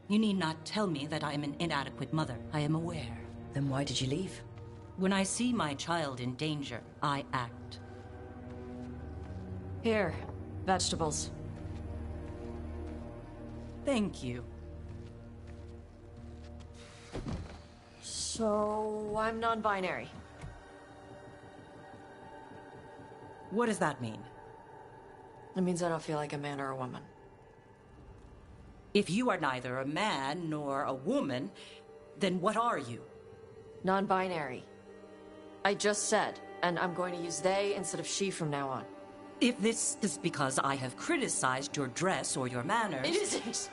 Speaker 6: You need not tell me that I am an inadequate mother. I am aware.
Speaker 15: Then why did you leave?
Speaker 6: When I see my child in danger, I act.
Speaker 8: Here, vegetables.
Speaker 6: Thank you.
Speaker 8: So, I'm non-binary.
Speaker 6: What does that mean?
Speaker 8: It means I don't feel like a man or a woman.
Speaker 6: If you are neither a man nor a woman, then what are you?
Speaker 8: Non-binary. I just said, and I'm going to use they instead of she from now on.
Speaker 6: If this is because I have criticized your dress or your manners...
Speaker 8: It isn't!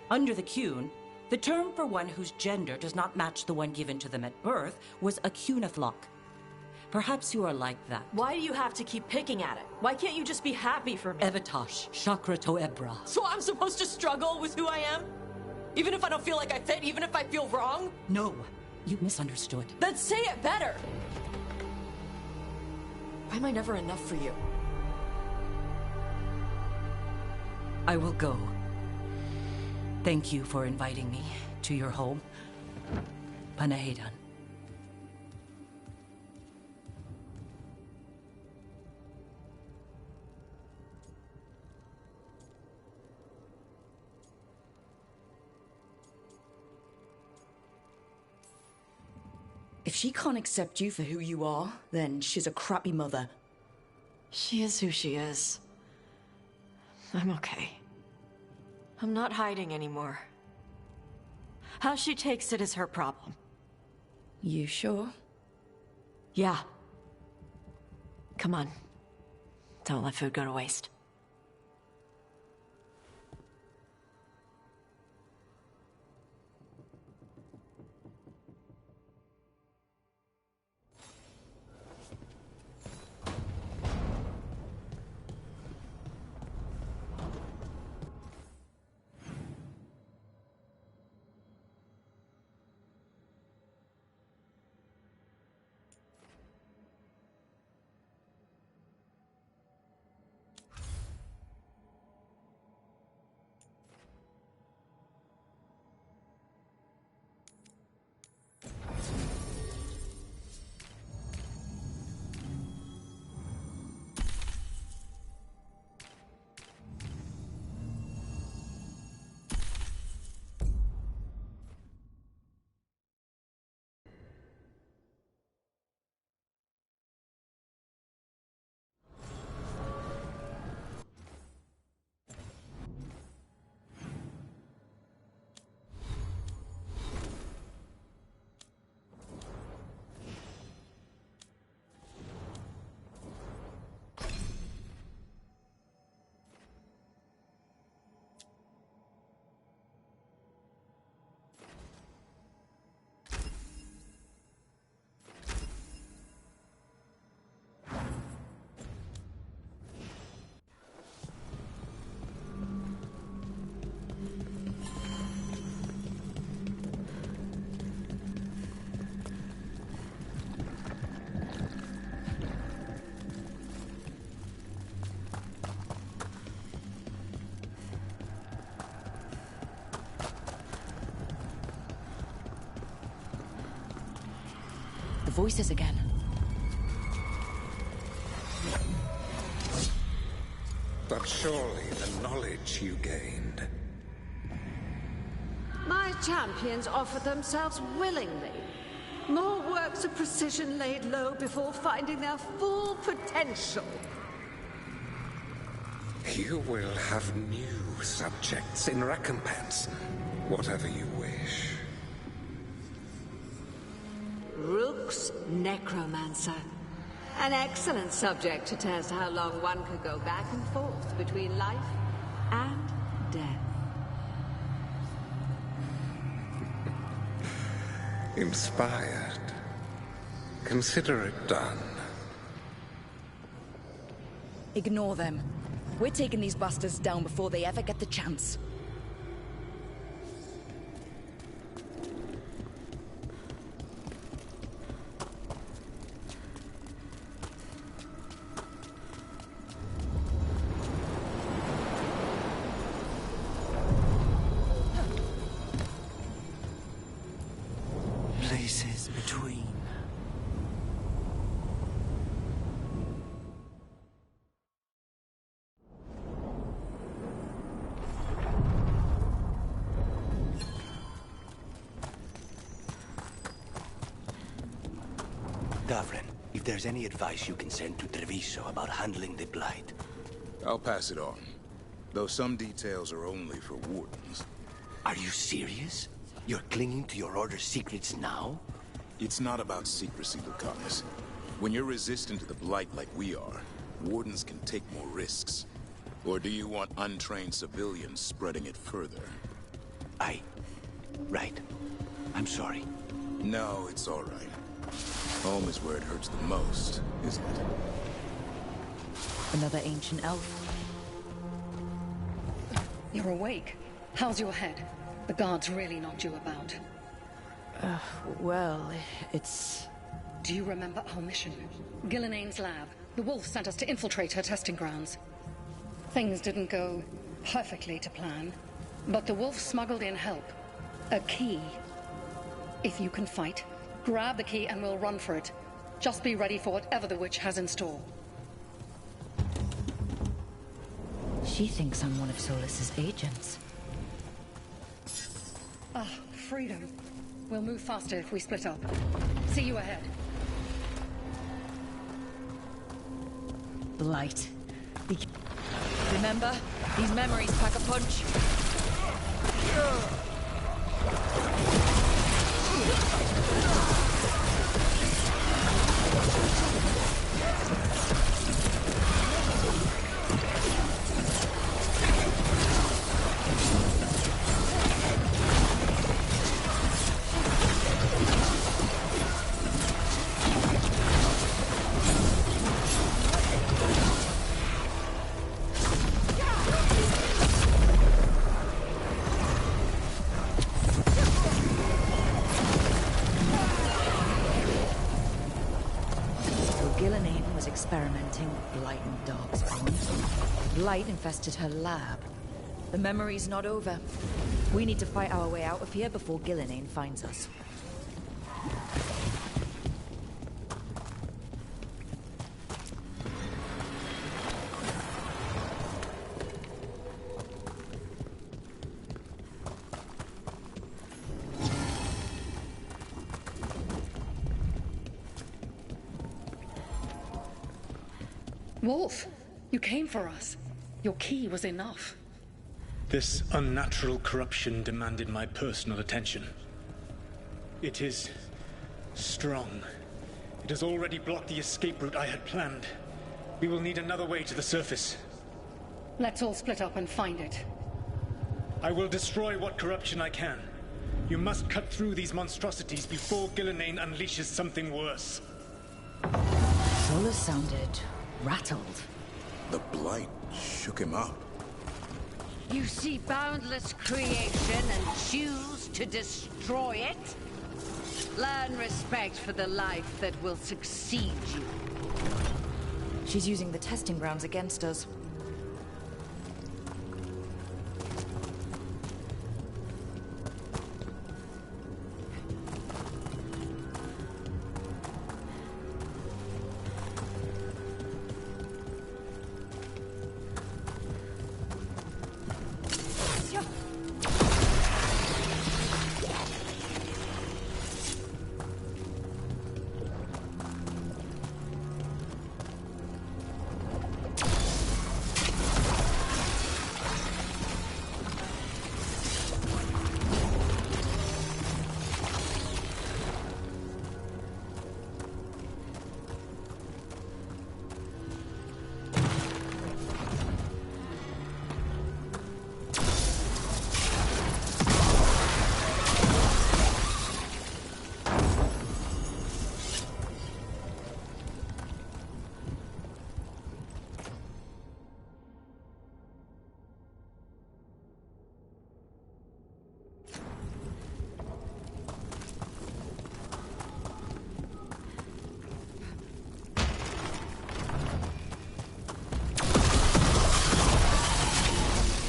Speaker 6: Under the Qun, the term for one whose gender does not match the one given to them at birth was a Quniflock. Perhaps you are like that.
Speaker 8: Why do you have to keep picking at it? Why can't you just be happy for me?
Speaker 6: Evitash, Chakra Toebra.
Speaker 8: So I'm supposed to struggle with who I am? Even if I don't feel like I fit, even if I feel wrong?
Speaker 6: No, you misunderstood.
Speaker 8: Then say it better! Why am I never enough for you?
Speaker 6: I will go. Thank you for inviting me to your home. Panahedan.
Speaker 15: If she can't accept you for who you are, then she's a crappy mother.
Speaker 8: She is who she is. I'm okay. I'm not hiding anymore. How she takes it is her problem.
Speaker 15: You sure?
Speaker 8: Yeah. Come on. Don't let food go to waste.
Speaker 15: voices again.
Speaker 22: But surely the knowledge you gained...
Speaker 21: My champions offer themselves willingly. More works of precision laid low before finding their full potential.
Speaker 22: You will have new subjects in recompense, whatever you wish.
Speaker 21: Rook's Necromancer. An excellent subject to test how long one could go back and forth between life and death.
Speaker 22: Inspired. Consider it done.
Speaker 15: Ignore them. We're taking these bastards down before they ever get the chance.
Speaker 11: Places between. Davren, if there's any advice you can send to Treviso about handling the Blight.
Speaker 12: I'll pass it on. Though some details are only for wardens.
Speaker 11: Are you serious? You're clinging to your order's secrets now?
Speaker 12: It's not about secrecy, Lucanus. When you're resistant to the Blight like we are, wardens can take more risks. Or do you want untrained civilians spreading it further?
Speaker 11: Right. I'm sorry.
Speaker 12: No, it's all right. Home is where it hurts the most, isn't it?
Speaker 15: Another ancient elf.
Speaker 4: You're awake. How's your head? The guards really knocked you about.
Speaker 15: Well, it's...
Speaker 4: Do you remember our mission? Gillenane's lab. The wolf sent us to infiltrate her testing grounds. Things didn't go perfectly to plan, but the wolf smuggled in help. A key. If you can fight, grab the key and we'll run for it. Just be ready for whatever the witch has in store.
Speaker 15: She thinks I'm one of Solus's agents.
Speaker 4: Ah, freedom. We'll move faster if we split up. See you ahead.
Speaker 15: Blight. Remember? These memories pack a punch. Experimenting with Blight and Darkspawn. Blight infested her lab. The memory's not over. We need to fight our way out of here before Gillenane finds us.
Speaker 4: Wolf, you came for us. Your key was enough.
Speaker 9: This unnatural corruption demanded my personal attention. It is strong. It has already blocked the escape route I had planned. We will need another way to the surface.
Speaker 4: Let's all split up and find it.
Speaker 9: I will destroy what corruption I can. You must cut through these monstrosities before Gillenane unleashes something worse.
Speaker 15: Solus sounded rattled.
Speaker 12: The Blight shook him up.
Speaker 21: You see boundless creation and choose to destroy it? Learn respect for the life that will succeed you.
Speaker 15: She's using the testing grounds against us.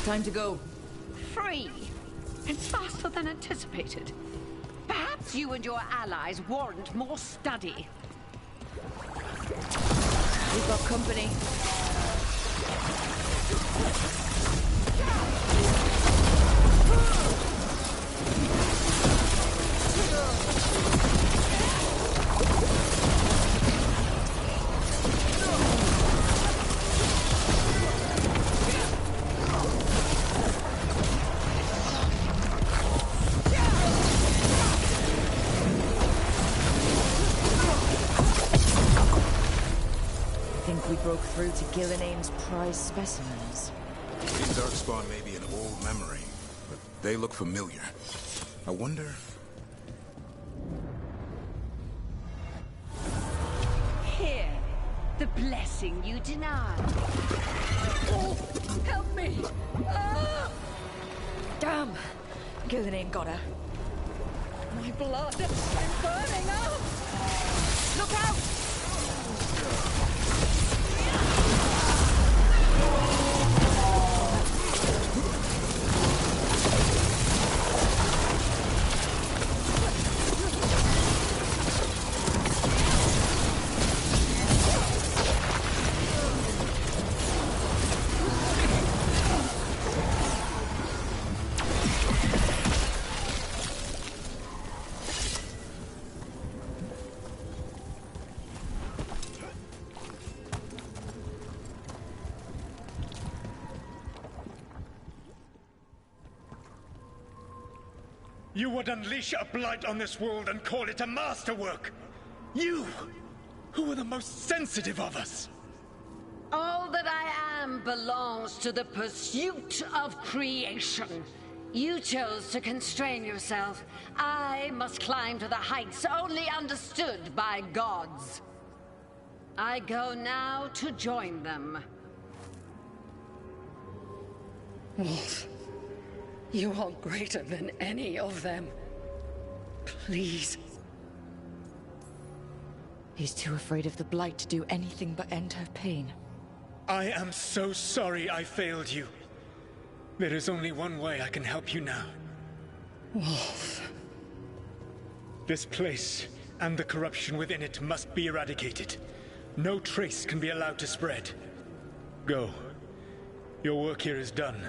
Speaker 15: Time to go.
Speaker 21: Free? It's faster than anticipated. Perhaps you and your allies warrant more study.
Speaker 15: We've got company. We broke through to Gillenane's prize specimens.
Speaker 12: These Darkspawn may be an old memory, but they look familiar. I wonder...
Speaker 21: Here, the blessing you denied. Oh, help me! Ah!
Speaker 15: Damn! Gillenane got her.
Speaker 21: My blood is burning up! Look out!
Speaker 9: You would unleash a blight on this world and call it a masterwork! You, who were the most sensitive of us!
Speaker 21: All that I am belongs to the pursuit of creation. You chose to constrain yourself. I must climb to the heights only understood by gods. I go now to join them.
Speaker 4: Wolf, you are greater than any of them. Please.
Speaker 15: He's too afraid of the Blight to do anything but end her pain.
Speaker 9: I am so sorry I failed you. There is only one way I can help you now.
Speaker 4: Wolf.
Speaker 9: This place and the corruption within it must be eradicated. No trace can be allowed to spread. Go. Your work here is done.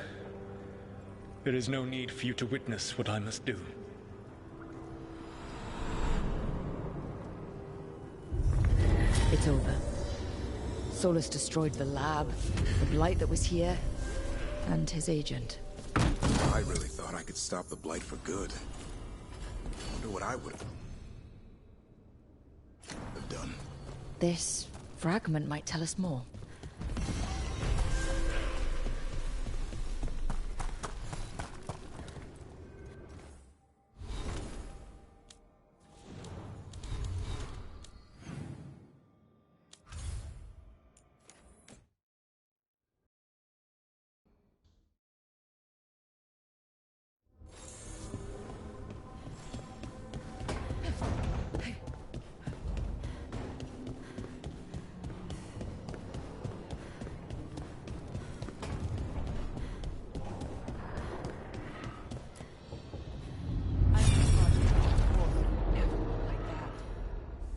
Speaker 9: There is no need for you to witness what I must do.
Speaker 15: It's over. Solus destroyed the lab, the Blight that was here, and his agent.
Speaker 12: I really thought I could stop the Blight for good. Wonder what I would have done.
Speaker 15: This fragment might tell us more.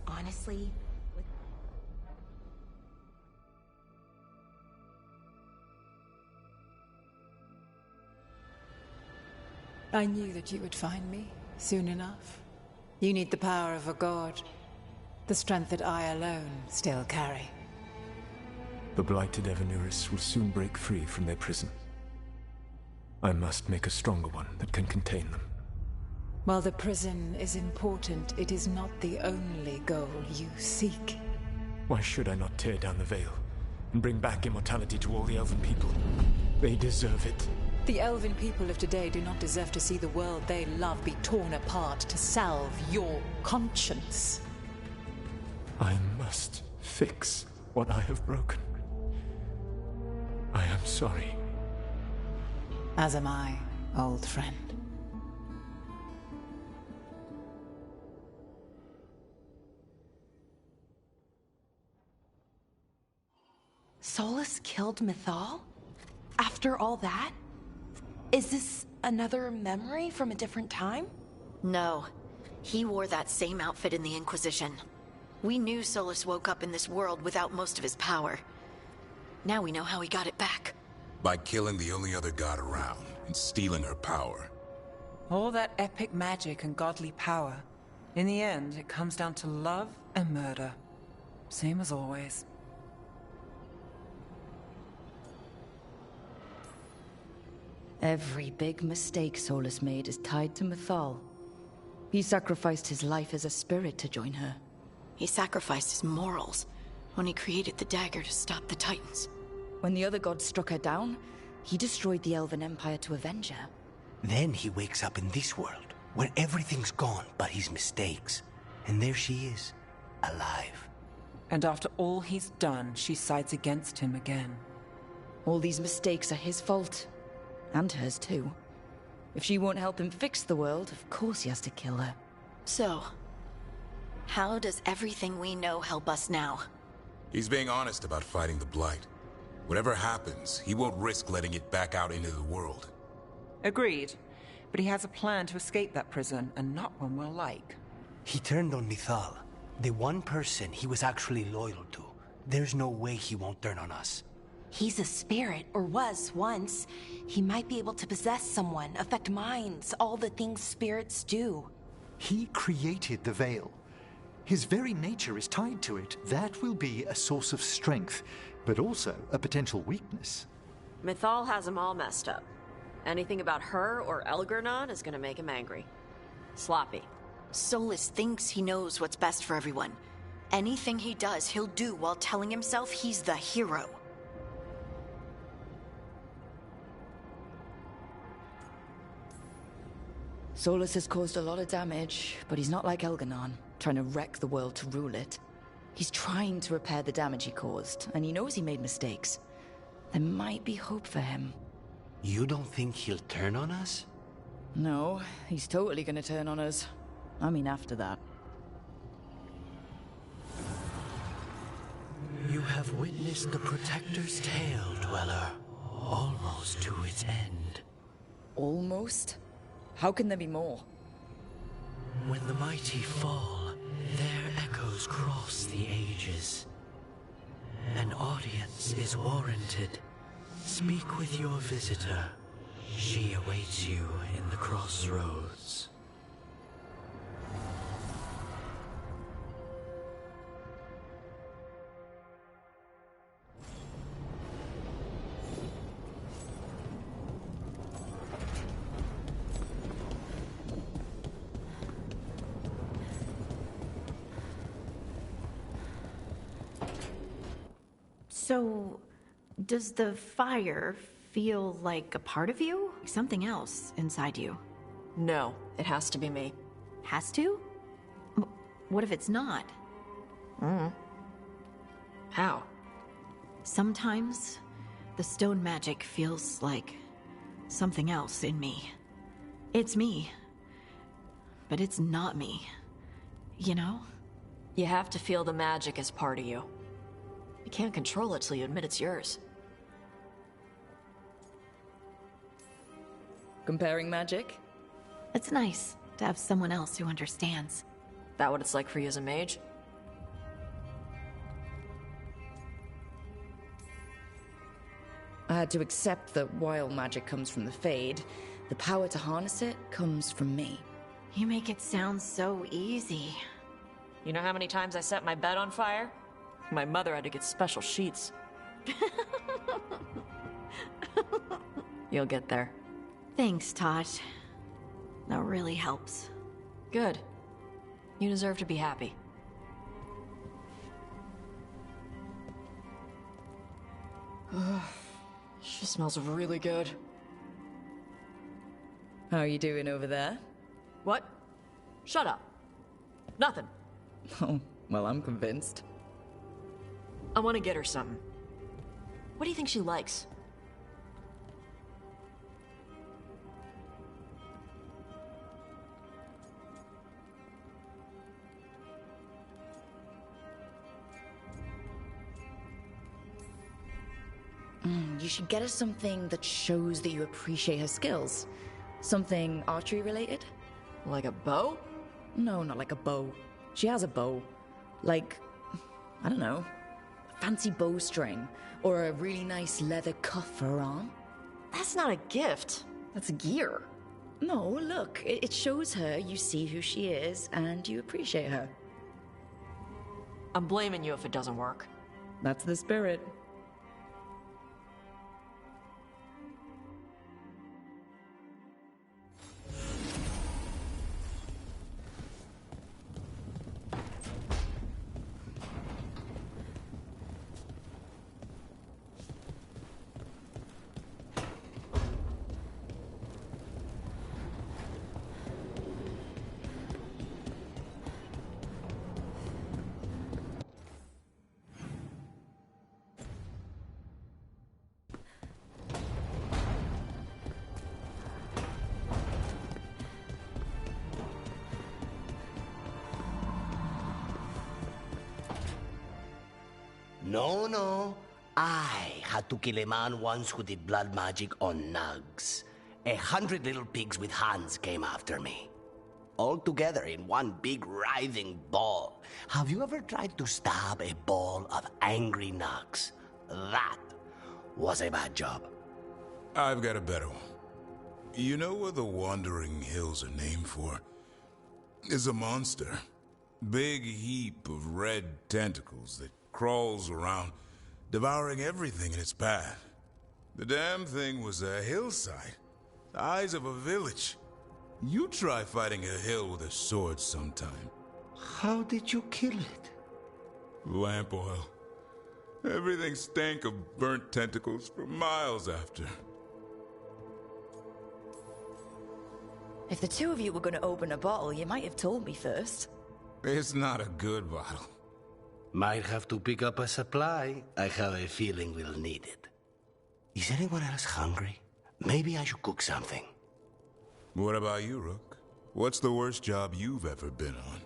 Speaker 17: Honestly,
Speaker 23: I knew that you would find me soon enough. You need the power of a god, the strength that I alone still carry.
Speaker 9: The blighted Evanuris will soon break free from their prison. I must make a stronger one that can contain them.
Speaker 23: While the prison is important, it is not the only goal you seek.
Speaker 9: Why should I not tear down the veil and bring back immortality to all the Elven people? They deserve it.
Speaker 23: The Elven people of today do not deserve to see the world they love be torn apart to salve your conscience.
Speaker 9: I must fix what I have broken. I am sorry.
Speaker 23: As am I, old friend.
Speaker 17: Solus killed Mythal? After all that? Is this another memory from a different time?
Speaker 14: No. He wore that same outfit in the Inquisition. We knew Solus woke up in this world without most of his power. Now we know how he got it back.
Speaker 12: By killing the only other god around and stealing her power.
Speaker 20: All that epic magic and godly power. In the end, it comes down to love and murder. Same as always.
Speaker 15: Every big mistake Solus made is tied to Mythal. He sacrificed his life as a spirit to join her.
Speaker 14: He sacrificed his morals when he created the dagger to stop the Titans.
Speaker 15: When the other gods struck her down, he destroyed the Elven Empire to avenge her.
Speaker 11: Then he wakes up in this world, where everything's gone but his mistakes. And there she is, alive.
Speaker 20: And after all he's done, she sides against him again.
Speaker 15: All these mistakes are his fault. And hers too. If she won't help him fix the world, of course he has to kill her.
Speaker 14: So, how does everything we know help us now?
Speaker 12: He's being honest about fighting the Blight. Whatever happens, he won't risk letting it back out into the world.
Speaker 20: Agreed. But he has a plan to escape that prison, and not one we'll like.
Speaker 11: He turned on Mythal, the one person he was actually loyal to. There's no way he won't turn on us.
Speaker 17: He's a spirit, or was once. He might be able to possess someone, affect minds, all the things spirits do.
Speaker 16: He created the Veil. His very nature is tied to it. That will be a source of strength, but also a potential weakness.
Speaker 19: Mythal has him all messed up. Anything about her or Elgernon is gonna make him angry. Sloppy.
Speaker 14: Solus thinks he knows what's best for everyone. Anything he does, he'll do while telling himself he's the hero.
Speaker 15: Solus has caused a lot of damage, but he's not like Elgernon, trying to wreck the world to rule it. He's trying to repair the damage he caused, and he knows he made mistakes. There might be hope for him.
Speaker 11: You don't think he'll turn on us?
Speaker 15: No, he's totally gonna turn on us. I mean, after that.
Speaker 18: You have witnessed the Protector's tale, Dweller, almost to its end.
Speaker 15: Almost? How can there be more?
Speaker 18: When the mighty fall, their echoes cross the ages. An audience is warranted. Speak with your visitor. She awaits you in the crossroads.
Speaker 14: So, does the fire feel like a part of you? Something else inside you?
Speaker 19: No, it has to be me.
Speaker 14: Has to? What if it's not?
Speaker 19: How?
Speaker 14: Sometimes, the stone magic feels like something else in me. It's me, but it's not me. You know?
Speaker 19: You have to feel the magic as part of you. You can't control it till you admit it's yours.
Speaker 15: Comparing magic?
Speaker 14: It's nice to have someone else who understands.
Speaker 19: That what it's like for you as a mage?
Speaker 15: I had to accept that while magic comes from the Fade, the power to harness it comes from me.
Speaker 14: You make it sound so easy.
Speaker 19: You know how many times I set my bed on fire? My mother had to get special sheets. You'll get there.
Speaker 14: Thanks, Tot. That really helps.
Speaker 19: Good. You deserve to be happy. She smells really good.
Speaker 15: How are you doing over there?
Speaker 19: What? Shut up. Nothing.
Speaker 15: Oh, well, I'm convinced.
Speaker 19: I want to get her something. What do you think she likes?
Speaker 15: you should get her something that shows that you appreciate her skills. Something archery related?
Speaker 8: Like a bow?
Speaker 15: No, not like a bow. She has a bow. Like, I don't know, a fancy bowstring, or a really nice leather cuff for her arm.
Speaker 8: That's not a gift. That's gear.
Speaker 15: No, look, it shows her you see who she is and you appreciate her.
Speaker 8: I'm blaming you if it doesn't work.
Speaker 15: That's the spirit.
Speaker 11: No. I had to kill a man once who did blood magic on nugs. 100 little pigs with hands came after me. All together in one big writhing ball. Have you ever tried to stab a ball of angry nugs? That was a bad job.
Speaker 12: I've got a better one. You know what the Wandering Hills are named for? It's a monster. Big heap of red tentacles that crawls around, devouring everything in its path. The damn thing was a hillside, the eyes of a village. You try fighting a hill with a sword sometime.
Speaker 11: How did you kill it?
Speaker 12: Lamp oil. Everything stank of burnt tentacles for miles after.
Speaker 15: If the two of you were going to open a bottle, you might have told me first.
Speaker 12: It's not a good bottle.
Speaker 11: Might have to pick up a supply. I have a feeling we'll need it. Is anyone else hungry? Maybe I should cook something.
Speaker 12: What about you, Rook? What's the worst job you've ever been on?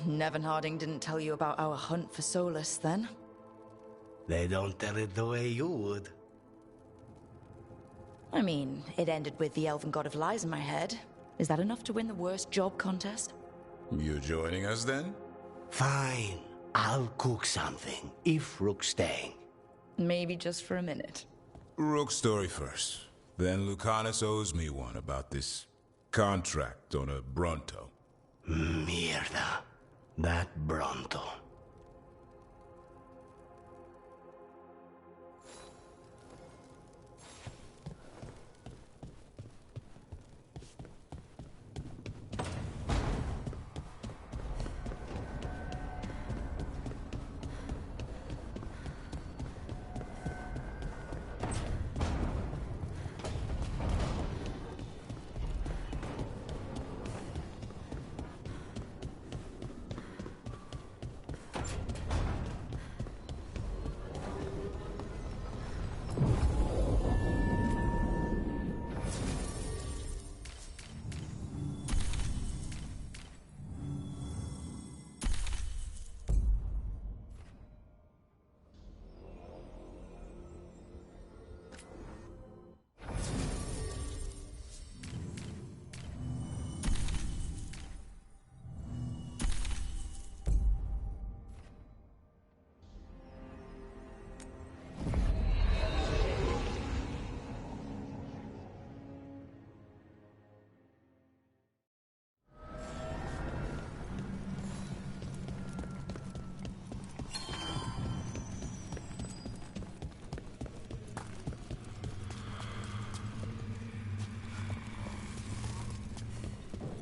Speaker 15: Nevin Harding didn't tell you about our hunt for Solus, then?
Speaker 11: They don't tell it the way you would.
Speaker 15: I mean, it ended with the Elven God of Lies in my head. Is that enough to win the worst job contest?
Speaker 12: You joining us then?
Speaker 11: Fine. I'll cook something, if Rook's staying.
Speaker 15: Maybe just for a minute.
Speaker 12: Rook's story first. Then Lucanus owes me one about this contract on a Bronto.
Speaker 11: Mierda. That Bronto.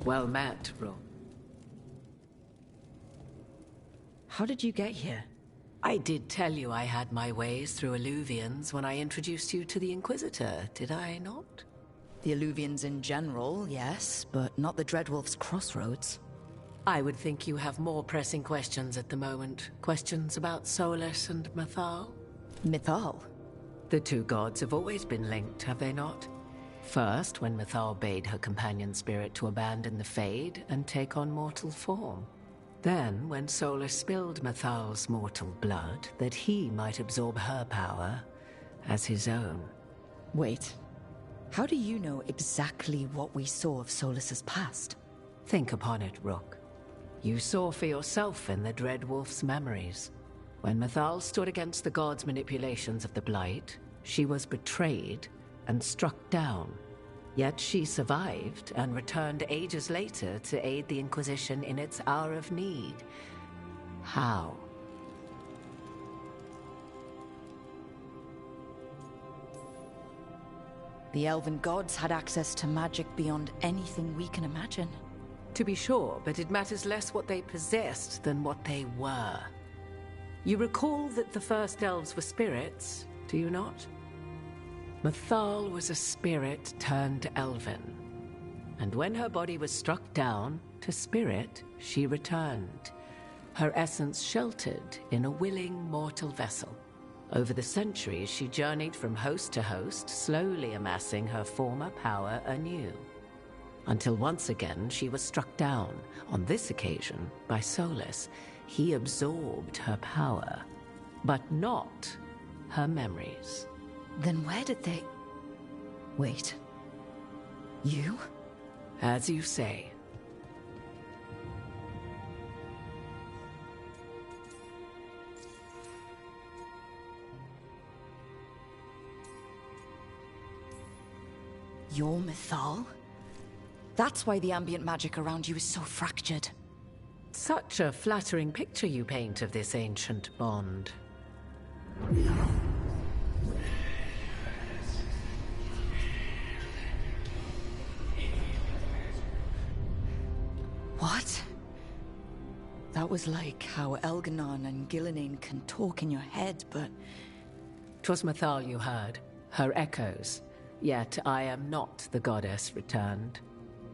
Speaker 1: Well met, Ro.
Speaker 15: How did you get here?
Speaker 1: I did tell you I had my ways through Illuvians when I introduced you to the Inquisitor, did I not?
Speaker 15: The Illuvians in general, yes, but not the Dreadwolf's crossroads.
Speaker 1: I would think you have more pressing questions at the moment. Questions about Solus and Mythal?
Speaker 15: Mythal?
Speaker 1: The two gods have always been linked, have they not? First, when Mythal bade her companion spirit to abandon the Fade and take on mortal form. Then, when Solus spilled Mathal's mortal blood, that he might absorb her power as his own.
Speaker 15: Wait. How do you know exactly what we saw of Solus's past?
Speaker 1: Think upon it, Rook. You saw for yourself in the Dread Wolf's memories. When Mathal stood against the gods' manipulations of the Blight, she was betrayed and struck down. Yet she survived and returned ages later to aid the Inquisition in its hour of need. How?
Speaker 15: The elven gods had access to magic beyond anything we can imagine.
Speaker 1: To be sure, but it matters less what they possessed than what they were. You recall that the first elves were spirits, do you not? Mathal was a spirit turned elven. And when her body was struck down, to spirit she returned. Her essence sheltered in a willing mortal vessel. Over the centuries she journeyed from host to host, slowly amassing her former power anew. Until once again she was struck down, on this occasion by Solus. He absorbed her power, but not her memories.
Speaker 15: Then where did they... Wait. You?
Speaker 1: As you say.
Speaker 15: You're Mathal? That's why the ambient magic around you is so fractured.
Speaker 1: Such a flattering picture you paint of this ancient bond.
Speaker 15: What? That was like how Elganon and Gillinane can talk in your head, but...
Speaker 1: 'Twas Mathal you heard, her echoes. Yet I am not the goddess returned.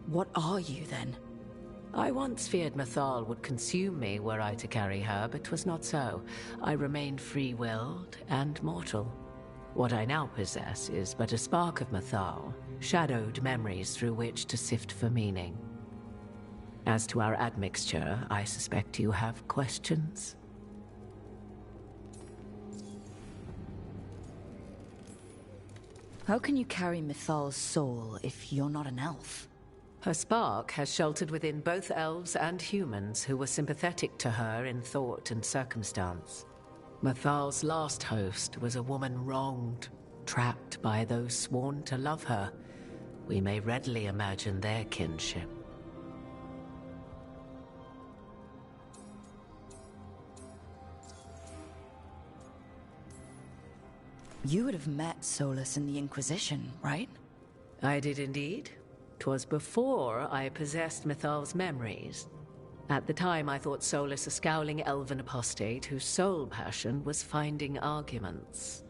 Speaker 15: What are you, then?
Speaker 1: I once feared Mathal would consume me were I to carry her, but 'twas not so. I remained free-willed and mortal. What I now possess is but a spark of Mathal, shadowed memories through which to sift for meaning. As to our admixture, I suspect you have questions.
Speaker 15: How can you carry Mathal's soul if you're not an elf?
Speaker 1: Her spark has sheltered within both elves and humans who were sympathetic to her in thought and circumstance. Mathal's last host was a woman wronged, trapped by those sworn to love her. We may readily imagine their kinship.
Speaker 15: You would have met Solus in the Inquisition, right?
Speaker 1: I did indeed. 'Twas before I possessed Mathal's memories. At the time I thought Solus a scowling elven apostate whose sole passion was finding arguments.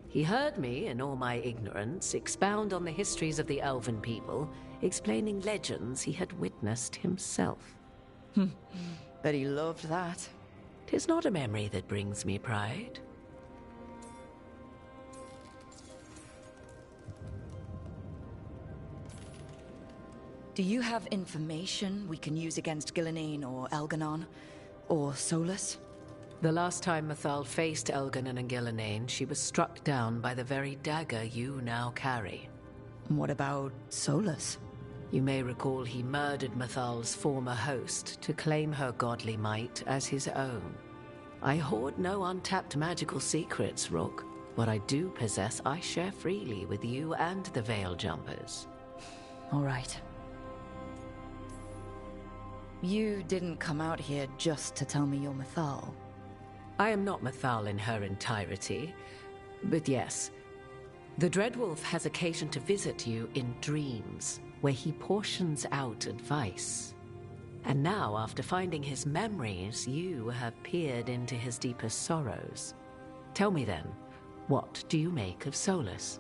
Speaker 1: He heard me, in all my ignorance, expound on the histories of the elven people, explaining legends he had witnessed himself.
Speaker 15: Bet he loved that.
Speaker 1: 'Tis not a memory that brings me pride.
Speaker 15: Do you have information we can use against Gillinane or Elganon? Or Solus?
Speaker 1: The last time Mathal faced Elganon and Gillinane, she was struck down by the very dagger you now carry.
Speaker 15: What about Solus?
Speaker 1: You may recall he murdered Mathal's former host to claim her godly might as his own. I hoard no untapped magical secrets, Rook. What I do possess, I share freely with you and the Veil Jumpers.
Speaker 15: All right. You didn't come out here just to tell me you're Mathal.
Speaker 1: I am not Mathal in her entirety, but yes. The Dreadwolf has occasion to visit you in dreams, where he portions out advice. And now, after finding his memories, you have peered into his deepest sorrows. Tell me then, what do you make of Solus?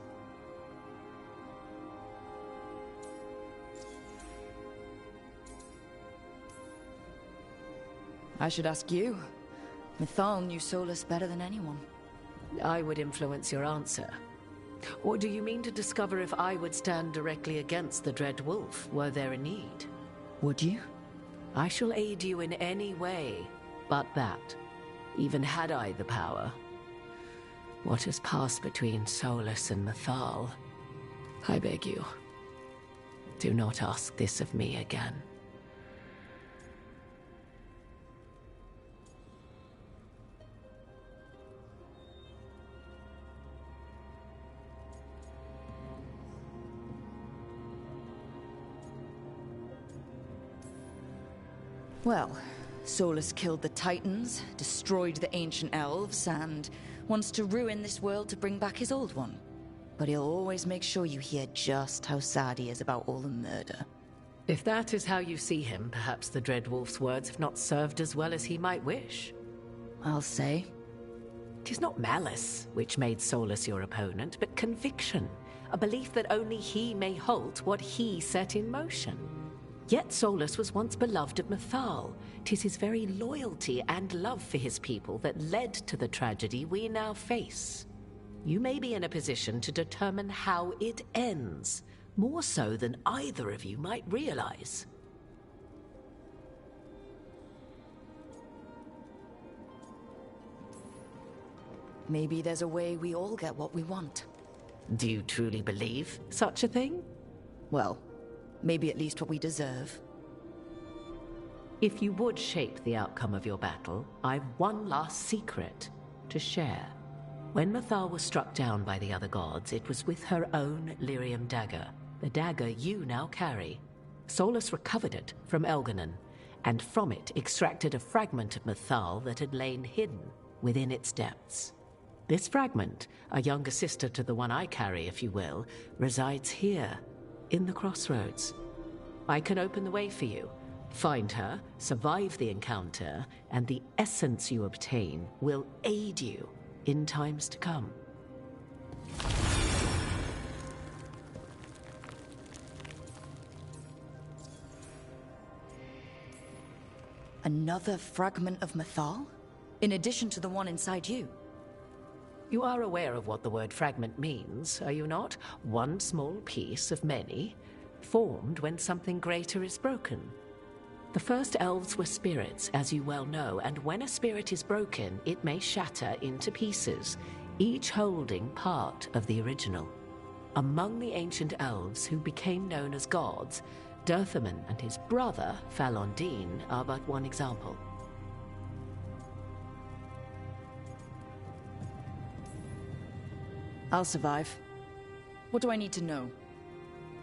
Speaker 15: I should ask you. Mathal knew Solus better than anyone.
Speaker 1: I would influence your answer. Or do you mean to discover if I would stand directly against the Dread Wolf, were there a need?
Speaker 15: Would you?
Speaker 1: I shall aid you in any way but that, even had I the power. What has passed between Solus and Mythal, I beg you, do not ask this of me again.
Speaker 15: Well, Solus killed the Titans, destroyed the ancient elves, and wants to ruin this world to bring back his old one. But he'll always make sure you hear just how sad he is about all the murder.
Speaker 1: If that is how you see him, perhaps the Dreadwolf's words have not served as well as he might wish.
Speaker 15: I'll say.
Speaker 1: 'Tis not malice which made Solus your opponent, but conviction, a belief that only he may halt what he set in motion. Yet Solus was once beloved of Mythal. 'Tis his very loyalty and love for his people that led to the tragedy we now face. You may be in a position to determine how it ends, more so than either of you might realize.
Speaker 15: Maybe there's a way we all get what we want.
Speaker 1: Do you truly believe such a thing?
Speaker 15: Well, maybe at least what we deserve.
Speaker 1: If you would shape the outcome of your battle, I've one last secret to share. When Mythal was struck down by the other gods, it was with her own lyrium dagger, the dagger you now carry. Solus recovered it from Elganon, and from it extracted a fragment of Mythal that had lain hidden within its depths. This fragment, a younger sister to the one I carry, if you will, resides here, in the crossroads. I can open the way for you. Find her, survive the encounter, and the essence you obtain will aid you in times to come.
Speaker 15: Another fragment of Mythal? In addition to the one inside you?
Speaker 1: You are aware of what the word fragment means, are you not? One small piece of many, formed when something greater is broken. The first elves were spirits, as you well know, and when a spirit is broken, it may shatter into pieces, each holding part of the original. Among the ancient elves who became known as gods, Dirthaman and his brother, Falondine, are but one example.
Speaker 15: I'll survive. What do I need to know?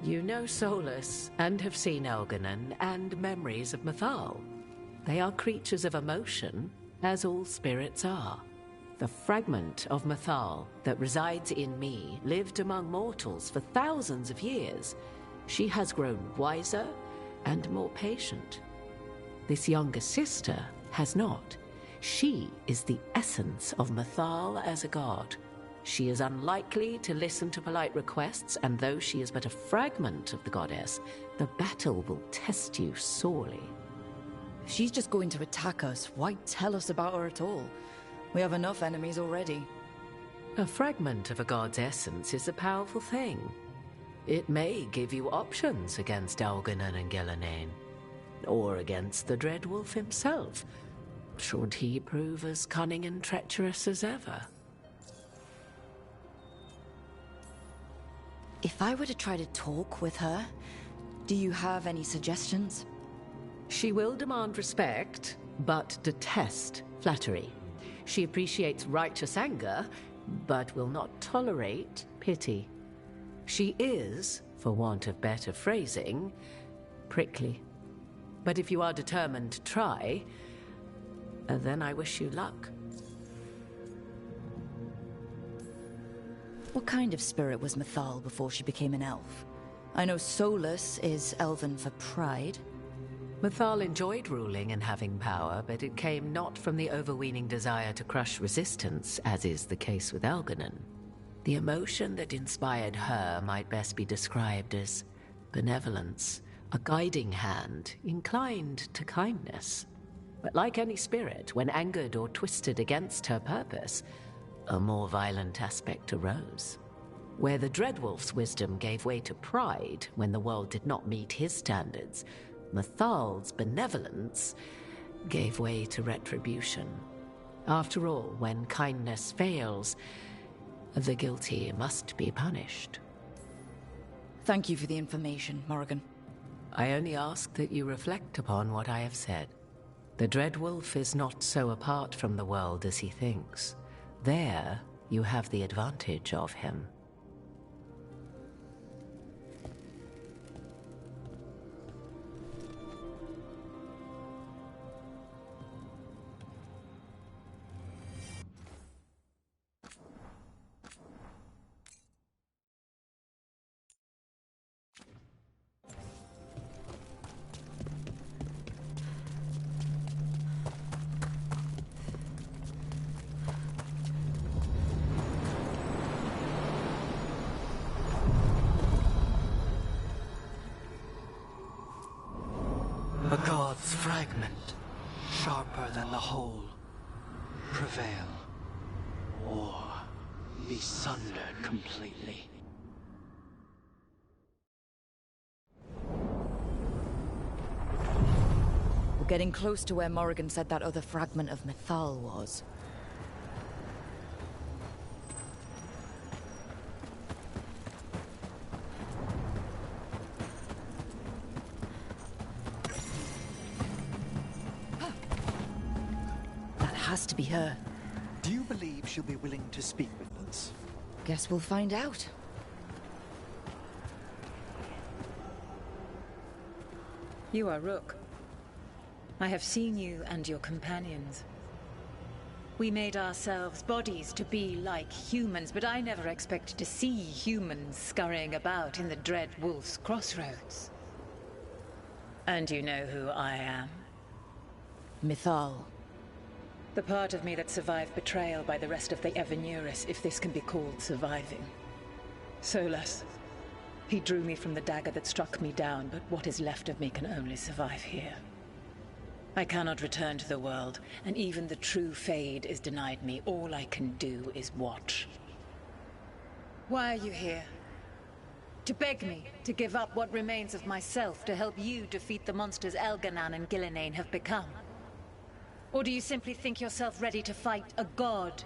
Speaker 1: You know Solus, and have seen Elganon, and memories of Mythal. They are creatures of emotion, as all spirits are. The fragment of Mythal that resides in me lived among mortals for thousands of years. She has grown wiser and more patient. This younger sister has not. She is the essence of Mythal as a god. She is unlikely to listen to polite requests, and though she is but a fragment of the goddess, the battle will test you sorely.
Speaker 15: If she's just going to attack us, why tell us about her at all? We have enough enemies already.
Speaker 1: A fragment of a god's essence is a powerful thing. It may give you options against Elganon and Gillenane, or against the Dreadwolf himself, should he prove as cunning and treacherous as ever.
Speaker 15: If I were to try to talk with her, do you have any suggestions?
Speaker 1: She will demand respect, but detest flattery. She appreciates righteous anger, but will not tolerate pity. She is, for want of better phrasing, prickly. But if you are determined to try, then I wish you luck.
Speaker 15: What kind of spirit was Mythal before she became an elf? I know Solus is elven for pride.
Speaker 1: Mythal enjoyed ruling and having power, but it came not from the overweening desire to crush resistance, as is the case with Elganon. The emotion that inspired her might best be described as benevolence, a guiding hand, inclined to kindness. But like any spirit, when angered or twisted against her purpose, a more violent aspect arose. Where the Dreadwolf's wisdom gave way to pride when the world did not meet his standards, Mathal's benevolence gave way to retribution. After all, when kindness fails, the guilty must be punished.
Speaker 15: Thank you for the information, Morrigan.
Speaker 1: I only ask that you reflect upon what I have said. The Dread Wolf is not so apart from the world as he thinks. There, you have the advantage of him.
Speaker 18: A god's fragment, sharper than the whole. Prevail, or be sundered completely.
Speaker 15: We're getting close to where Morrigan said that other fragment of Mythal was. Has to be her.
Speaker 16: Do you believe she'll be willing to speak with us?
Speaker 15: Guess we'll find out.
Speaker 2: You are Rook. I have seen you and your companions. We made ourselves bodies to be like humans, but I never expected to see humans scurrying about in the Dread Wolf's crossroads. And you know who I am?
Speaker 15: Mythal.
Speaker 2: The part of me that survived betrayal by the rest of the Evanuris, if this can be called surviving. Solas. He drew me from the dagger that struck me down, but what is left of me can only survive here. I cannot return to the world, and even the true Fade is denied me. All I can do is watch. Why are you here? To beg me to give up what remains of myself to help you defeat the monsters Elganan and Gillinane have become? Or do you simply think yourself ready to fight a god?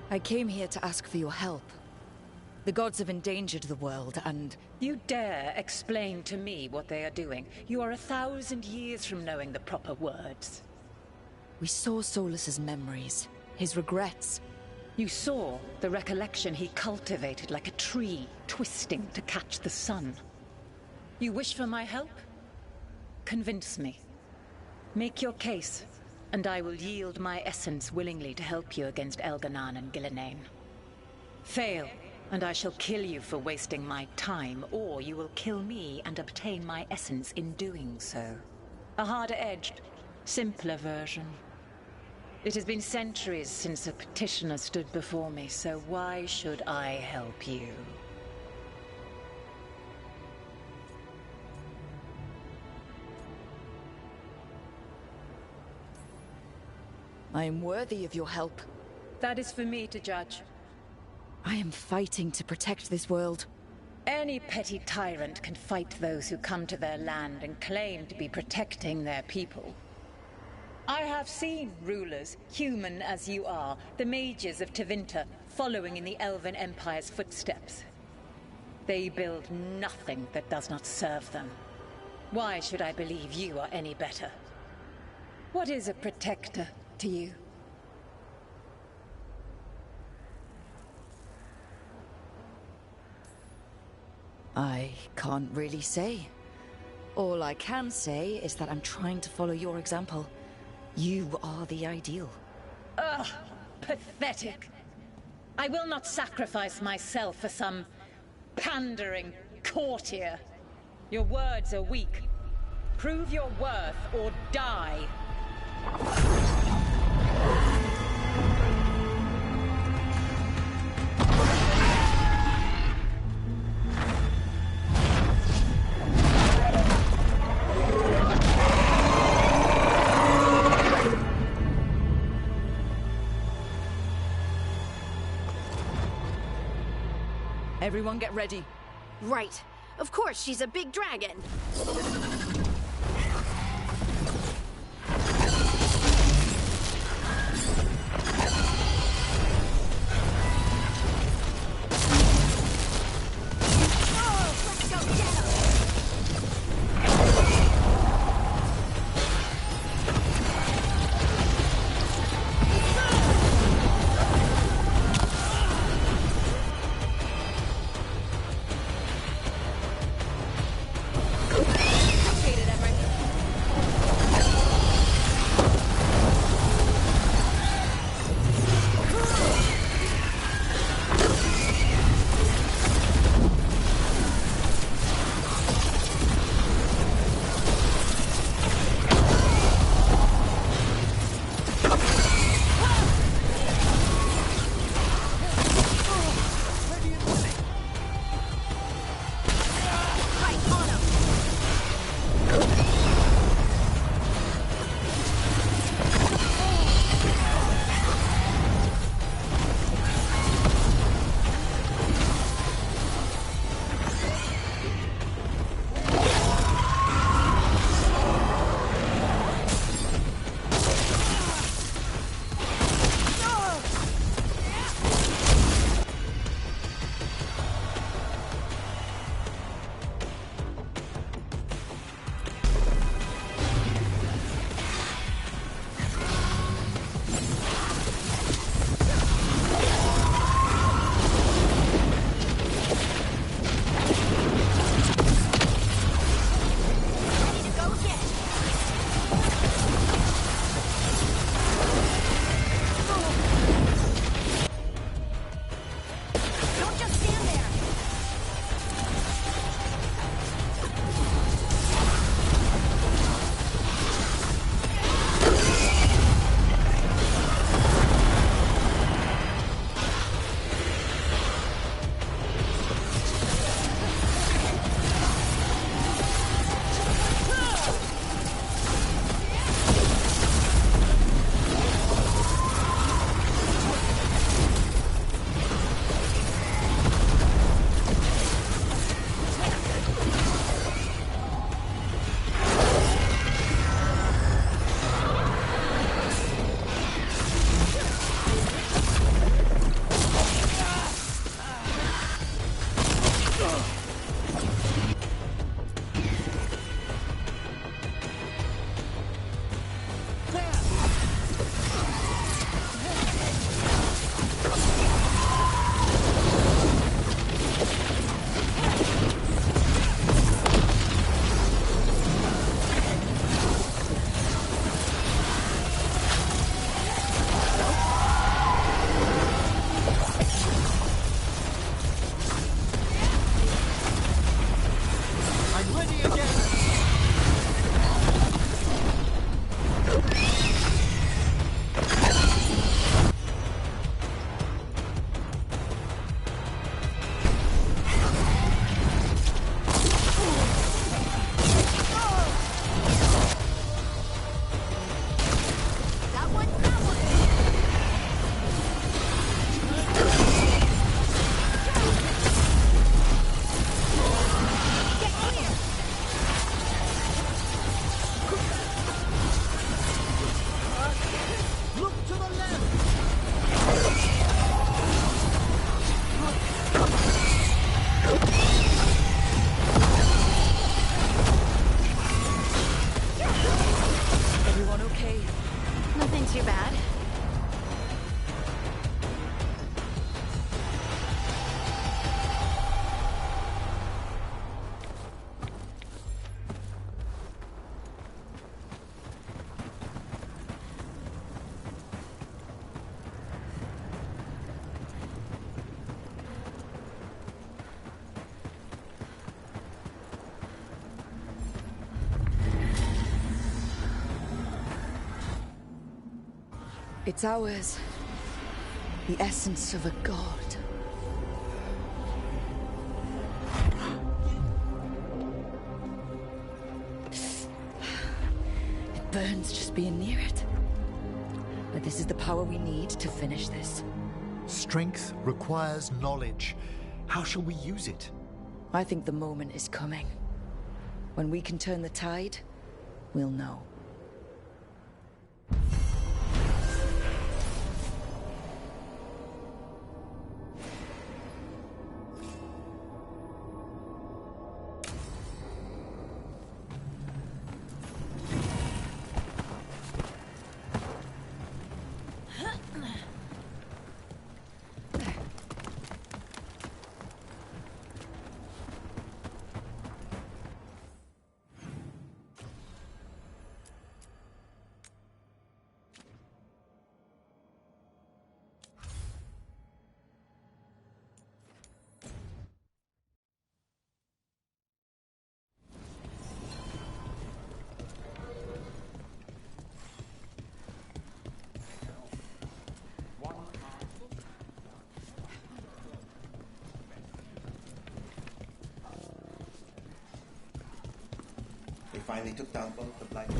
Speaker 15: I came here to ask for your help. The gods have endangered the world, and...
Speaker 2: You dare explain to me what they are doing? You are 1,000 years from knowing the proper words.
Speaker 15: We saw Solas's memories, his regrets.
Speaker 2: You saw the recollection he cultivated like a tree, twisting to catch the sun. You wish for my help? Convince me. Make your case, and I will yield my essence willingly to help you against Elganan and Gillinane. Fail, and I shall kill you for wasting my time, or you will kill me and obtain my essence in doing so. A harder-edged, simpler version. It has been centuries since a petitioner stood before me, so why should I help you?
Speaker 15: I am worthy of your help.
Speaker 2: That is for me to judge.
Speaker 15: I am fighting to protect this world.
Speaker 2: Any petty tyrant can fight those who come to their land and claim to be protecting their people. I have seen rulers, human as you are, the mages of Tevinter, following in the Elven Empire's footsteps. They build nothing that does not serve them. Why should I believe you are any better? What is a protector to you?
Speaker 15: I can't really say. All I can say is that I'm trying to follow your example. You are the ideal.
Speaker 2: Ugh! Pathetic! I will not sacrifice myself for some pandering courtier. Your words are weak. Prove your worth or die.
Speaker 15: Everyone get ready.
Speaker 14: Right. Of course, she's a big dragon.
Speaker 15: It's ours. The essence of a god. It burns just being near it. But this is the power we need to finish this.
Speaker 16: Strength requires knowledge. How shall we use it?
Speaker 15: I think the moment is coming. When we can turn the tide, we'll know.
Speaker 3: They finally took down both the Blight.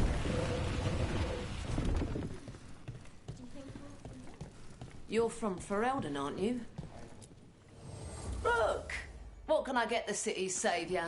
Speaker 5: You're from Ferelden, aren't you? Rook! What can I get the city's saviour?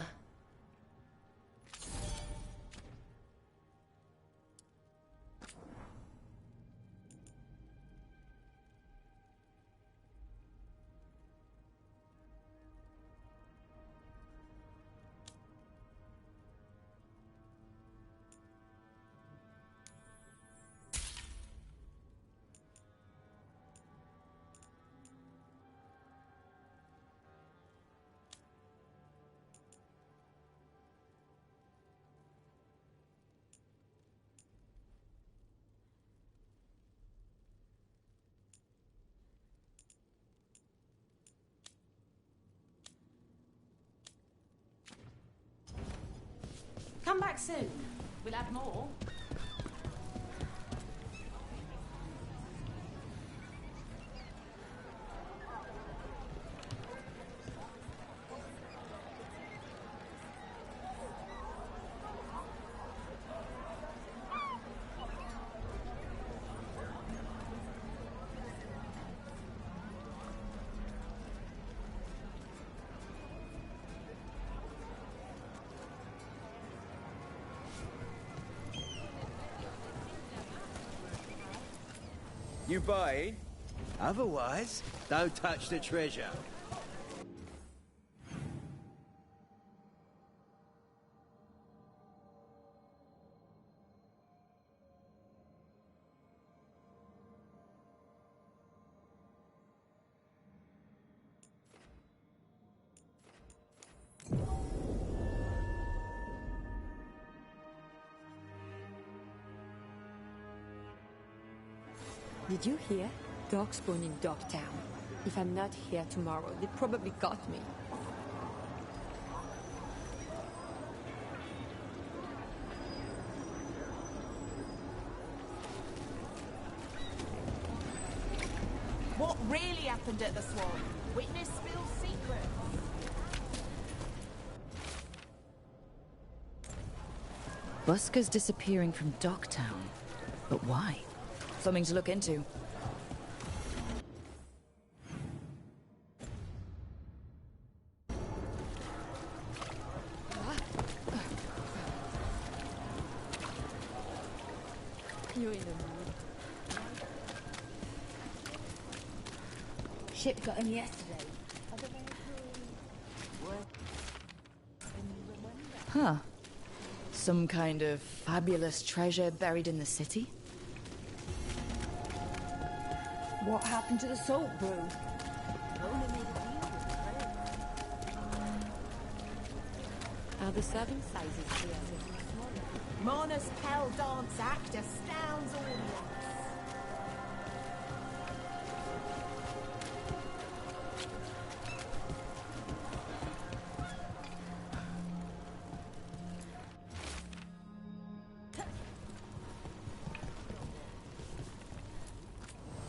Speaker 5: Come back soon. We'll have more.
Speaker 10: You buy? Otherwise, don't touch the treasure.
Speaker 13: Did you hear? Darkspawn in Darktown. If I'm not here tomorrow, they probably got me.
Speaker 24: What really happened at the swamp? Witness spills secrets.
Speaker 15: Busker's disappearing from Darktown. But why? Something to look into.
Speaker 13: You're in the mood. Ship got him yesterday.
Speaker 15: Huh. Some kind of fabulous treasure buried in the city?
Speaker 13: What happened to the salt brew? Are the serving sizes here?
Speaker 24: Mona's Pell Dance Act astounds audience.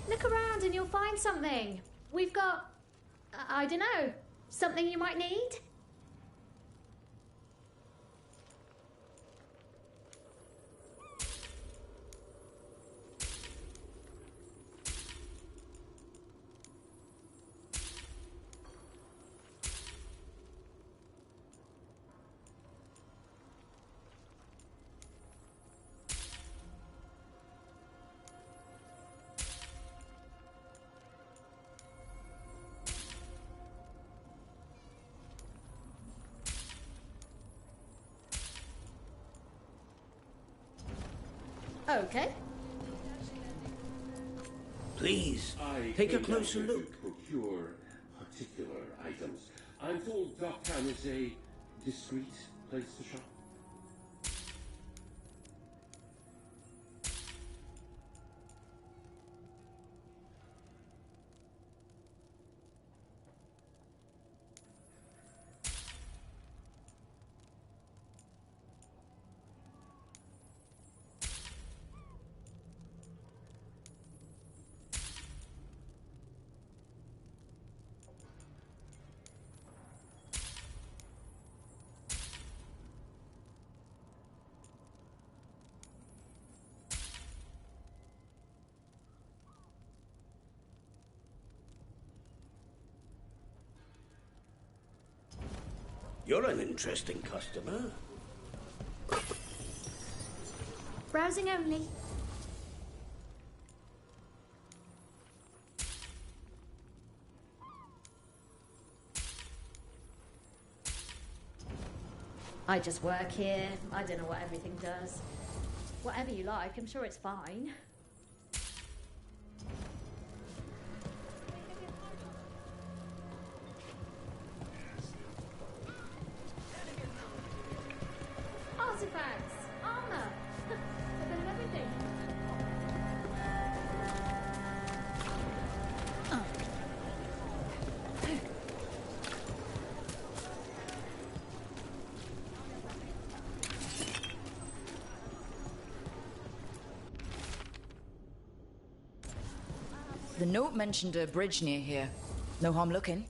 Speaker 25: Look around and you'll find something. We've got, I don't know, something you might need? Okay.
Speaker 4: Please,
Speaker 6: I
Speaker 4: take a
Speaker 6: came down
Speaker 4: closer
Speaker 6: here
Speaker 4: look.
Speaker 6: to procure particular items. I'm told Docktown is a discreet place to shop.
Speaker 4: You're an interesting customer.
Speaker 25: Browsing only. I just work here. I don't know what everything does. Whatever you like, I'm sure it's fine. Artifacts, armor, a bit of everything.
Speaker 15: The note mentioned a bridge near here. No harm looking.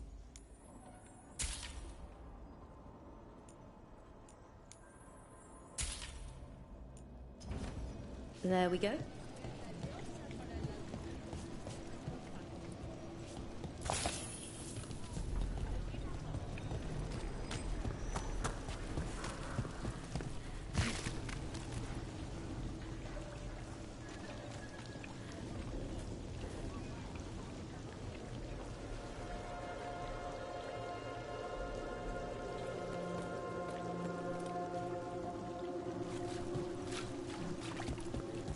Speaker 25: There we go.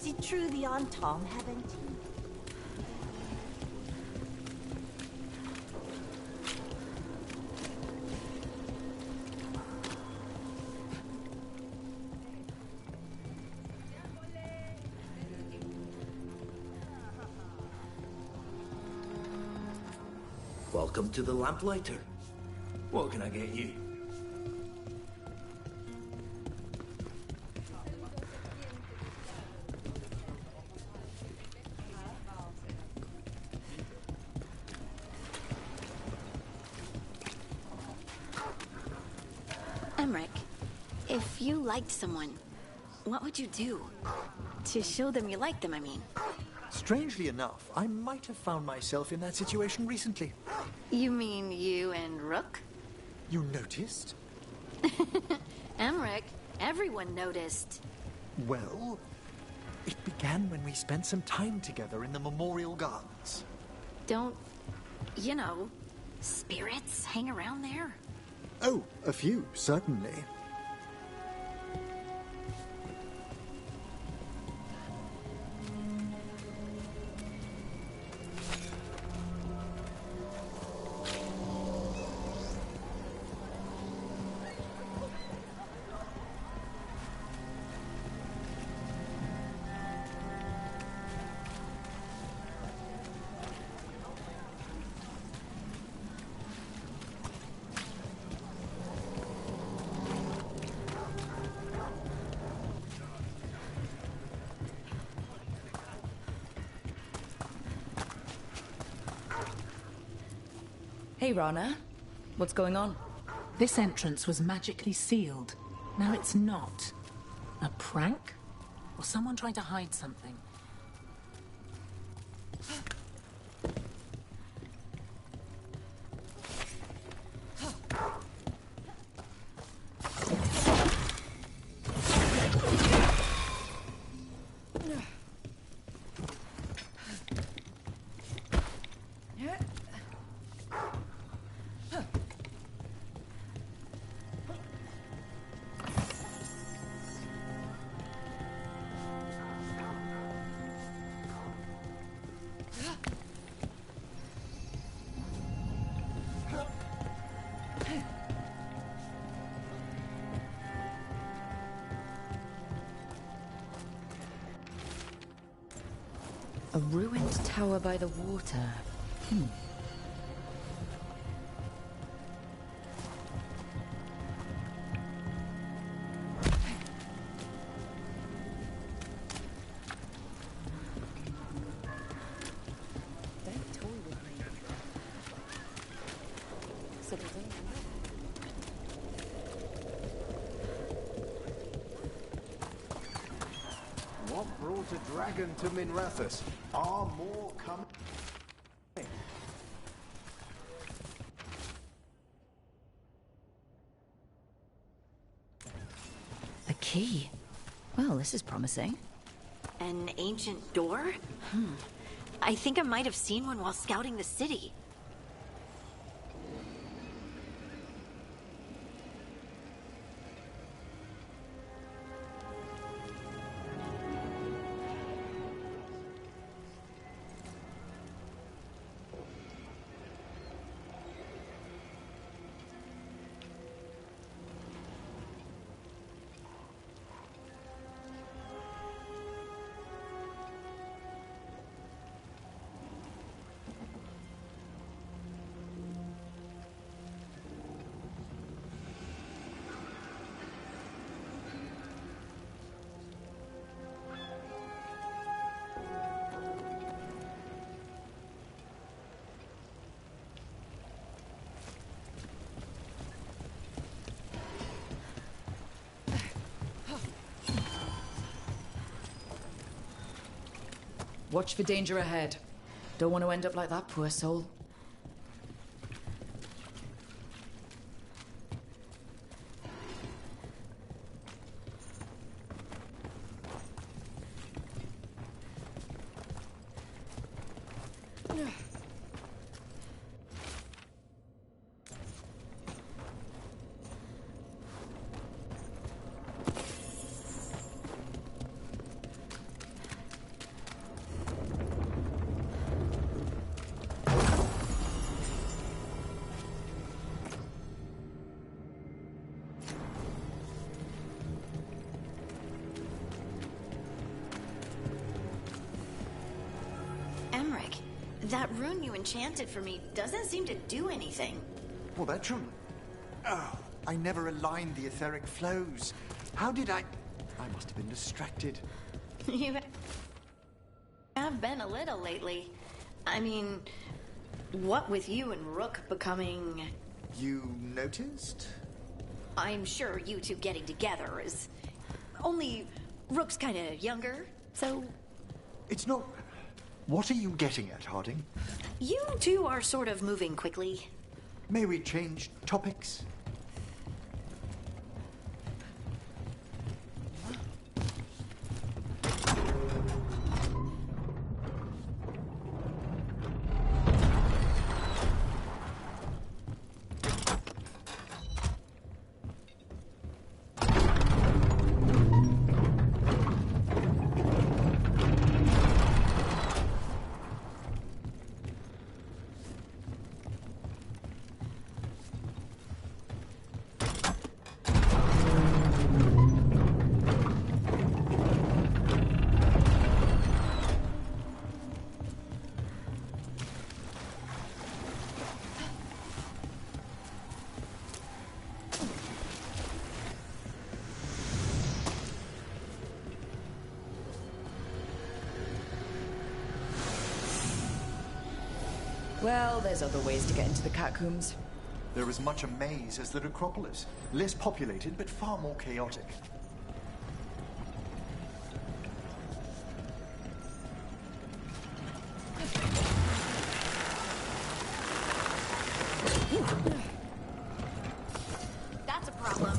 Speaker 7: Sie tror vi Tom haven't you?
Speaker 4: Welcome to the Lamplighter. What can I get you?
Speaker 14: Emmerich, if you liked someone, what would you do? To show them you like them, I mean.
Speaker 16: Strangely enough, I might have found myself in that situation recently.
Speaker 14: You mean you and Rook?
Speaker 16: You noticed?
Speaker 14: Emmerich, everyone noticed.
Speaker 16: Well, it began when we spent some time together in the Memorial Gardens.
Speaker 14: Don't, you know, spirits hang around there?
Speaker 16: Oh, a few, certainly.
Speaker 15: Hey, Rana. What's going on?
Speaker 24: This entrance was magically sealed. Now it's not. A prank? Or someone trying to hide something?
Speaker 15: A ruined tower by the water.
Speaker 3: What brought a dragon to Minrathous? Are more coming?
Speaker 15: A key. Well, this is promising.
Speaker 14: An ancient door? I think I might have seen one while scouting the city.
Speaker 15: Watch for danger ahead. Don't want to end up like that poor soul. That rune you enchanted for me doesn't seem to do anything.
Speaker 16: Well, that's true. Oh, I never aligned the etheric flows. How did I must have been distracted.
Speaker 14: You have been a little lately. I mean, what with you and Rook becoming...
Speaker 16: You noticed?
Speaker 14: I'm sure you two getting together is... Only Rook's kinda younger, so...
Speaker 16: It's not... What are you getting at, Harding?
Speaker 14: You two are sort of moving quickly.
Speaker 16: May we change topics?
Speaker 15: Well, there's other ways to get into the catacombs.
Speaker 16: They're as much a maze as the necropolis. Less populated, but far more chaotic.
Speaker 14: That's a problem.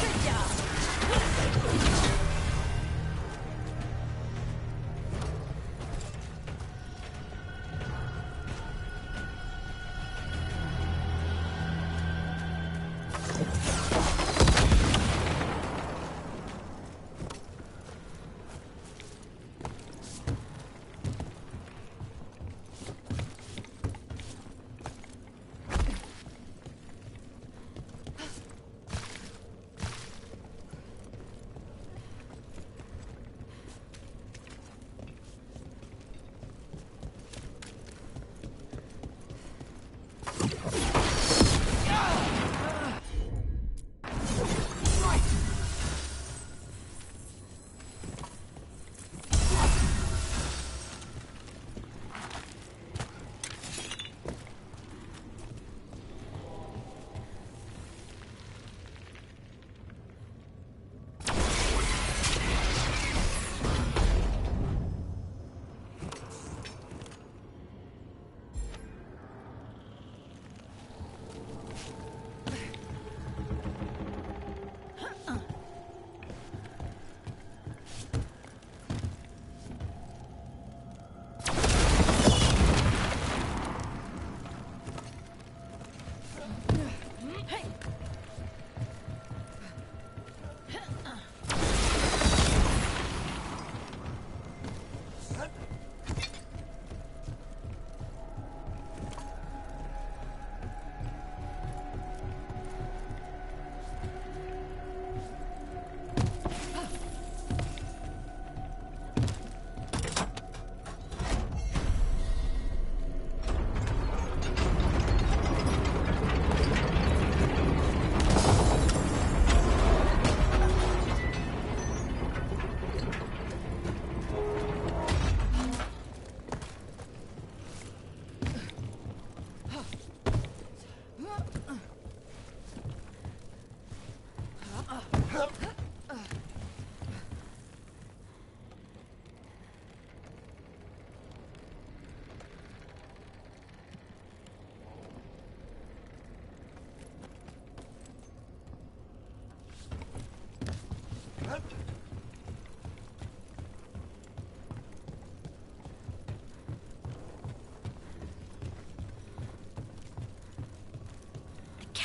Speaker 14: Good job.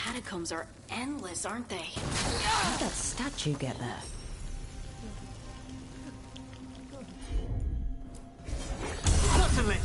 Speaker 14: catacombs are endless, aren't they?
Speaker 15: How'd that statue get there?
Speaker 11: Certainly!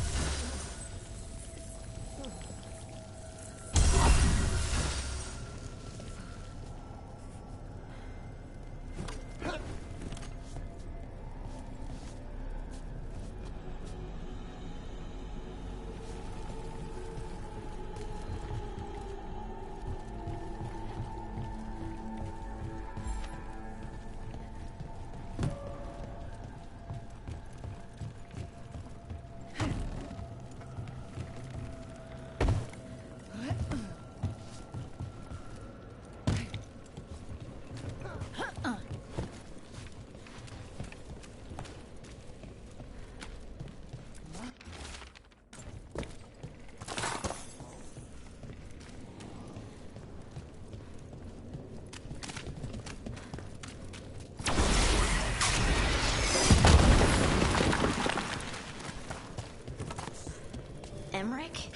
Speaker 14: Emmerich?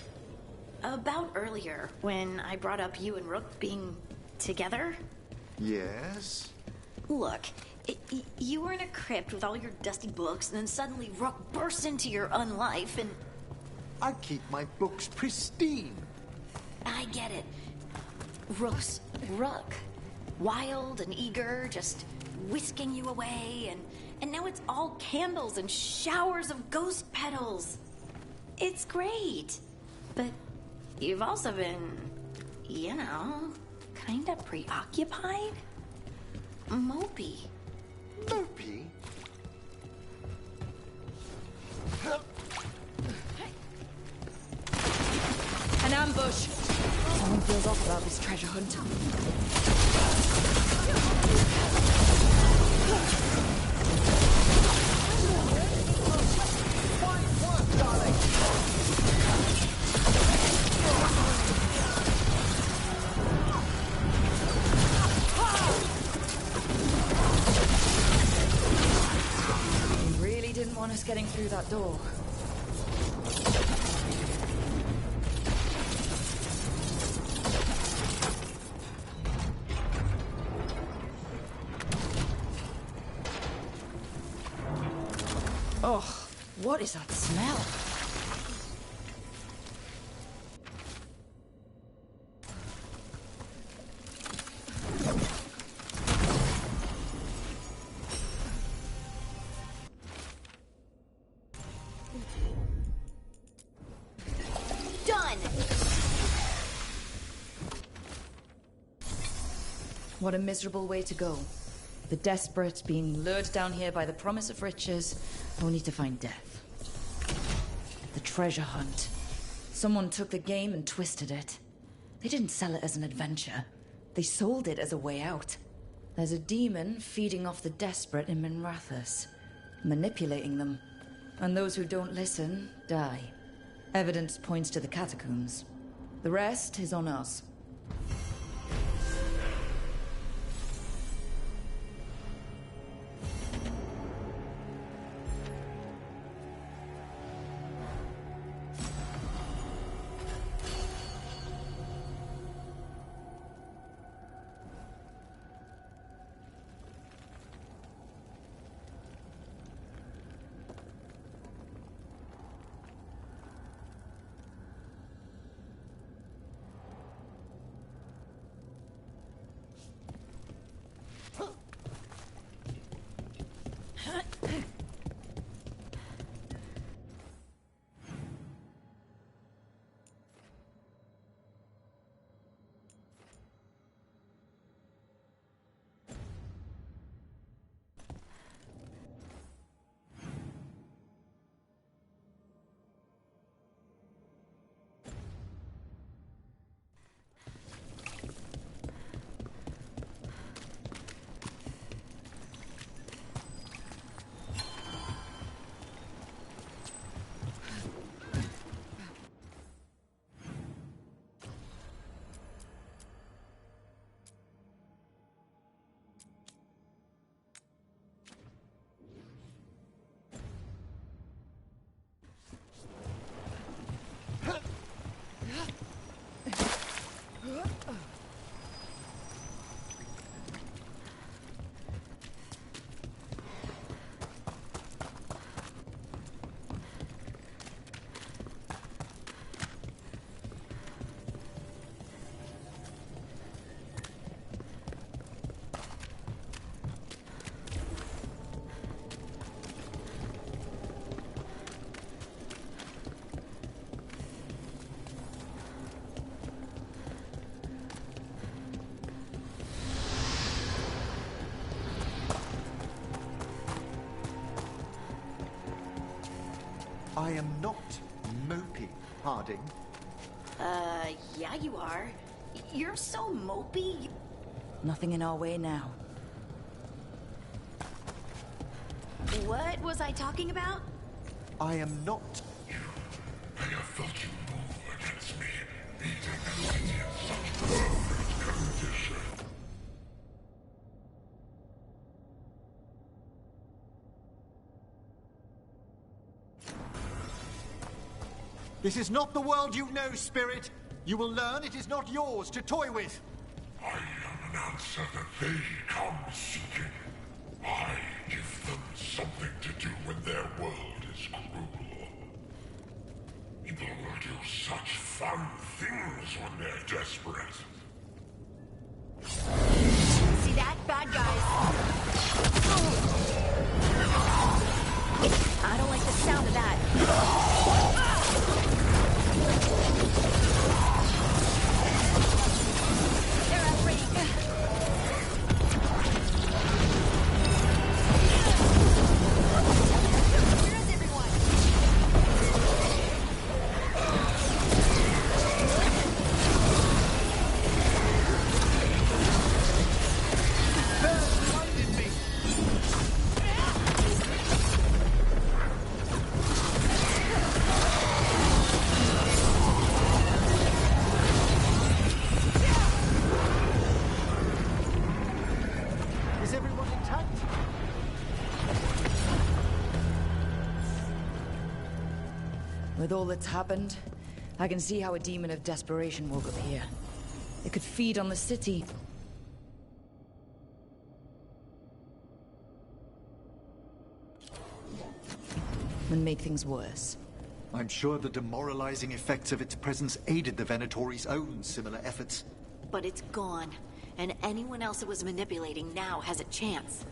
Speaker 14: About earlier, when I brought up you and Rook being together?
Speaker 3: Yes?
Speaker 14: Look, you were in a crypt with all your dusty books, and then suddenly Rook bursts into your unlife, and...
Speaker 3: I keep my books pristine.
Speaker 14: I get it. Rook's Rook. Wild and eager, just whisking you away, and now it's all candles and showers of ghost petals. It's great. But you've also been, you know, kinda preoccupied? Mopey.
Speaker 3: Mopey?
Speaker 15: An ambush! Someone feels off about this treasure hunt. You really didn't want us getting through that door. Oh, what is that smell?
Speaker 14: Done!
Speaker 15: What a miserable way to go. The desperate being lured down here by the promise of riches, only to find death. The treasure hunt. Someone took the game and twisted it. They didn't sell it as an adventure. They sold it as a way out. There's a demon feeding off the desperate in Minrathous, manipulating them. And those who don't listen, die. Evidence points to the catacombs. The rest is on us.
Speaker 16: am not mopey, Harding.
Speaker 14: Yeah, you are. You're so mopey.
Speaker 15: Nothing in our way now.
Speaker 14: What was I talking about?
Speaker 16: I am not.
Speaker 9: I have felt you move against me, eating the city in such perfect condition.
Speaker 16: This is not the world you know, Spirit. You will learn it is not yours to toy with.
Speaker 9: I am an answer that they come seeking. I give them something to do when their world is cruel. People will do such fun things when they're desperate.
Speaker 14: See that? Bad guys. I don't like the sound of that. They're at range. Where is everyone?
Speaker 16: Is everyone intact?
Speaker 15: With all that's happened, I can see how a demon of desperation woke up here. It could feed on the city. And make things worse.
Speaker 16: I'm sure the demoralizing effects of its presence aided the Venatori's own similar efforts.
Speaker 14: But it's gone, and anyone else it was manipulating now has a chance.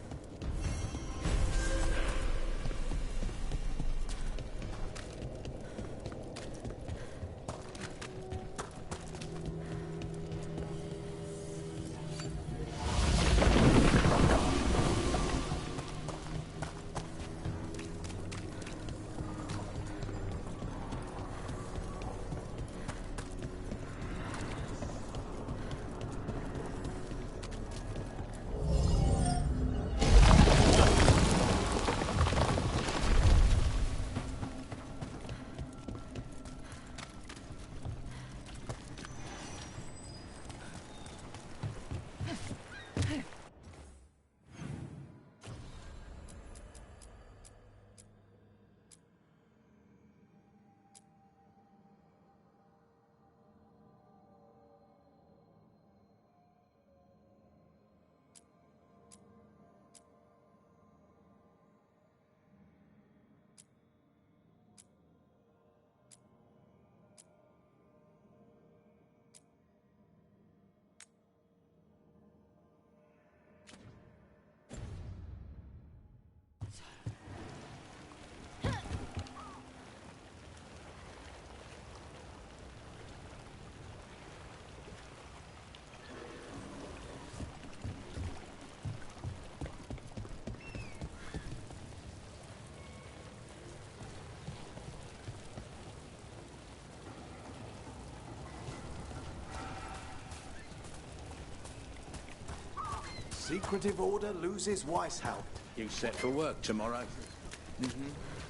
Speaker 3: Secretive Order loses Weishaupt.
Speaker 10: You set for work tomorrow?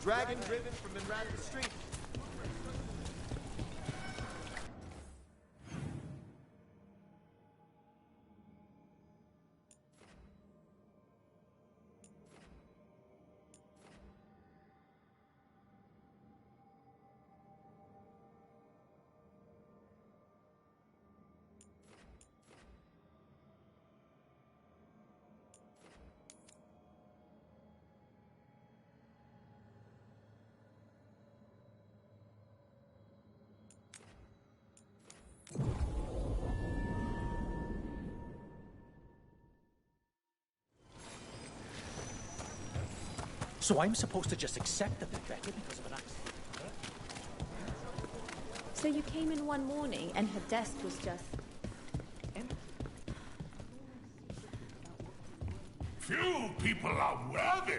Speaker 3: Dragon driven from Minrathous Street.
Speaker 20: So I'm supposed to just accept that they're better because of an accident?
Speaker 21: So you came in one morning and her desk was just...
Speaker 9: Few people are worthy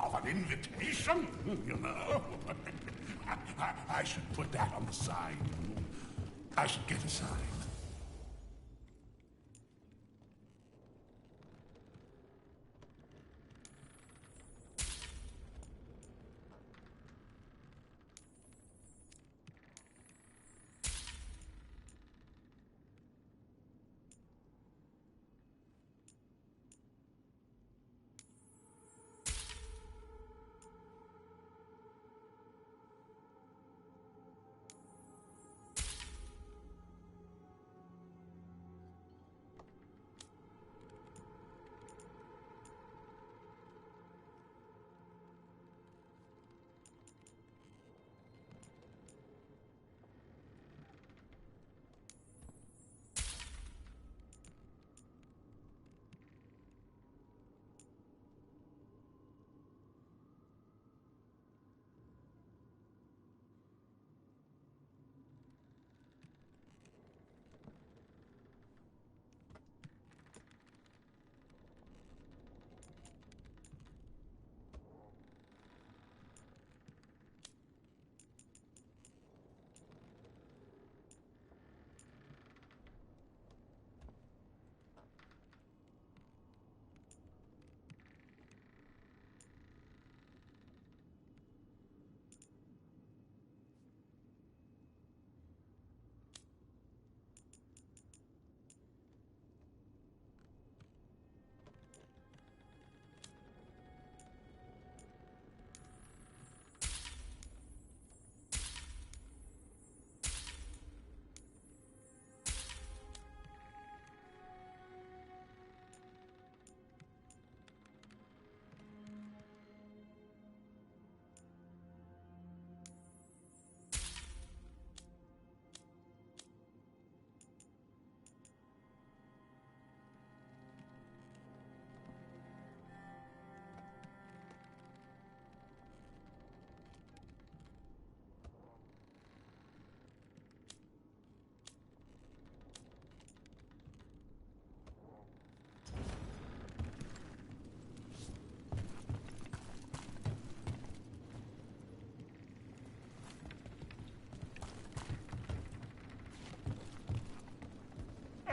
Speaker 9: of an invitation, you know. I should put that on the side. I should get aside.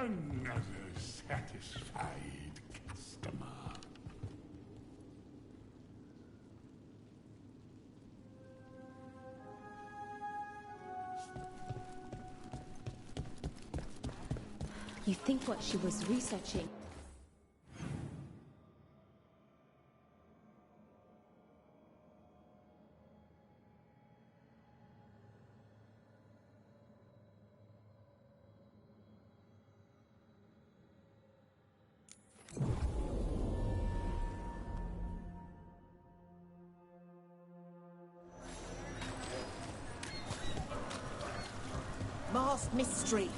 Speaker 9: Another satisfied customer.
Speaker 21: You think what she was researching?
Speaker 8: Masked mystery.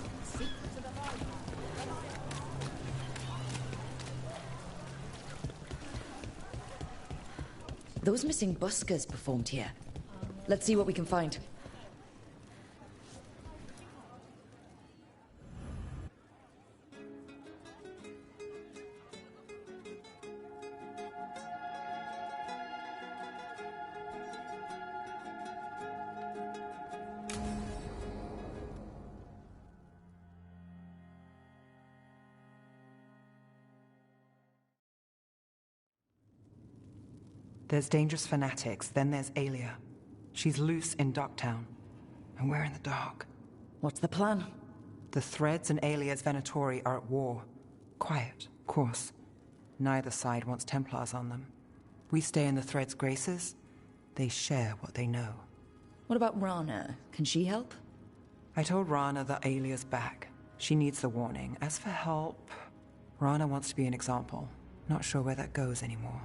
Speaker 15: Those missing buskers performed here. Let's see what we can find.
Speaker 17: There's dangerous fanatics, then there's Aelia. She's loose in Docktown, and we're in the dark.
Speaker 15: What's the plan?
Speaker 17: The Threads and Aelia's Venatori are at war. Quiet, of course. Neither side wants Templars on them. We stay in the Threads' graces. They share what they know.
Speaker 15: What about Rana? Can she help?
Speaker 17: I told Rana that Aelia's back. She needs the warning. As for help, Rana wants to be an example. Not sure where that goes anymore.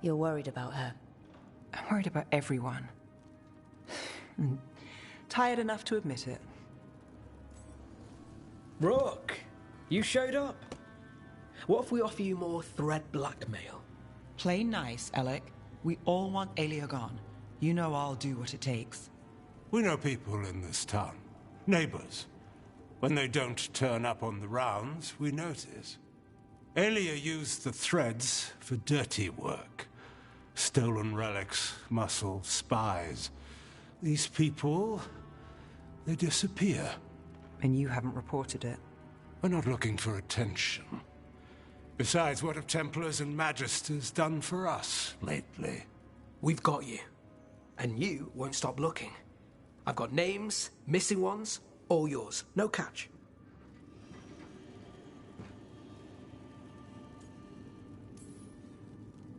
Speaker 15: You're worried about her.
Speaker 17: I'm worried about everyone. Tired enough to admit it.
Speaker 10: Rook, you showed up. What if we offer you more thread blackmail?
Speaker 17: Play nice, Alec. We all want Aelia gone. You know I'll do what it takes.
Speaker 9: We know people in this town. Neighbors.
Speaker 8: When they don't turn up on the rounds, we notice. Aelia used the threads for dirty work. Stolen relics, muscle, spies. These people, they disappear.
Speaker 17: And you haven't reported it?
Speaker 8: We're not looking for attention. Besides, what have Templars and Magisters done for us lately?
Speaker 10: We've got you. And you won't stop looking. I've got names, missing ones, all yours. No catch.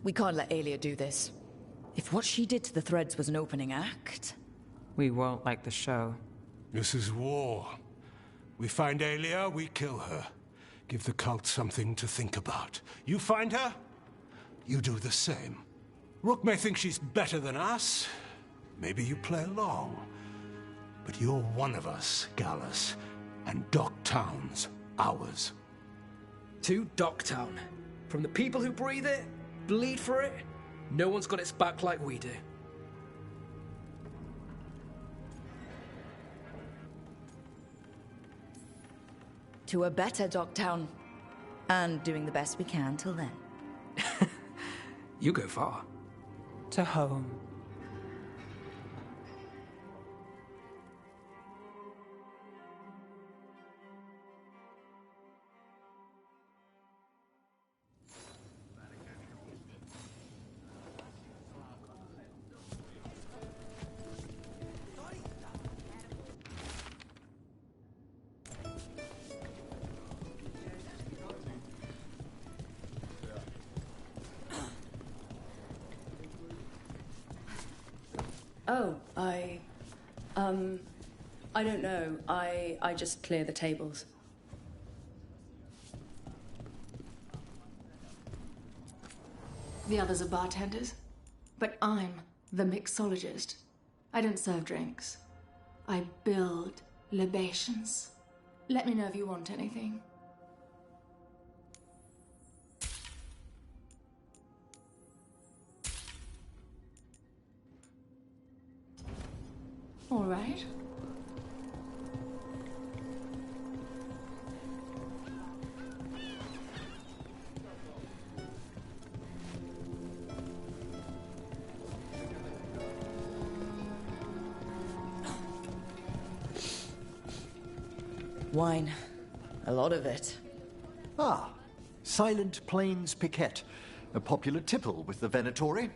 Speaker 15: We can't let Aelia do this. If what she did to the threads was an opening act...
Speaker 17: We won't like the show.
Speaker 8: This is war. We find Aelia, we kill her. Give the cult something to think about. You find her, you do the same. Rook may think she's better than us. Maybe you play along. But you're one of us, Gallus. And Docktown's ours.
Speaker 10: To Docktown. From the people who breathe it, bleed for it, no one's got its back like we do.
Speaker 15: To a better Docktown. And doing the best we can till then.
Speaker 10: You go far.
Speaker 17: To home.
Speaker 12: Oh, I don't know. I just clear the tables. The others are bartenders, but I'm the mixologist. I don't serve drinks. I build libations. Let me know if you want anything. All right.
Speaker 15: Wine. A lot of it.
Speaker 16: Ah, Silent Plains Piquette. A popular tipple with the Venatori.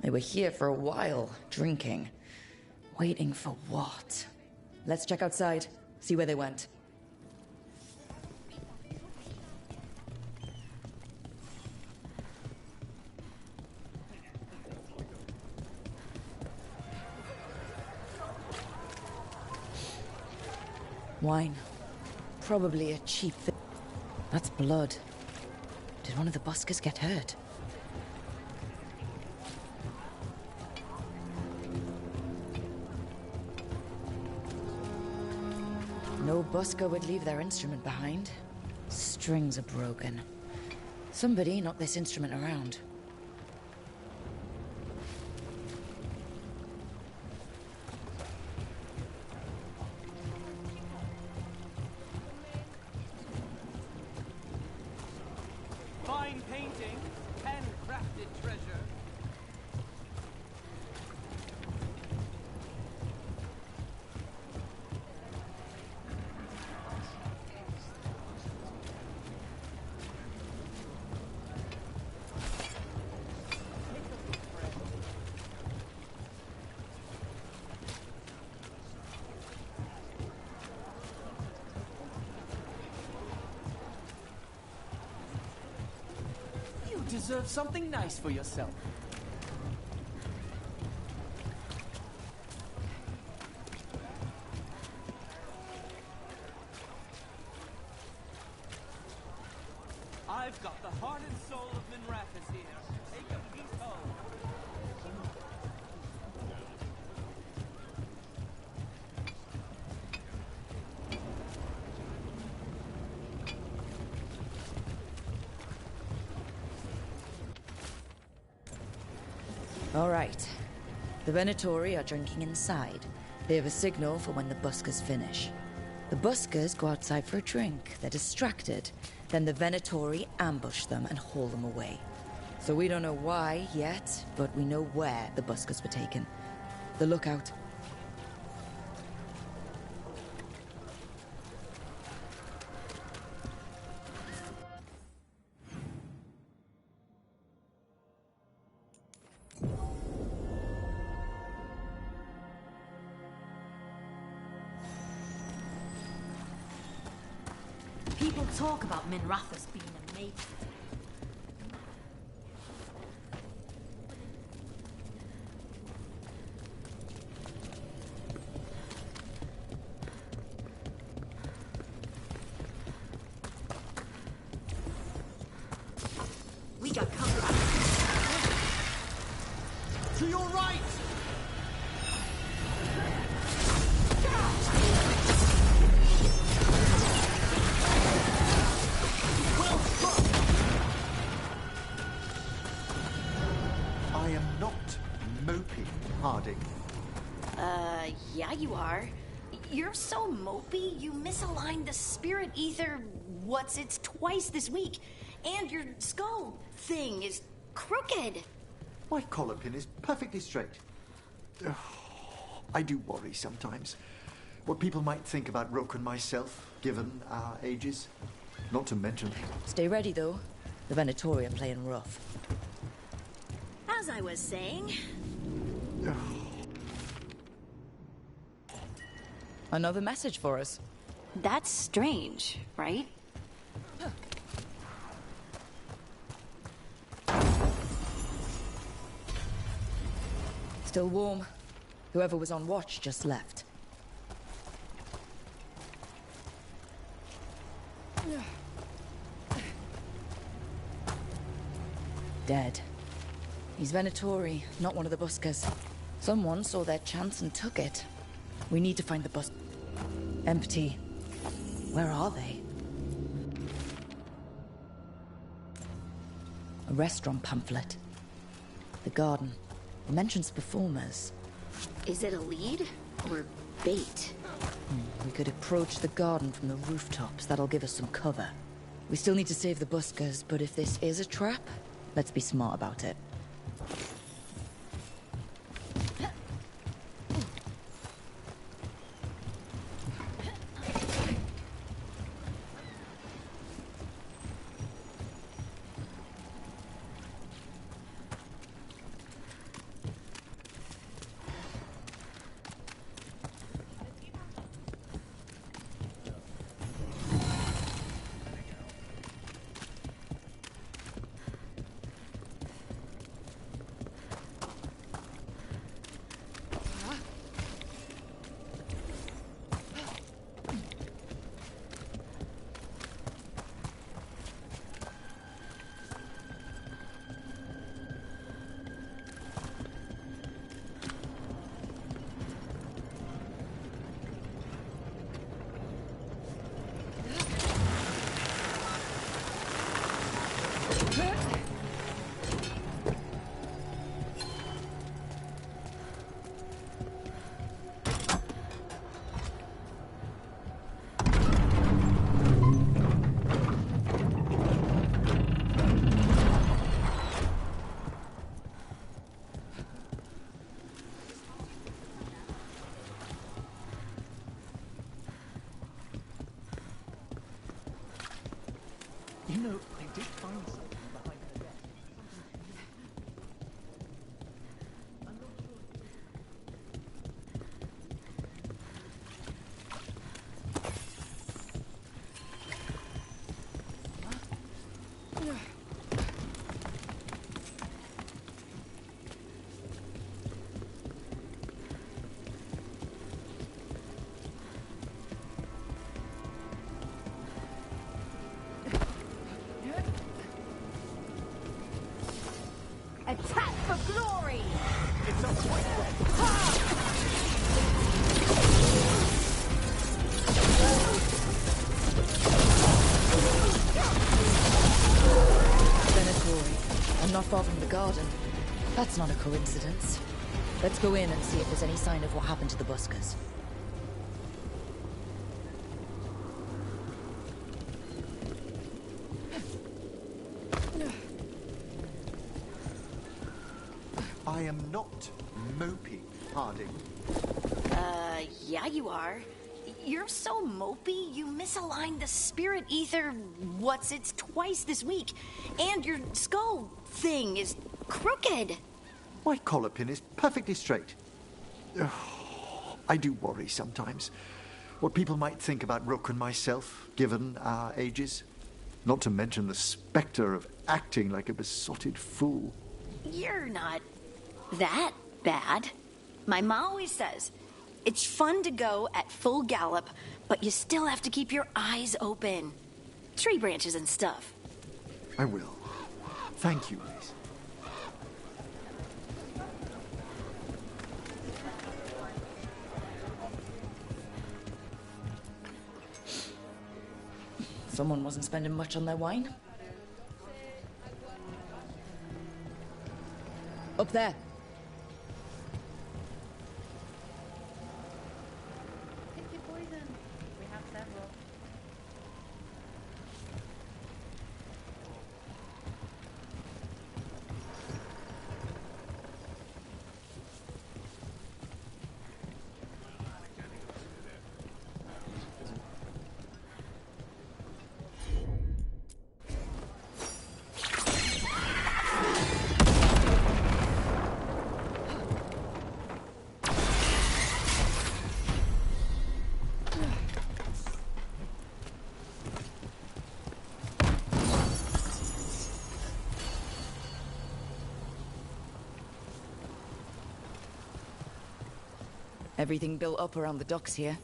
Speaker 15: They were here for a while, drinking. Waiting for what? Let's check outside, see where they went. Wine. Probably a cheap thing. That's blood. Did one of the buskers get hurt? No busker would leave their instrument behind. Strings are broken. Somebody knocked this instrument around.
Speaker 19: Fine painting, handcrafted treasure. You deserve something nice for yourself. I've got the heart and soul of Minrathis here. Take a piece home.
Speaker 15: All right. The Venatori are drinking inside. They have a signal for when the buskers finish. The buskers go outside for a drink. They're distracted. Then the Venatori ambush them and haul them away. So we don't know why yet, but we know where the buskers were taken. The lookout.
Speaker 14: People talk about Minrathous being a mate. We got covered.
Speaker 19: To your right!
Speaker 16: I am not mopey, Harding.
Speaker 14: Yeah, you are. You're so mopey, you misaligned the spirit ether, it's twice this week. And your skull thing is crooked.
Speaker 16: My collar pin is perfectly straight. Ugh, I do worry sometimes. What people might think about Rook and myself, given our ages. Not to mention...
Speaker 15: Stay ready, though. The Venatori are playing rough.
Speaker 14: As I was saying...
Speaker 15: Another message for us.
Speaker 14: That's strange, right?
Speaker 15: Still warm. Whoever was on watch just left. Dead. He's Venatori, not one of the buskers. Someone saw their chance and took it. We need to find the bus... Empty. Where are they? A restaurant pamphlet. The garden. It mentions performers.
Speaker 14: Is it a lead or bait?
Speaker 15: We could approach the garden from the rooftops. That'll give us some cover. We still need to save the buskers, but if this is a trap, let's be smart about it.
Speaker 19: You know, I did find something behind the desk.
Speaker 14: Attack for glory!
Speaker 19: It's a point.
Speaker 15: Venatori. I'm not far from the garden. That's not a coincidence. Let's go in and see if there's any sign of what happened to the buskers.
Speaker 16: I am not mopey, Harding.
Speaker 14: Yeah, you are. You're so mopey, you misaligned the spirit ether, it's twice this week. And your skull thing is crooked.
Speaker 16: My collar pin is perfectly straight. Ugh, I do worry sometimes what people might think about Rook and myself, given our ages. Not to mention the spectre of acting like a besotted fool.
Speaker 14: You're not that bad. My mom always says, it's fun to go at full gallop, but you still have to keep your eyes open. Tree branches and stuff.
Speaker 16: I will. Thank you, Liz.
Speaker 15: Someone wasn't spending much on their wine. Up there.
Speaker 25: Pick your poison. We have several.
Speaker 15: Everything built up around the docks here.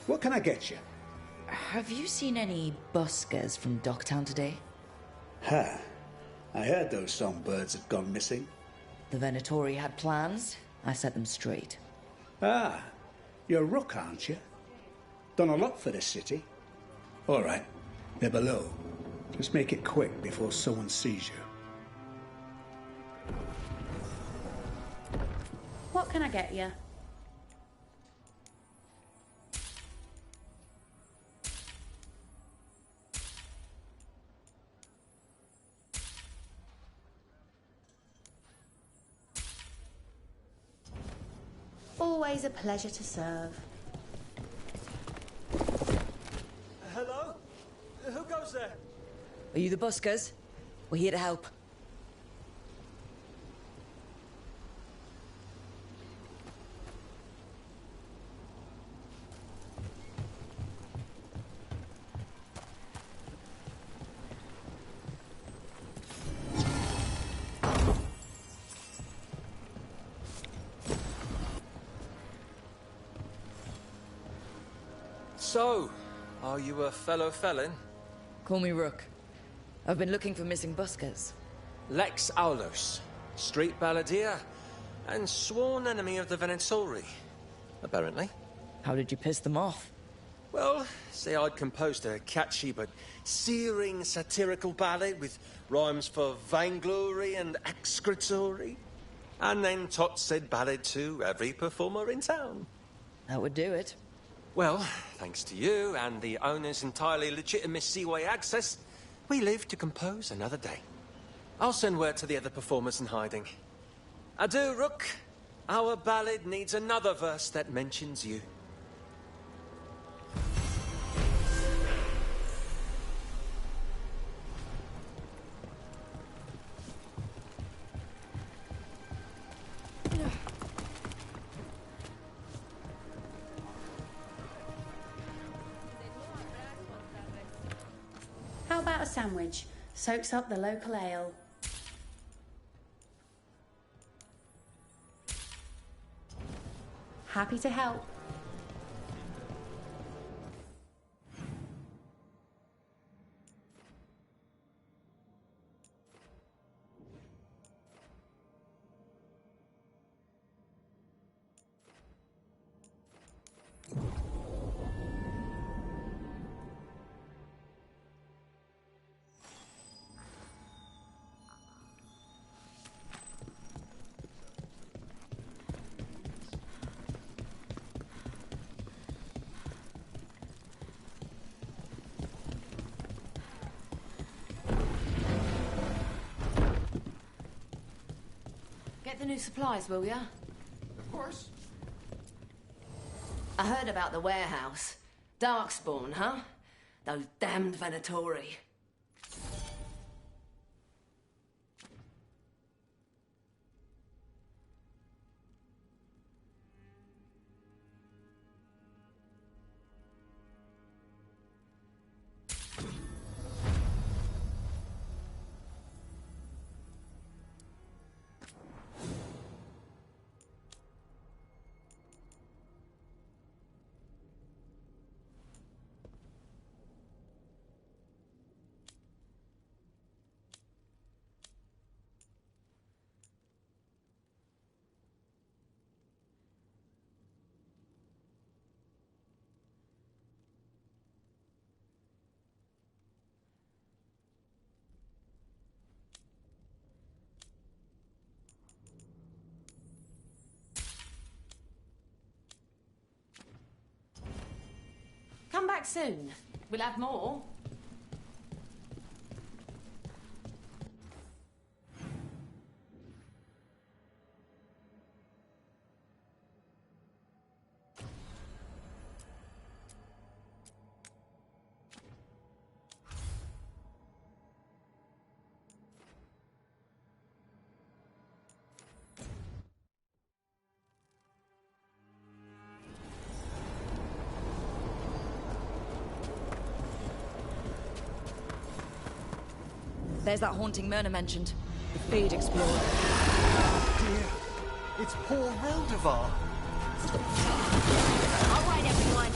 Speaker 1: What can I get you?
Speaker 15: Have you seen any buskers from Docktown today?
Speaker 1: Ha! I heard those songbirds had gone missing.
Speaker 15: The Venatori had plans. I set them straight.
Speaker 1: Ah, you're Rook, aren't you? Done a lot for this city. All right, they're below. Just make it quick before someone sees you.
Speaker 25: What can I get you? Always a pleasure to serve.
Speaker 19: Hello? Who goes there?
Speaker 15: Are you the buskers? We're here to help.
Speaker 2: So, are you a fellow felon?
Speaker 15: Call me Rook. I've been looking for missing buskers.
Speaker 2: Lex Aulos, street balladeer, and sworn enemy of the Venatori, apparently.
Speaker 15: How did you piss them off?
Speaker 2: Well, say I'd composed a catchy but searing satirical ballad with rhymes for vainglory and excretory, and then tot said ballad to every performer in town.
Speaker 15: That would do it.
Speaker 2: Well, thanks to you and the owner's entirely legitimate seaway access, we live to compose another day. I'll send word to the other performers in hiding. Adieu, Rook. Our ballad needs another verse that mentions you.
Speaker 25: How about a sandwich? Soaks up the local ale. Happy to help.
Speaker 5: Take the new supplies, will ya?
Speaker 3: Of course.
Speaker 5: I heard about the warehouse. Darkspawn, huh? Those damned Venatori. Come back soon. We'll have more.
Speaker 15: There's that haunting Myrna mentioned. The Fade Explorer.
Speaker 16: Dear, it's poor Reldevar.
Speaker 14: All right, everyone.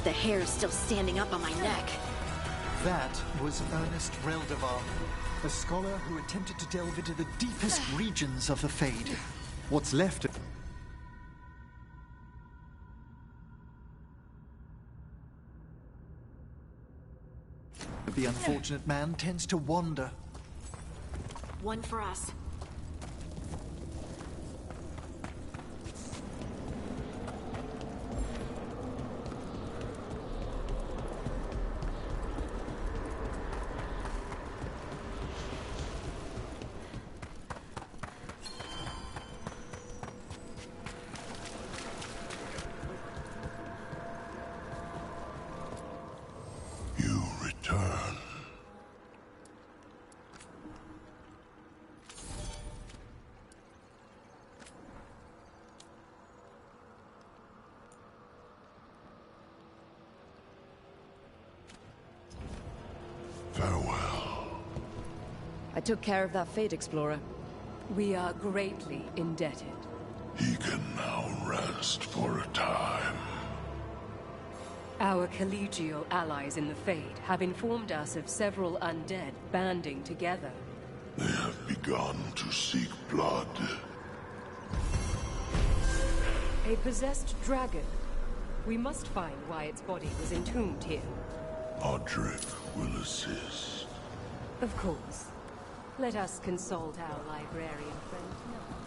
Speaker 14: Hair's still standing up on my neck.
Speaker 16: That was Ernest Reldevar, a scholar who attempted to delve into the deepest regions of the Fade. What's left of... The unfortunate man tends to wander.
Speaker 14: One for us.
Speaker 15: I took care of that Fade Explorer.
Speaker 13: We are greatly indebted.
Speaker 9: He can now rest for a time.
Speaker 13: Our collegial allies in the Fade have informed us of several undead banding together.
Speaker 9: They have begun to seek blood.
Speaker 13: A possessed dragon. We must find why its body was entombed here.
Speaker 9: Odric will assist.
Speaker 13: Of course. Let us consult our librarian friend now.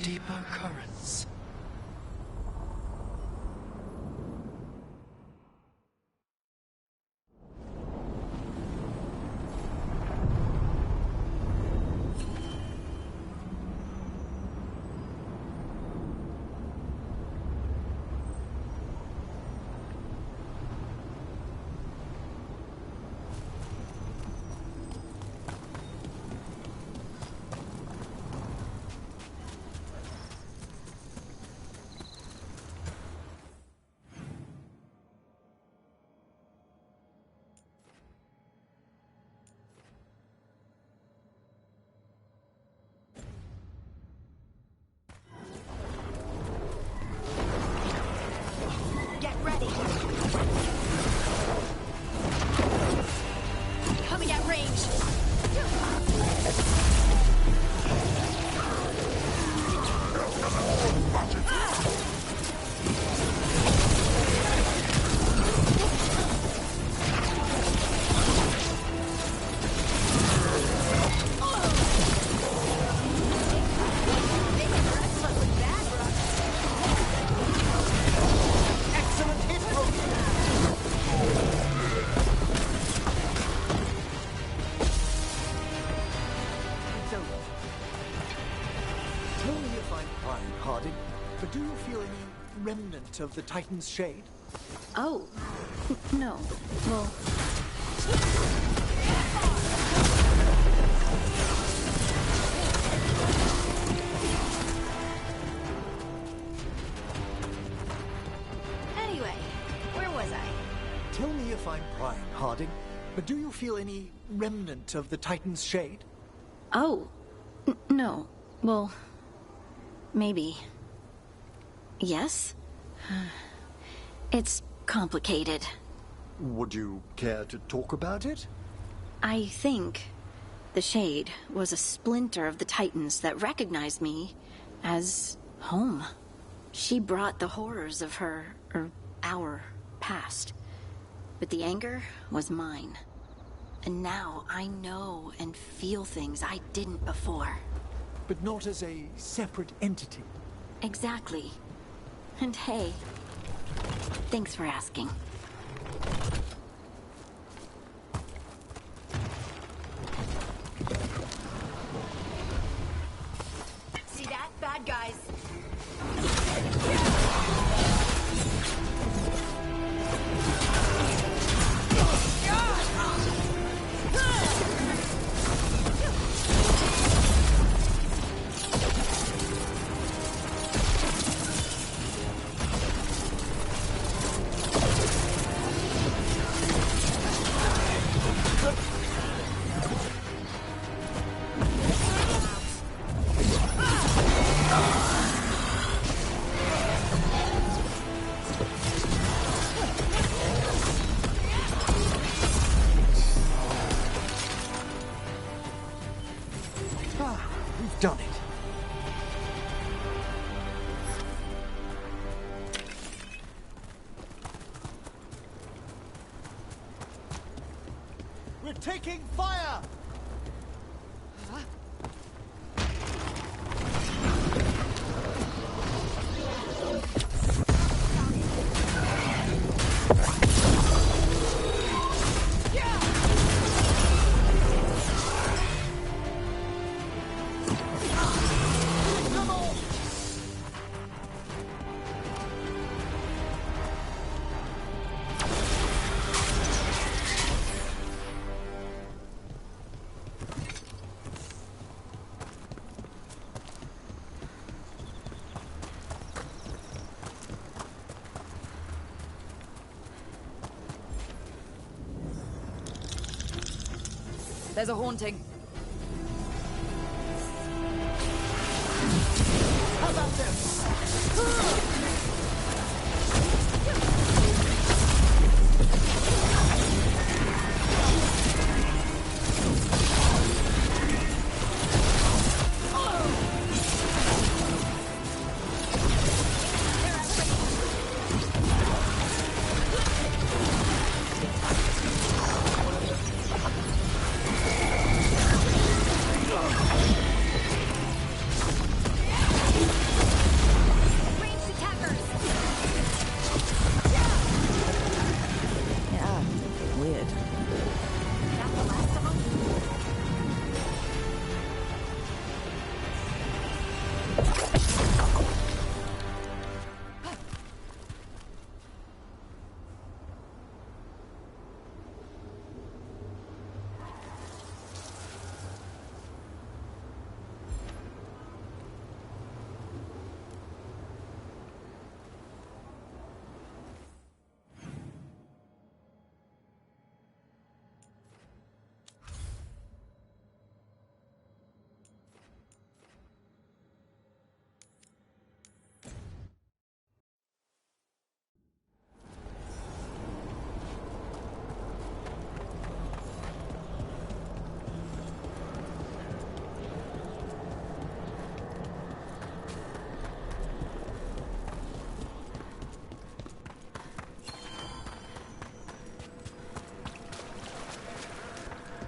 Speaker 6: deeper currents.
Speaker 14: Get ready. Coming at range.
Speaker 16: Excellent hit, Rook! Tell me if I'm prying, Harding, but do you feel any remnant of the Titan's shade?
Speaker 14: Oh, no. Well, anyway, where was I?
Speaker 16: Tell me if I'm prying, Harding, but do you feel any remnant of the Titan's shade?
Speaker 14: Oh, no. Well, maybe. Yes? It's complicated.
Speaker 16: Would you care to talk about it?
Speaker 14: I think the Shade was a splinter of the Titans that recognized me as home. She brought the horrors of our past. But the anger was mine. And now I know and feel things I didn't before.
Speaker 16: But not as a separate entity.
Speaker 14: Exactly. And hey, thanks for asking. See that? Bad guys.
Speaker 16: We've done it. We're taking fire!
Speaker 15: There's a haunting.
Speaker 16: How about this?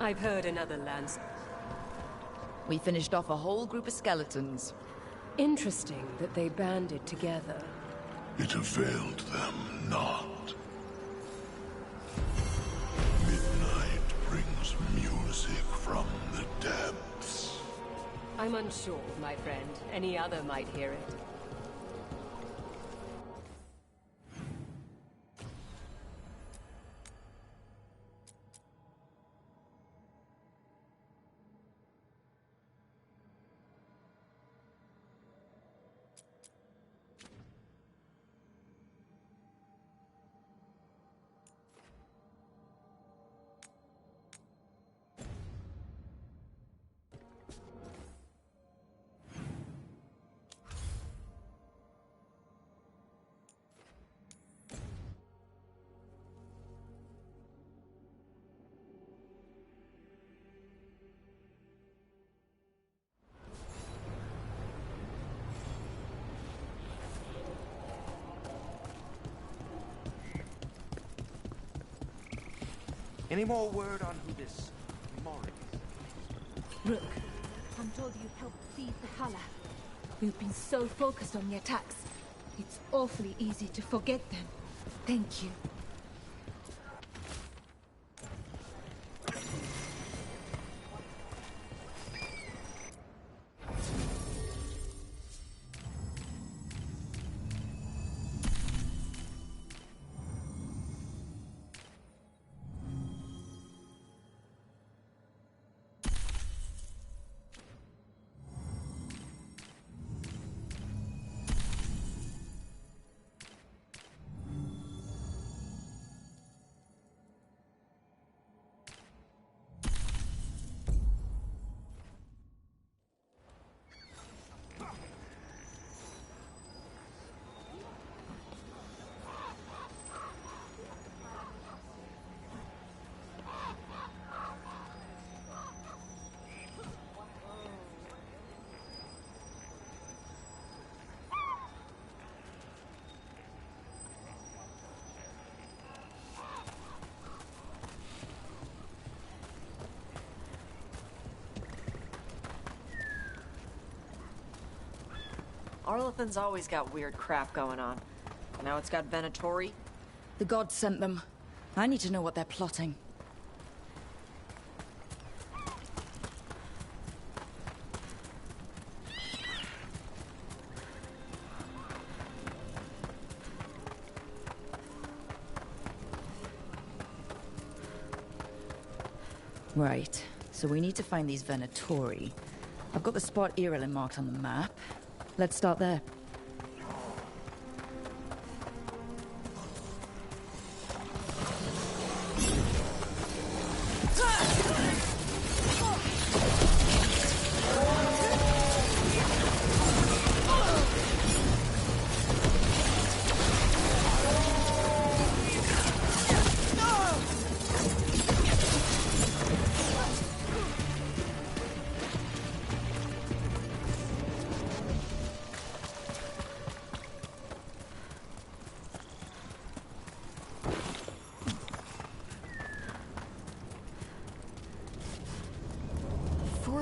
Speaker 13: I've heard another lance.
Speaker 15: We finished off a whole group of skeletons.
Speaker 13: Interesting that they banded together.
Speaker 9: It availed them not. Midnight brings music from the depths.
Speaker 13: I'm unsure, my friend. Any other might hear it.
Speaker 6: Any more word on who this Morris is?
Speaker 21: Rook, I'm told you helped feed the Hala. We've been so focused on the attacks. It's awfully easy to forget them. Thank you.
Speaker 15: Arlathan's always got weird crap going on. Now it's got Venatori. The gods sent them. I need to know what they're plotting. Right, so we need to find these Venatori. I've got the spot Irilin marked on the map. Let's start there.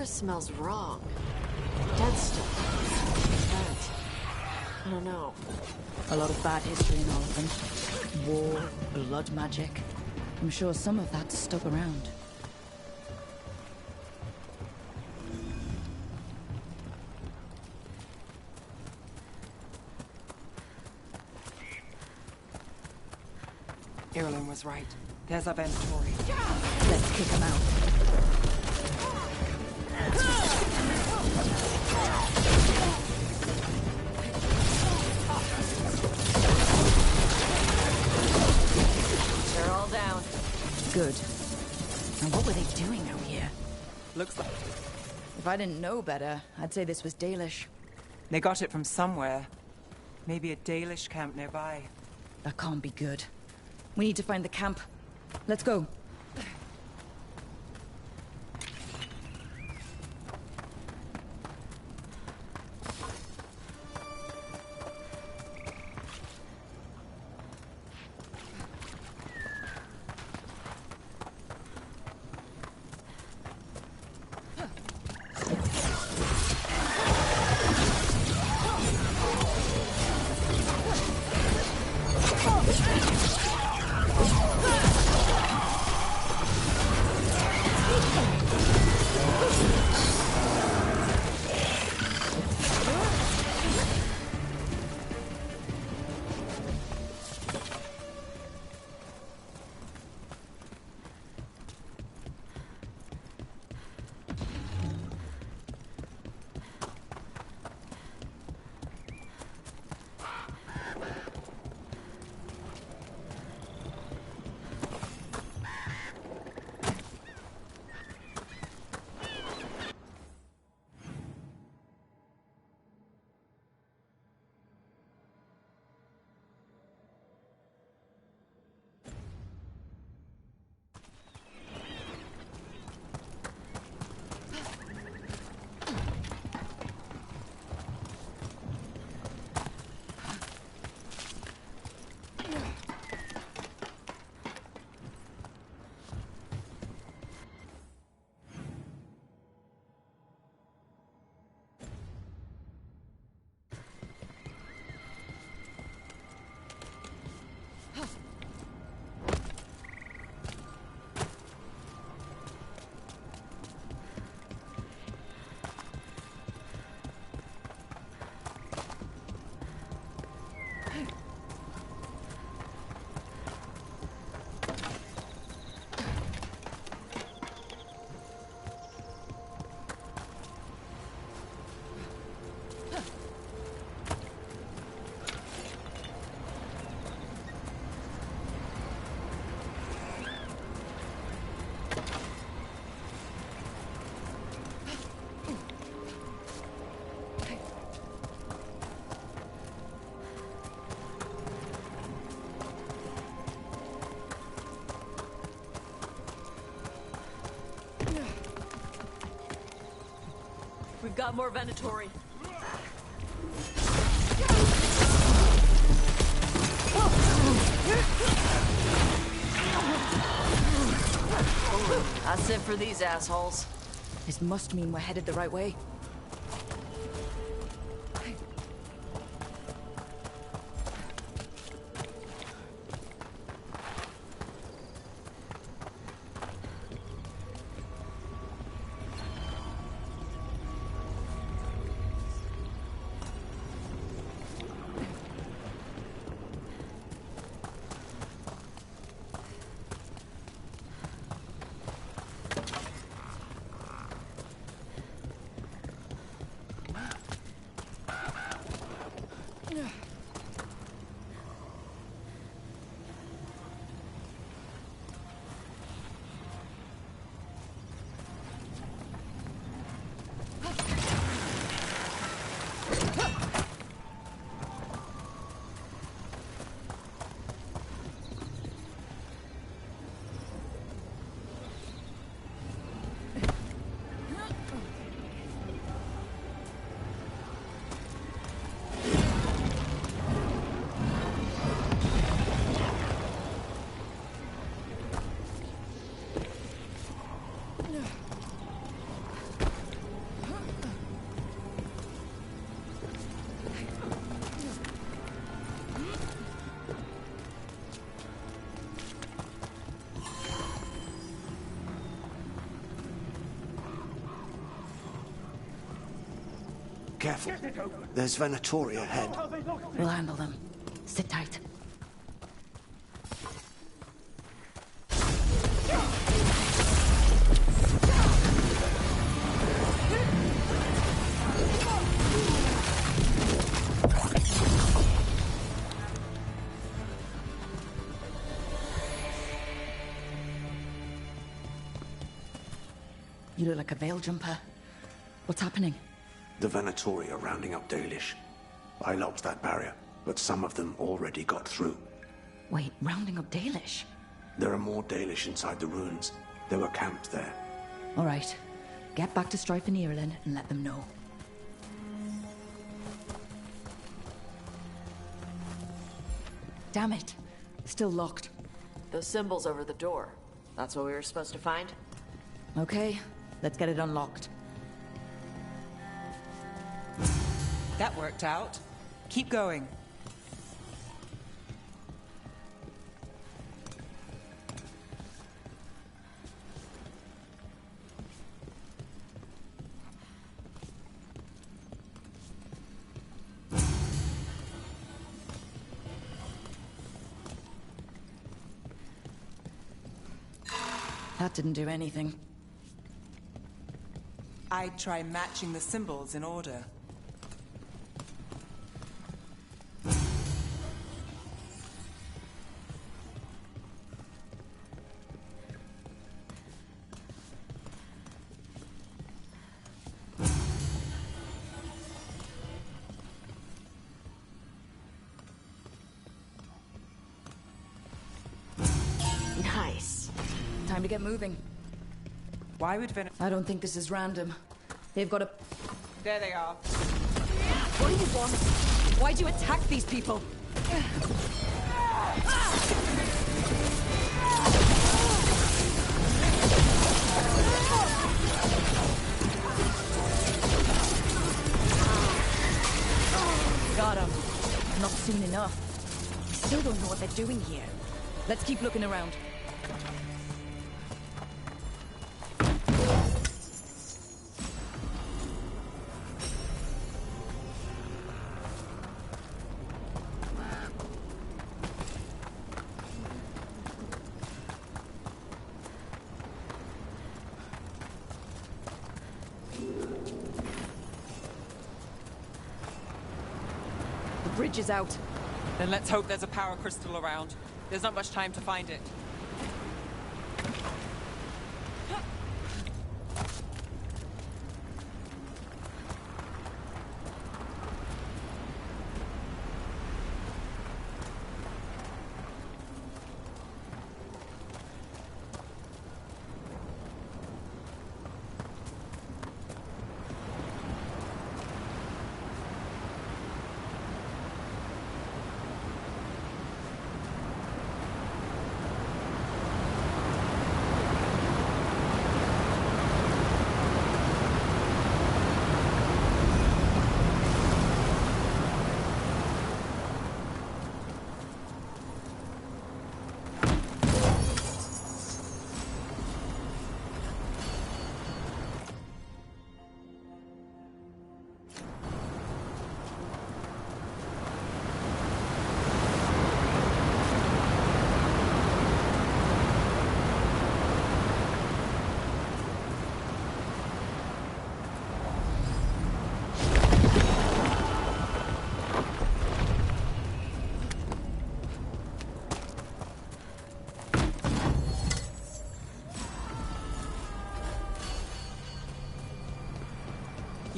Speaker 7: Smells wrong. Dead stuff. Right. I don't know.
Speaker 15: A lot of bad history in all of them. War, blood magic. I'm sure some of that's stuck around.
Speaker 17: Irilin was right. There's our Venatori.
Speaker 15: Let's kick him out.
Speaker 7: They're all down.
Speaker 15: Good. And what were they doing out here?
Speaker 17: Looks like...
Speaker 15: If I didn't know better, I'd say this was Dalish.
Speaker 17: They got it from somewhere. Maybe a Dalish camp nearby.
Speaker 15: That can't be good. We need to find the camp. Let's go.
Speaker 7: We've got more Venatori.
Speaker 5: That's it for these assholes.
Speaker 15: This must mean we're headed the right way.
Speaker 11: Careful. There's Venatori ahead.
Speaker 15: We'll handle them. Sit tight. You look like a veil jumper. What's happening?
Speaker 11: The Venatori are rounding up Dalish. I locked that barrier, but some of them already got through.
Speaker 15: Wait, rounding up Dalish?
Speaker 11: There are more Dalish inside the ruins. They were camped there.
Speaker 15: All right. Get back to Strife and Ireland and let them know. Damn it. Still locked.
Speaker 7: Those symbols over the door. That's what we were supposed to find?
Speaker 15: Okay, let's get it unlocked.
Speaker 17: That worked out. Keep going.
Speaker 15: That didn't do anything.
Speaker 17: I'd try matching the symbols in order.
Speaker 15: Nice. Time to get moving.
Speaker 17: Why would
Speaker 15: I don't think this is random. They've got a...
Speaker 17: There they are.
Speaker 15: What do you want? Why'd you attack these people? Got him. Not soon enough. I still don't know what they're doing here. Let's keep looking around. The bridge is out.
Speaker 17: Then let's hope there's a power crystal around. There's not much time to find it.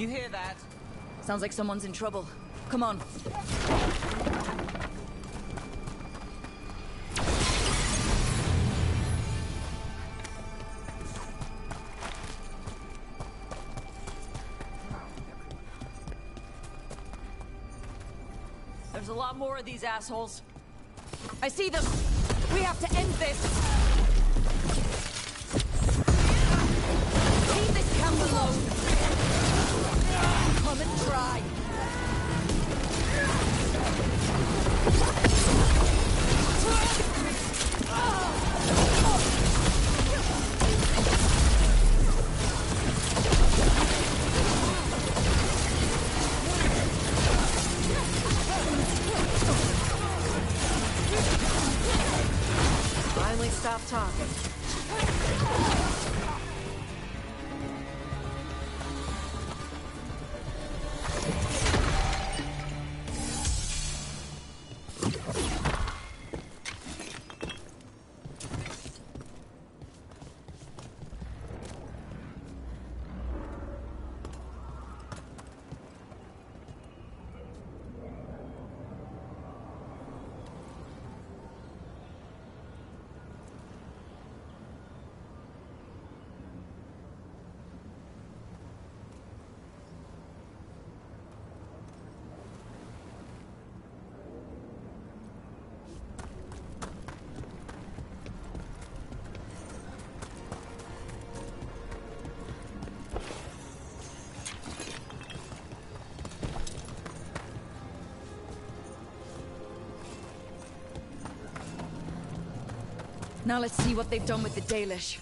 Speaker 13: You hear that?
Speaker 15: Sounds like someone's in trouble. Come on. There's a lot more of these assholes. I see them. We have to end this. Leave this camp alone. Come and try.
Speaker 13: Finally stop talking.
Speaker 15: Now let's see what they've done with the Dalish.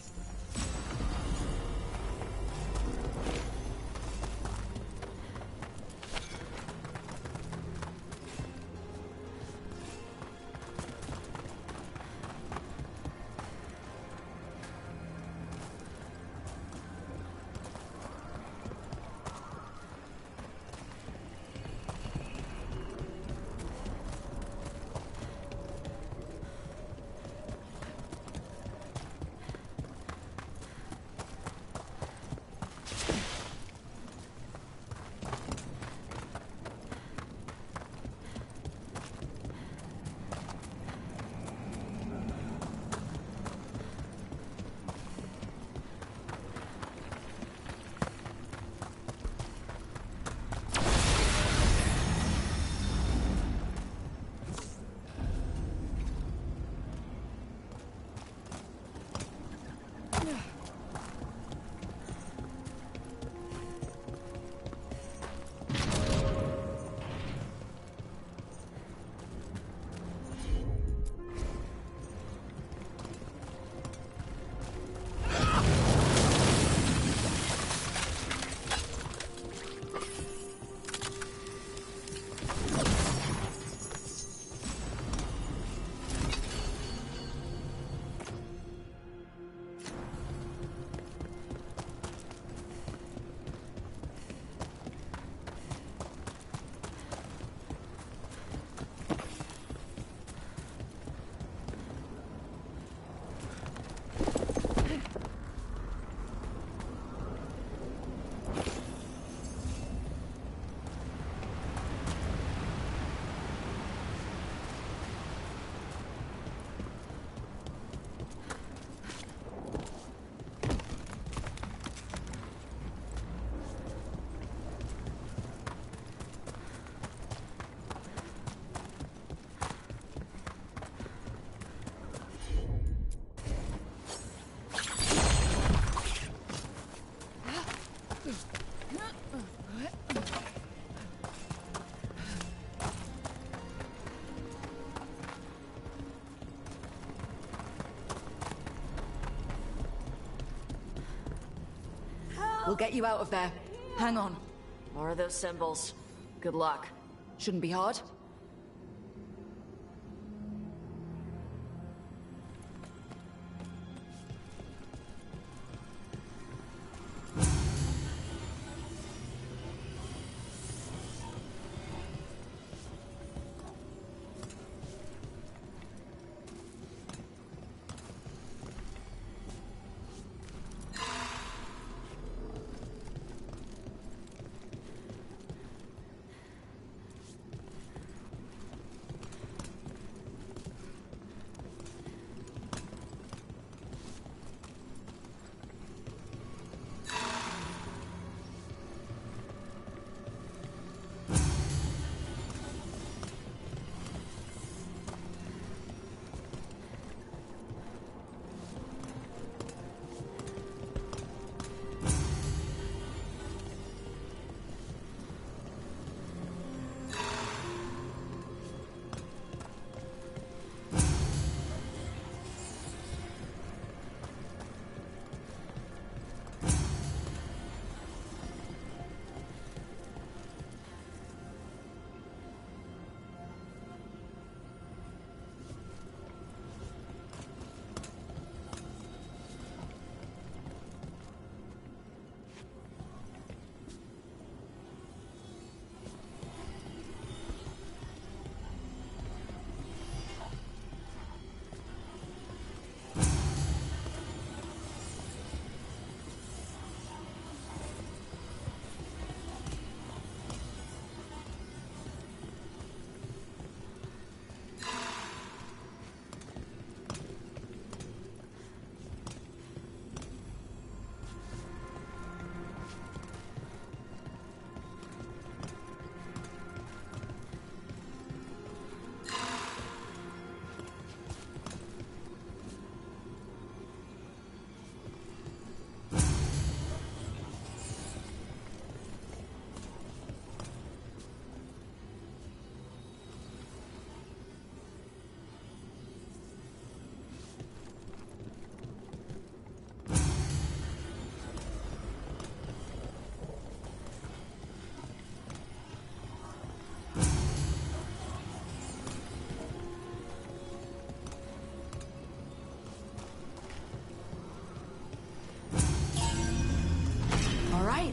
Speaker 15: We'll get you out of there. Hang on.
Speaker 7: More of those symbols. Good luck.
Speaker 15: Shouldn't be hard.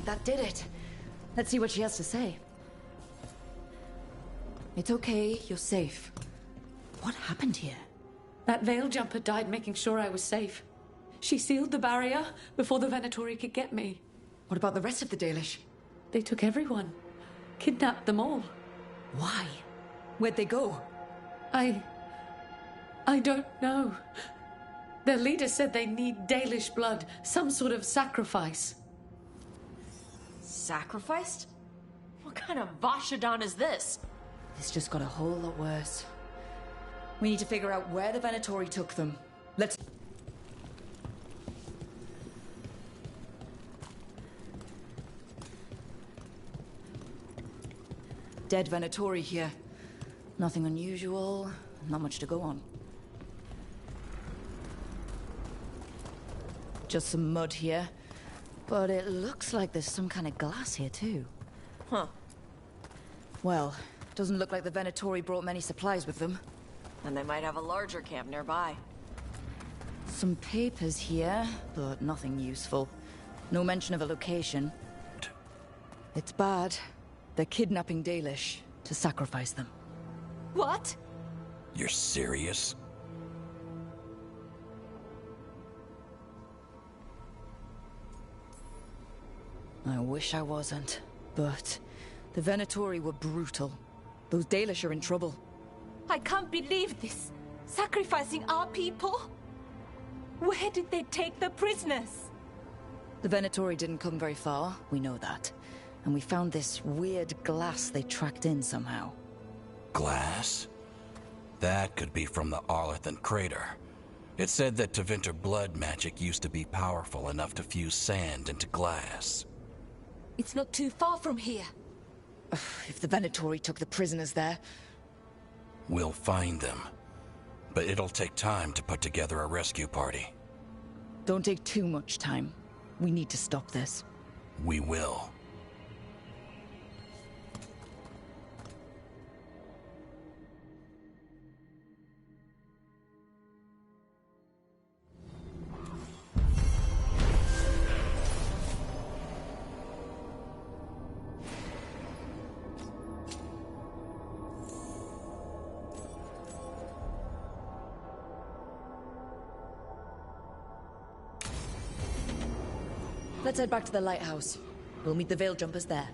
Speaker 15: that did it. Let's see what she has to say. It's okay, you're safe. What happened here?
Speaker 4: That veil jumper died making sure I was safe. She sealed the barrier before the Venatori could get me.
Speaker 15: What about the rest of the Dalish?
Speaker 4: They took everyone. Kidnapped them all.
Speaker 15: Why? Where'd they go?
Speaker 4: I don't know. Their leader said they need Dalish blood, some sort of sacrifice.
Speaker 7: Sacrificed? What kind of Vashadan is this?
Speaker 15: This just got a whole lot worse. We need to figure out where the Venatori took them. Let's... Dead Venatori here. Nothing unusual, not much to go on. Just some mud here. But it looks like there's some kind of glass here too.
Speaker 7: Huh.
Speaker 15: Well, doesn't look like the Venatori brought many supplies with them.
Speaker 7: And they might have a larger camp nearby.
Speaker 15: Some papers here, but nothing useful. No mention of a location. It's bad. They're kidnapping Dalish to sacrifice them.
Speaker 21: What?
Speaker 11: You're serious?
Speaker 15: I wish I wasn't, but the Venatori were brutal. Those Dalish are in trouble.
Speaker 21: I can't believe this. Sacrificing our people? Where did they take the prisoners?
Speaker 15: The Venatori didn't come very far, we know that. And we found this weird glass they tracked in somehow.
Speaker 11: Glass? That could be from the Arlethan crater. It said that Tevinter blood magic used to be powerful enough to fuse sand into glass.
Speaker 21: It's not too far from here.
Speaker 15: If the Venatori took the prisoners there...
Speaker 11: We'll find them. But it'll take time to put together a rescue party.
Speaker 15: Don't take too much time. We need to stop this.
Speaker 11: We will.
Speaker 15: Let's head back to the lighthouse. We'll meet the Veil Jumpers there.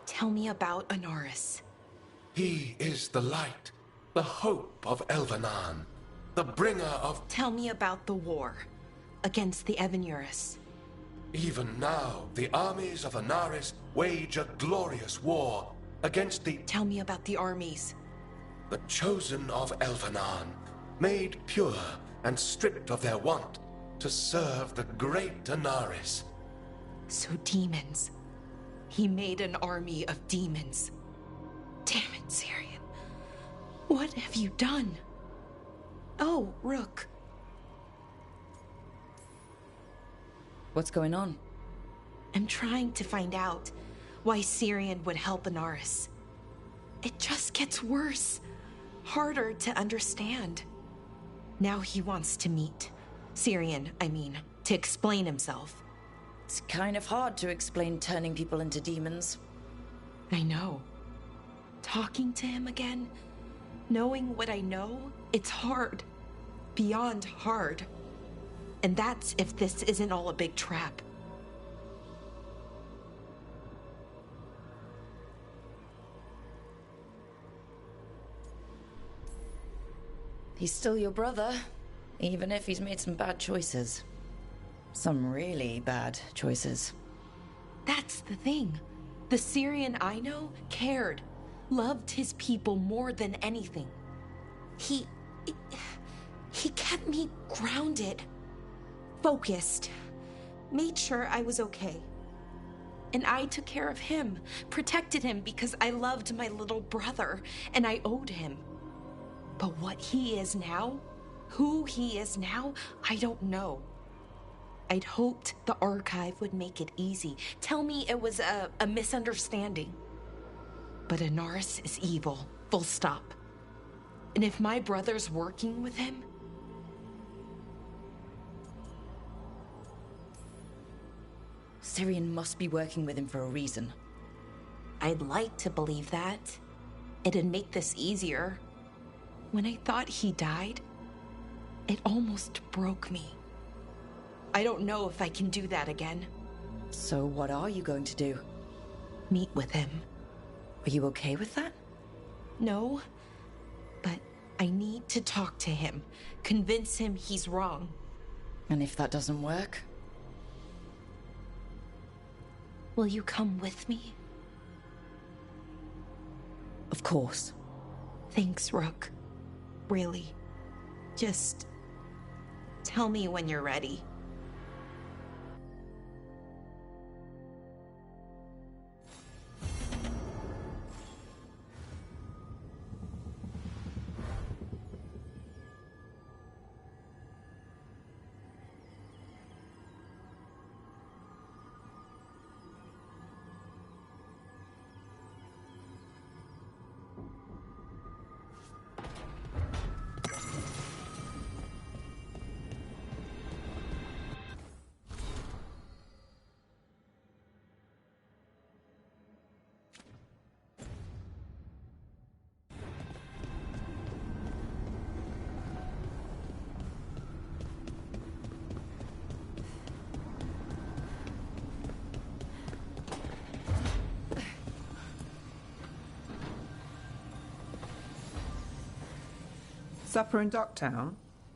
Speaker 18: Tell me about Anaris.
Speaker 22: He is the light, the hope of Elvenan, the bringer of...
Speaker 18: Tell me about the war against the Evenuris.
Speaker 22: Even now, the armies of Anaris wage a glorious war against the...
Speaker 18: Tell me about the armies.
Speaker 22: The chosen of Elvenan, made pure and stripped of their want to serve the great Anaris.
Speaker 18: So demons. He made an army of demons. Damn it, Syrian. What have you done? Oh, Rook.
Speaker 15: What's going on?
Speaker 18: I'm trying to find out why Syrian would help Anaris. It just gets worse. Harder to understand. Now he wants to meet. Syrian, I mean, to explain himself.
Speaker 15: It's kind of hard to explain turning people into demons.
Speaker 18: I know. Talking to him again, knowing what I know, it's hard. Beyond hard. And that's if this isn't all a big trap.
Speaker 15: He's still your brother, even if he's made some bad choices. Some really bad choices.
Speaker 18: That's the thing. The Syrian I know cared, loved his people more than anything. He kept me grounded, focused, made sure I was okay. And I took care of him, protected him because I loved my little brother and I owed him. But what he is now, who he is now, I don't know. I'd hoped the archive would make it easy, tell me it was a misunderstanding. But Anaris is evil, full stop. And if my brother's working with him,
Speaker 15: Syrian must be working with him for a reason.
Speaker 18: I'd like to believe that. It'd make this easier. When I thought he died, it almost broke me. I don't know if I can do that again.
Speaker 15: So what are you going to do?
Speaker 18: Meet with him.
Speaker 15: Are you okay with that?
Speaker 18: No, but I need to talk to him, convince him he's wrong.
Speaker 15: And if that doesn't work?
Speaker 18: Will you come with me?
Speaker 15: Of course.
Speaker 18: Thanks, Rook. Really. Just tell me when you're ready.
Speaker 17: Supper in Docktown?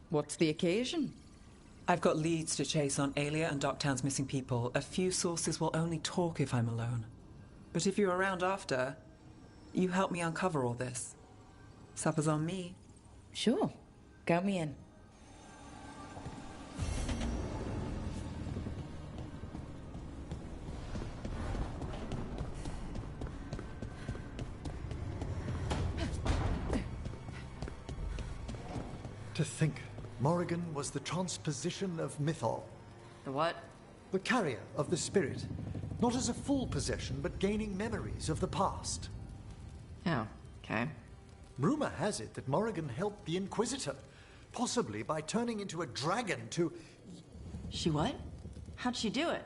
Speaker 15: What's the occasion?
Speaker 17: I've got leads to chase on Alia and Docktown's missing people. A few sources will only talk if I'm alone. But if you're around after, you help me uncover all this. Supper's on me.
Speaker 15: Sure. Count me in.
Speaker 16: To think, Morrigan was the transposition of Mythol.
Speaker 15: The what?
Speaker 16: The carrier of the spirit. Not as a full possession, but gaining memories of the past.
Speaker 15: Oh, okay.
Speaker 16: Rumor has it that Morrigan helped the Inquisitor, possibly by turning into a dragon to...
Speaker 8: She what? How'd she do it?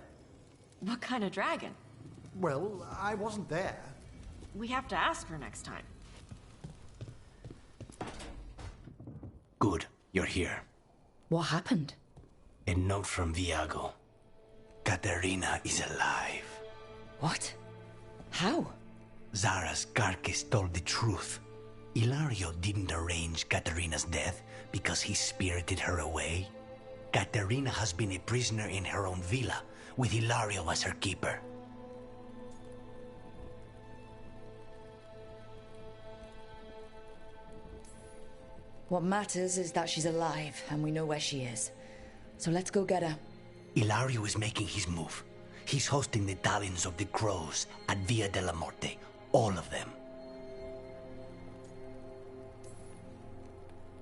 Speaker 8: What kind of dragon?
Speaker 16: Well, I wasn't there.
Speaker 8: We have to ask her next time.
Speaker 11: Good, you're here.
Speaker 15: What happened?
Speaker 11: A note from Viago. Katerina is alive.
Speaker 15: What? How?
Speaker 11: Zara's carcass told the truth. Ilario didn't arrange Katerina's death because he spirited her away. Katerina has been a prisoner in her own villa, with Ilario as her keeper.
Speaker 15: What matters is that she's alive, and we know where she is. So let's go get her.
Speaker 11: Ilario is making his move. He's hosting the Talons of the Crows at Via della Morte. All of them.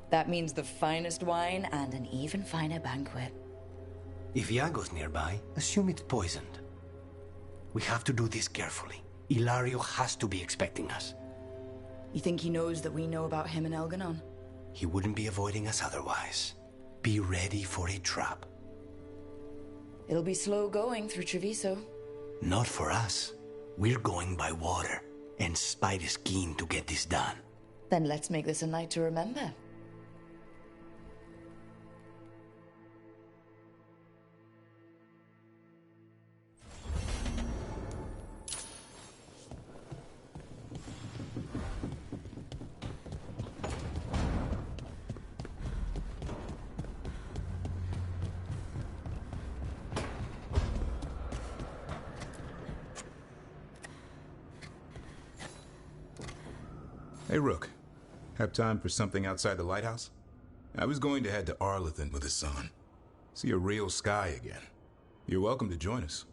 Speaker 15: That means the finest wine and an even finer banquet.
Speaker 11: If Iago's nearby, assume it's poisoned. We have to do this carefully. Ilario has to be expecting us.
Speaker 15: You think he knows that we know about him and Elganon?
Speaker 11: He wouldn't be avoiding us otherwise. Be ready for a trap.
Speaker 15: It'll be slow going through Treviso.
Speaker 11: Not for us. We're going by water, and Spite is keen to get this done.
Speaker 15: Then let's make this a night to remember.
Speaker 10: Hey, Rook. Have time for something outside the lighthouse? I was going to head to Arlington with the sun. See a real sky again. You're welcome to join us.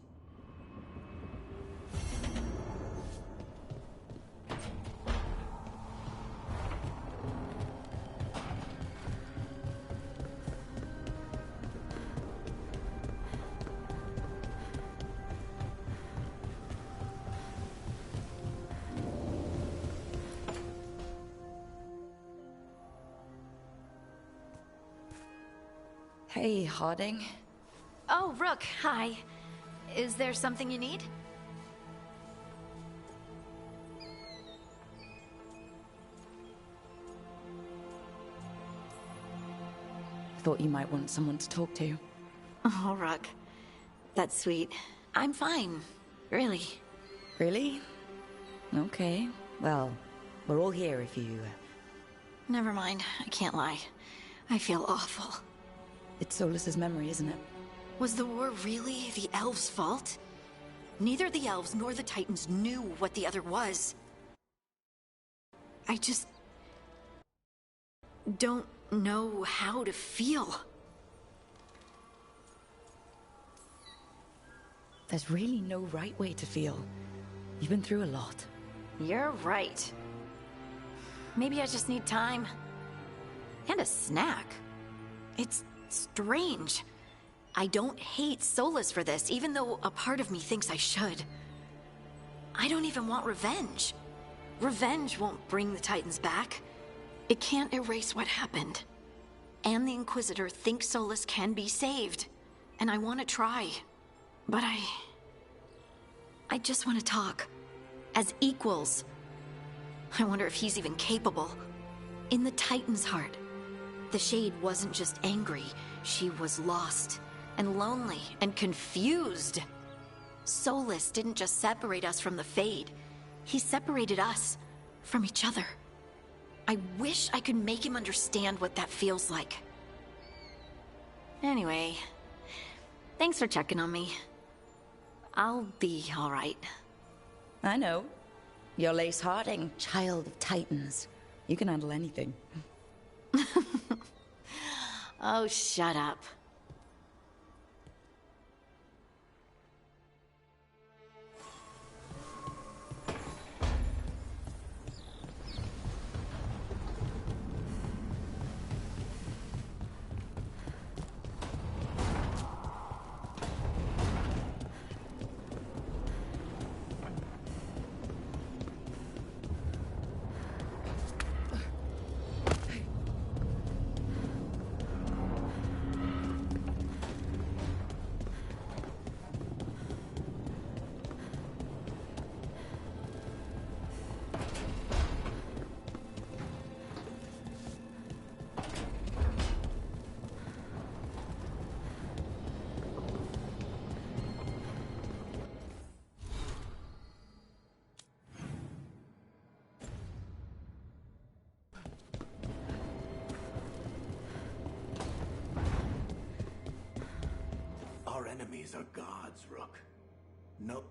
Speaker 15: Hey, Harding.
Speaker 14: Oh, Rook, hi. Is there something you need?
Speaker 15: Thought you might want someone to talk to.
Speaker 14: Oh, Rook. That's sweet. I'm fine. Really.
Speaker 15: Really? Okay. Well, we're all here if you...
Speaker 14: Never mind. I can't lie. I feel awful.
Speaker 15: It's Solus's memory, isn't it?
Speaker 14: Was the war really the elves' fault? Neither the elves nor the Titans knew what the other was. I just... don't know how to feel.
Speaker 15: There's really no right way to feel. You've been through a lot.
Speaker 14: You're right. Maybe I just need time. And a snack. It's strange. I don't hate Solus for this, even though a part of me thinks I should. I don't even want revenge. Revenge won't bring the Titans back. It can't erase what happened. And the Inquisitor thinks Solus can be saved. And I want to try. But I just want to talk. As equals. I wonder if he's even capable. In the Titan's heart, the Shade wasn't just angry. She was lost, and lonely, and confused. Solus didn't just separate us from the Fade. He separated us from each other. I wish I could make him understand what that feels like. Anyway, thanks for checking on me. I'll be all right.
Speaker 15: I know. You're Lace Harding, child of Titans. You can handle anything.
Speaker 14: Oh, shut up.
Speaker 3: Our enemies are gods, Rook. No,